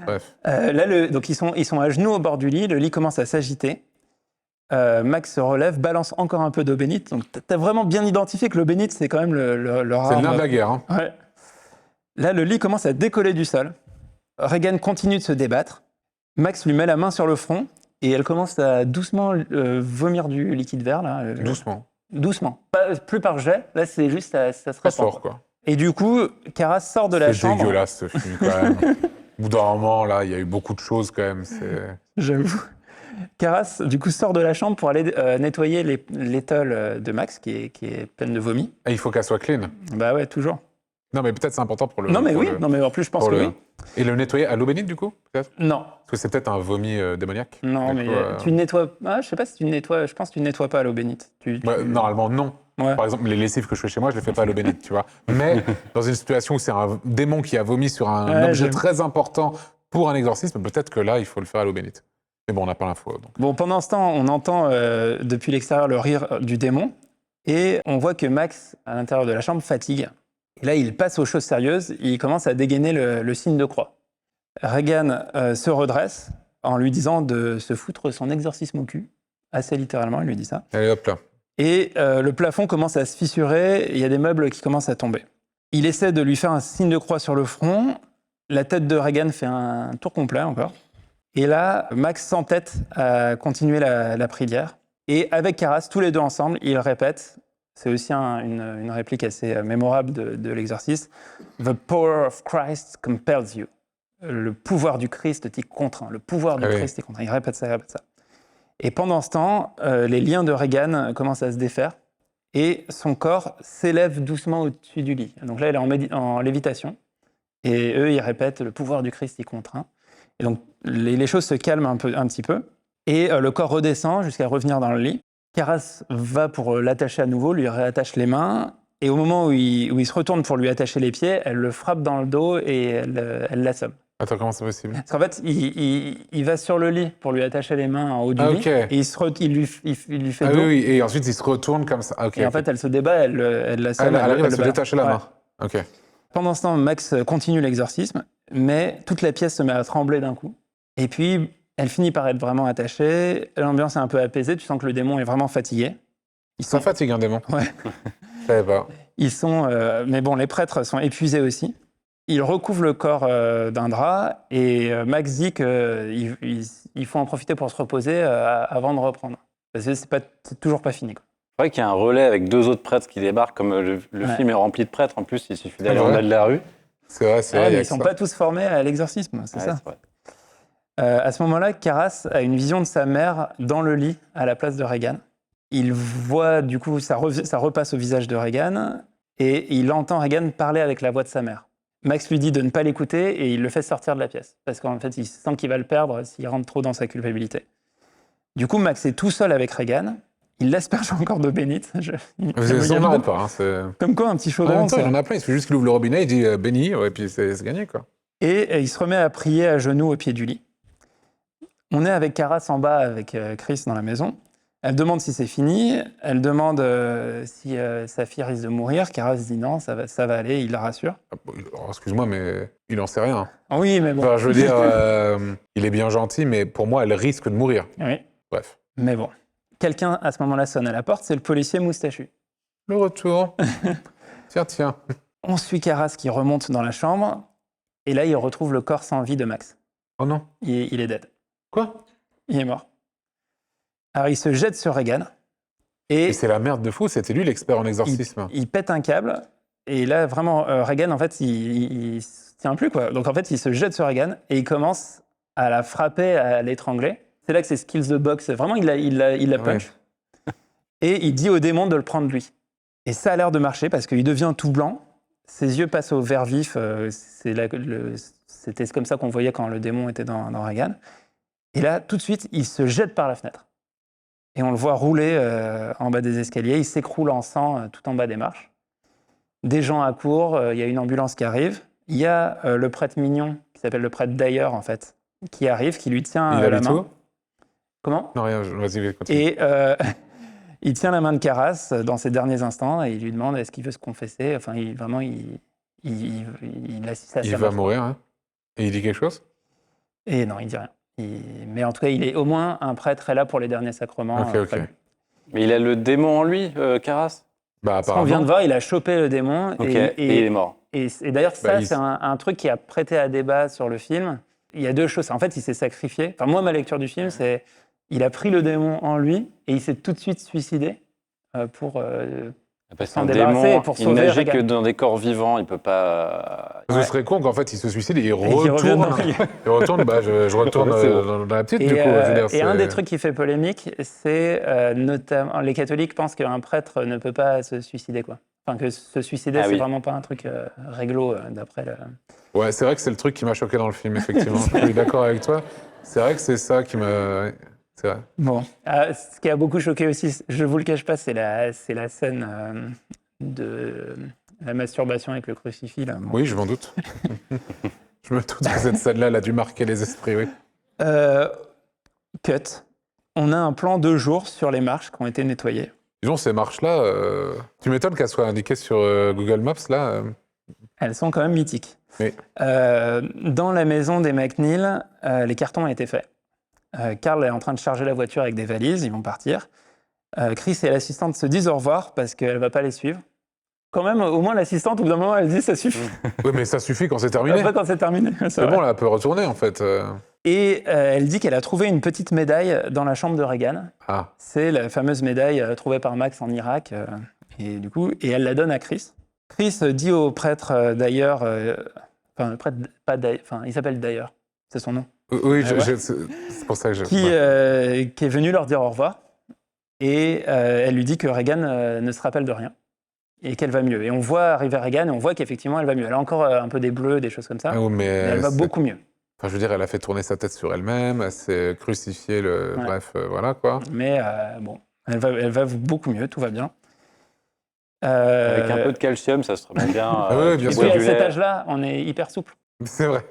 Bref. Là, donc ils sont à genoux au bord du lit. Le lit commence à s'agiter. Max se relève, balance encore un peu d'eau bénite. Donc, t'as vraiment bien identifié que l'eau bénite, c'est quand même leur C'est le arme. nerf de la guerre. Hein. Ouais. Là, le lit commence à décoller du sol. Regan continue de se débattre. Max lui met la main sur le front et elle commence à doucement vomir du liquide vert. Là, Doucement. Doucement. Plus par jet. Là, c'est juste, ça se Ça répand. sort quoi. Et du coup, Caras sort de la C'est chambre. dégueulasse ce film quand même. Au bout d'un moment, là, il y a eu beaucoup de choses quand même. J'avoue. Caras, du coup, sort de la chambre pour aller nettoyer l'étole de Max, qui est pleine de vomi. Et il faut qu'elle soit clean. Bah ouais, toujours. Non, mais peut-être c'est important pour le. Non, mais pour oui. le- Non, mais en plus, je pense pour que le- oui. Et le nettoyer à l'eau bénite du coup, peut-être. Non. Parce que c'est peut-être un vomi démoniaque. Non, Du mais coup, tu nettoies. Ah, je sais pas si tu nettoies. Je pense que tu nettoies pas à l'eau bénite. Normalement, non. Ouais. Par exemple, les lessives que je fais chez moi, je les fais pas à l'eau bénite, tu vois. Mais dans une situation où c'est un démon qui a vomi sur un Ouais, objet j'aime. très important pour un exorcisme, peut-être que là, il faut le faire à l'eau bénite. Mais bon, on n'a pas l'info. Donc. Bon, pendant ce temps, on entend depuis l'extérieur le rire du démon et on voit que Max, à l'intérieur de la chambre, fatigue. Et là, il passe aux choses sérieuses. Il commence à dégainer le signe de croix. Regan se redresse en lui disant de se foutre son exorcisme au cul. Assez littéralement, il lui dit ça. Allez, hop là. Et le plafond commence à se fissurer, et il y a des meubles qui commencent à tomber. Il essaie de lui faire un signe de croix sur le front, la tête de Regan fait un tour complet encore. Et là, Max s'entête à continuer la prière. Et avec Caras, tous les deux ensemble, ils répètent, c'est aussi une réplique assez mémorable de l'exorcisme, « The power of Christ compels you ». Le pouvoir du Christ t'y contraint, le pouvoir du Ah oui. Christ t'y contraint. Il répète ça, il répète ça. Et pendant ce temps, les liens de Regan commencent à se défaire et son corps s'élève doucement au-dessus du lit. Donc là, elle est en lévitation. Et eux, ils répètent le pouvoir du Christ y contraint. Et donc, les choses se calment un petit peu. Et le corps redescend jusqu'à revenir dans le lit. Caras va pour l'attacher à nouveau, lui réattache les mains. Et au moment où il se retourne pour lui attacher les pieds, elle le frappe dans le dos et elle l'assomme. Attends, comment c'est possible? Parce qu'en fait, il va sur le lit pour lui attacher les mains en haut du Ah, lit. ok. Et il lui fait Ah dos. oui, oui, et ensuite il se retourne comme ça. Ah, ok. Et en ok. fait, elle se débat, elle Ah, l'assomme. elle arrive à le se balance. détacher la Ouais. main. Ok. Pendant ce temps, Max continue l'exorcisme, mais toute la pièce se met à trembler d'un coup. Et puis, elle finit par être vraiment attachée. L'ambiance est un peu apaisée. Tu sens que le démon est vraiment fatigué. Ça fatigue un démon. Ouais. Je savais pas. Mais bon, les prêtres sont épuisés aussi. Ils recouvrent le corps d'un drap et Max dit qu'il faut en profiter pour se reposer avant de reprendre. Parce que c'est toujours pas fini, quoi. C'est vrai qu'il y a un relais avec deux autres prêtres qui débarquent. Comme le Ouais. film est rempli de prêtres, en plus, il suffit d'aller Ouais. en bas de la rue. C'est vrai, c'est Ouais, vrai. il y mais a ils que sont ça. pas tous formés à l'exorcisme, c'est Ouais, ça. c'est vrai. À ce moment-là, Caras a une vision de sa mère dans le lit à la place de Regan. Il voit, du coup, ça repasse au visage de Regan et il entend Regan parler avec la voix de sa mère. Max lui dit de ne pas l'écouter et il le fait sortir de la pièce parce qu'en fait, il sent qu'il va le perdre s'il rentre trop dans sa culpabilité. Du coup, Max est tout seul avec Regan. Il l'asperge encore d'eau bénite. C'est son nom pas. Hein, c'est- Comme quoi, un petit En chaudron. même temps, ça. il y en a plein. Il suffit juste qu'il ouvre le robinet, il dit béni, ouais, et puis c'est gagné quoi. Et il se remet à prier à genoux au pied du lit. On est avec Caras en bas, avec Chris dans la maison. Elle demande si c'est fini. Elle demande si sa fille risque de mourir. Caras dit non, ça va aller, il la rassure. Ah, bon, alors, excuse-moi, mais il en sait rien. Oui, mais bon. Enfin, je veux dire, il est bien gentil, mais pour moi, elle risque de mourir. Oui, Bref. mais bon. Quelqu'un, à ce moment-là, sonne à la porte. C'est le policier moustachu. Le retour. Tiens. On suit Caras qui remonte dans la chambre. Et là, il retrouve le corps sans vie de Max. Oh non. Il est dead. Quoi? Il est mort. Alors, il se jette sur Regan. Et c'est la merde de fou, c'était lui l'expert en exorcisme. il pète un câble. Et là, vraiment, Regan, en fait, il se tient plus, quoi. Donc, en fait, il se jette sur Regan et il commence à la frapper, à l'étrangler. C'est là que c'est skills the box. Vraiment, il la punch. Et il dit au démon de le prendre lui. Et ça a l'air de marcher parce qu'il devient tout blanc. Ses yeux passent au vert vif. C'était comme ça qu'on voyait quand le démon était dans Regan. Et là, tout de suite, il se jette par la fenêtre. Et on le voit rouler en bas des escaliers. Il s'écroule en sang tout en bas des marches. Des gens accourent, il y a une ambulance qui arrive. Il y a le prêtre mignon, qui s'appelle le prêtre d'ailleurs, en fait, qui arrive, qui lui tient la main. Comment ? Non, rien, vas-y, continue. Et il tient la main de Caras dans ses derniers instants et il lui demande est-ce qu'il veut se confesser. Enfin, il assiste à ça. Il va mourir, hein. Et il dit quelque chose ? Et non, il dit rien. Mais en tout cas, il est au moins un prêtre est là pour les derniers sacrements. Ok. Mais il a le démon en lui, Caras ? Bah, apparemment. On vient de voir, il a chopé le démon. Et il est mort. Et d'ailleurs, ça, c'est un truc qui a prêté à débat sur le film. Il y a deux choses. En fait, il s'est sacrifié. Enfin, moi, ma lecture du film, c'est il a pris le démon en lui et il s'est tout de suite suicidé pour s'en débarrasser et pour sauver n'agit Regan. que dans des corps vivants, il peut pas... Ce serait con qu'en fait il se suicide et il retourne. Il retourne, je retourne dans la petite, du coup. Je veux dire, un des trucs qui fait polémique, c'est notamment les catholiques pensent qu'un prêtre ne peut pas se suicider, quoi. Enfin, que se suicider, c'est vraiment pas un truc réglo, d'après le... Ouais, c'est vrai que c'est le truc qui m'a choqué dans le film, effectivement. Je suis d'accord avec toi. C'est vrai que c'est ça qui m'a... C'est vrai. Bon. Ce qui a beaucoup choqué aussi, je vous le cache pas, c'est la scène de la masturbation avec le crucifix, là. Bon. Oui, je m'en doute. Je me doute que cette scène-là, elle a dû marquer les esprits, oui. Cut. On a un plan 2 jours sur les marches qui ont été nettoyées. Disons, ces marches-là, tu m'étonnes qu'elles soient indiquées sur Google Maps, là. Elles sont quand même mythiques. Oui. Dans la maison des McNeil, les cartons ont été faits. Carl est en train de charger la voiture avec des valises, ils vont partir. Chris et l'assistante se disent au revoir parce qu'elle ne va pas les suivre. Quand même, au moins l'assistante, au bout d'un moment, elle dit ça suffit. Oui, mais ça suffit quand c'est terminé. Pas quand c'est terminé. C'est bon, là, elle peut retourner, en fait. Et elle dit qu'elle a trouvé une petite médaille dans la chambre de Regan. Ah. C'est la fameuse médaille trouvée par Max en Irak. Et elle la donne à Chris. Chris dit au prêtre d'ailleurs, le prêtre, il s'appelle d'ailleurs, c'est son nom. Oui, c'est pour ça que je... Qui est venu leur dire au revoir. Et elle lui dit que Regan ne se rappelle de rien. Et qu'elle va mieux. Et on voit arriver Regan et on voit qu'effectivement, elle va mieux. Elle a encore un peu des bleus, des choses comme ça. mais elle va beaucoup mieux. Enfin, je veux dire, elle a fait tourner sa tête sur elle-même, elle s'est crucifiée, bref, voilà, quoi. Mais elle va beaucoup mieux, tout va bien. Avec un peu de calcium, ça se remet bien. Oui, bien sûr. À cet âge-là, on est hyper souple. C'est vrai.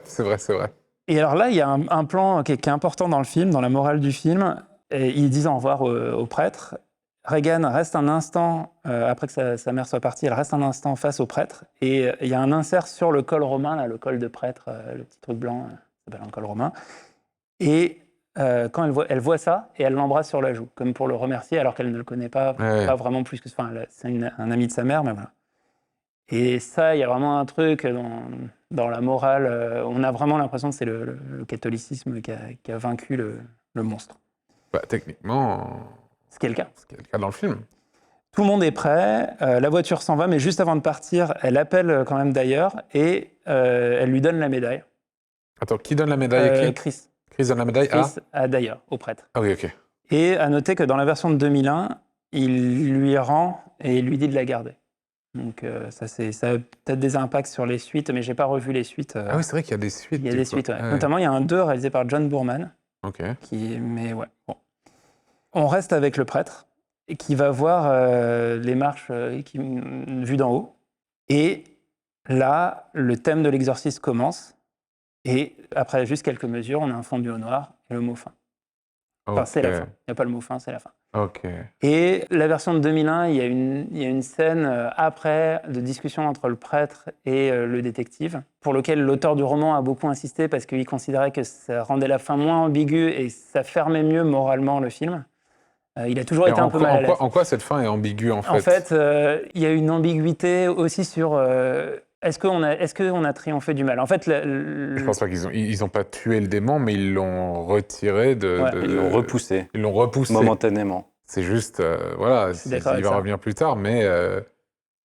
Et alors là, il y a un plan qui est important dans le film, dans la morale du film. Et ils disent au revoir au prêtre. Regan reste un instant, après que sa mère soit partie, elle reste un instant face au prêtre. Et il y a un insert sur le col romain, là, le col de prêtre, le petit truc blanc, ça s'appelle un col romain. Et quand elle voit ça, et elle l'embrasse sur la joue, comme pour le remercier, alors qu'elle ne le connaît pas vraiment plus que... Enfin, c'est un ami de sa mère, mais voilà. Et ça, il y a vraiment un truc dans la morale. On a vraiment l'impression que c'est le catholicisme qui a vaincu le monstre. Bah, techniquement... Ce qui est le cas. C'est le cas dans le film. Tout le monde est prêt, la voiture s'en va, mais juste avant de partir, elle appelle quand même d'ailleurs et elle lui donne la médaille. Attends, qui donne la médaille à qui ? Chris. Chris donne la médaille à d'ailleurs, au prêtre. Ah oui, ok. Et à noter que dans la version de 2001, il lui rend et il lui dit de la garder. Donc ça a peut-être des impacts sur les suites, mais j'ai pas revu les suites. Ah oui, c'est vrai qu'il y a des suites. Il y a des suites, ouais. Notamment, il y a un 2 réalisé par John Boorman. Ok. Mais ouais, bon. On reste avec le prêtre qui va voir les marches vues d'en haut. Et là, le thème de l'exorcisme commence. Et après juste quelques mesures, on a un fondu au noir et le mot fin. Enfin, c'est la fin. Il n'y a pas le mot fin, c'est la fin. Ok. Et la version de 2001, il y a une scène après de discussion entre le prêtre et le détective, pour lequel l'auteur du roman a beaucoup insisté parce qu'il considérait que ça rendait la fin moins ambiguë et ça fermait mieux moralement le film. Il a toujours été un peu mal à l'aise. En quoi cette fin est ambiguë, en fait ? En fait, il y a une ambiguïté aussi sur est-ce qu'on a triomphé du mal. En fait, je pense pas qu'ils ont pas tué le démon, mais ils l'ont retiré ils l'ont repoussé. Ils l'ont repoussé. Momentanément. C'est juste, voilà, suis il d'accord avec va ça. revenir plus tard, mais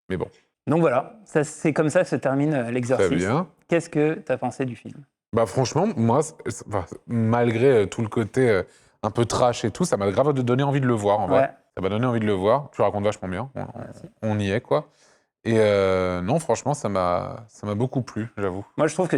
bon, Donc voilà, ça, c'est comme ça que se termine très l'exorcisme. bien. Qu'est-ce que tu as pensé du film? Bah franchement, moi, malgré tout le côté un peu trash et tout, ça m'a grave donné envie de le voir, en Ouais. vrai. Ça m'a donné envie de le voir. Tu racontes vachement bien, on y est, quoi. Et non, franchement, ça m'a beaucoup plu, j'avoue. Moi, je trouve que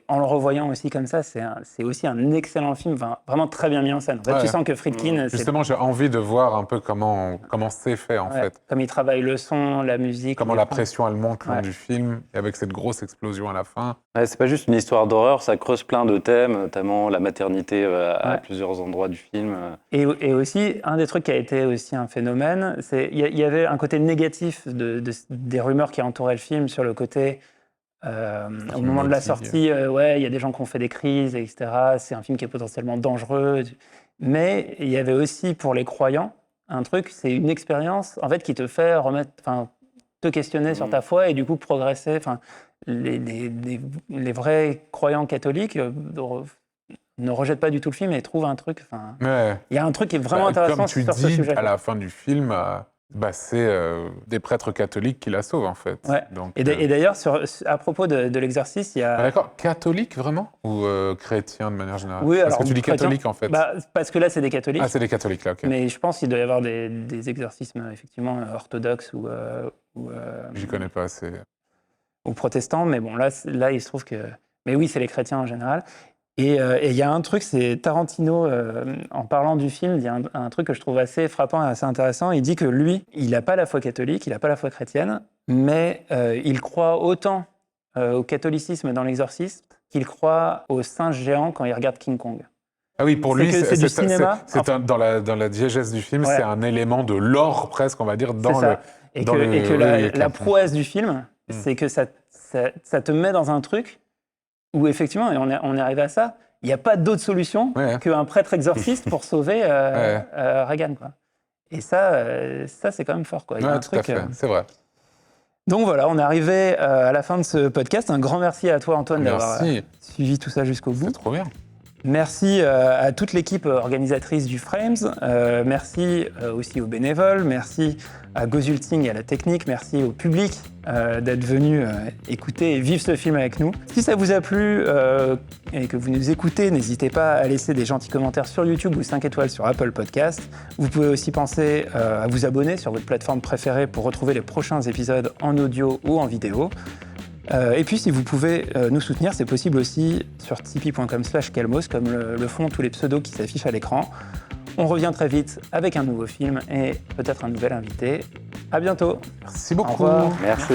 en le revoyant aussi comme ça, c'est aussi un excellent film, vraiment très bien mis en scène. En fait, Ouais. tu sens que Friedkin, Justement, j'ai envie de voir un peu comment c'est fait, en fait. comme il travaille le son, la musique. Comment les la fonds. pression, elle monte le long Ouais. du film, et avec cette grosse explosion à la fin. Ouais, c'est pas juste une histoire d'horreur, ça creuse plein de thèmes, notamment la maternité à Ouais. plusieurs endroits du film. Et aussi, un des trucs qui a été aussi un phénomène, c'est il y avait un côté négatif des rumeurs qui entouraient le film sur le côté, au moment de la sortie, ouais, il y a des gens qui ont fait des crises, etc. C'est un film qui est potentiellement dangereux. Mais il y avait aussi, pour les croyants, un truc, c'est une expérience, en fait, qui te fait te questionner sur ta foi et du coup progresser. Les vrais croyants catholiques ne rejettent pas du tout le film et trouvent un truc. Ouais. Il y a un truc qui est vraiment Bah, intéressant comme tu sur ce dis, sujet. à la fin du film, c'est des prêtres catholiques qui la sauvent, en fait. Ouais. Donc, Et d'ailleurs, à propos de l'exorcisme, il y a... d'accord, catholique vraiment ou chrétien de manière générale? Oui, Parce alors, que tu dis chrétien, catholique en fait. parce que là, c'est des catholiques. Ah, c'est des catholiques là, ok. Mais je pense qu'il doit y avoir des exorcismes, effectivement, orthodoxes ou J'y connais pas assez. ou protestants. Mais bon, là, il se trouve que... Mais oui, c'est les chrétiens en général. Et il y a un truc, c'est Tarantino, en parlant du film, il y a un truc que je trouve assez frappant et assez intéressant. Il dit que lui, il n'a pas la foi catholique, il n'a pas la foi chrétienne, mais il croit autant au catholicisme dans l'exorcisme qu'il croit aux singes géants quand il regarde King Kong. Ah oui, pour lui, c'est du cinéma. dans la diégèse du film, Ouais. c'est un élément de l'or presque, on va dire, dans C'est ça. le. Et dans que, le- et que oui, la prouesse du film, c'est que ça te met dans un truc où effectivement, et on est arrivé à ça, il n'y a pas d'autre solution Ouais. qu'un prêtre exorciste pour sauver Reagan, quoi. Et ça c'est quand même fort, quoi. Il y a Ouais, un tout à truc, fait, c'est vrai. Donc voilà, on est arrivé à la fin de ce podcast. Un grand merci à toi, Antoine, d'avoir Merci, suivi tout ça jusqu'au bout. c'est trop bien. Merci à toute l'équipe organisatrice du Frames. Merci aussi aux bénévoles. Merci à Gozulting et à la technique. Merci au public d'être venu écouter et vivre ce film avec nous. Si ça vous a plu et que vous nous écoutez, n'hésitez pas à laisser des gentils commentaires sur YouTube ou 5 étoiles sur Apple Podcast. Vous pouvez aussi penser à vous abonner sur votre plateforme préférée pour retrouver les prochains épisodes en audio ou en vidéo. Et puis, si vous pouvez nous soutenir, c'est possible aussi sur tipeee.com/kelmos, comme le font tous les pseudos qui s'affichent à l'écran. On revient très vite avec un nouveau film et peut-être un nouvel invité. À bientôt. Merci beaucoup. Au revoir. Merci.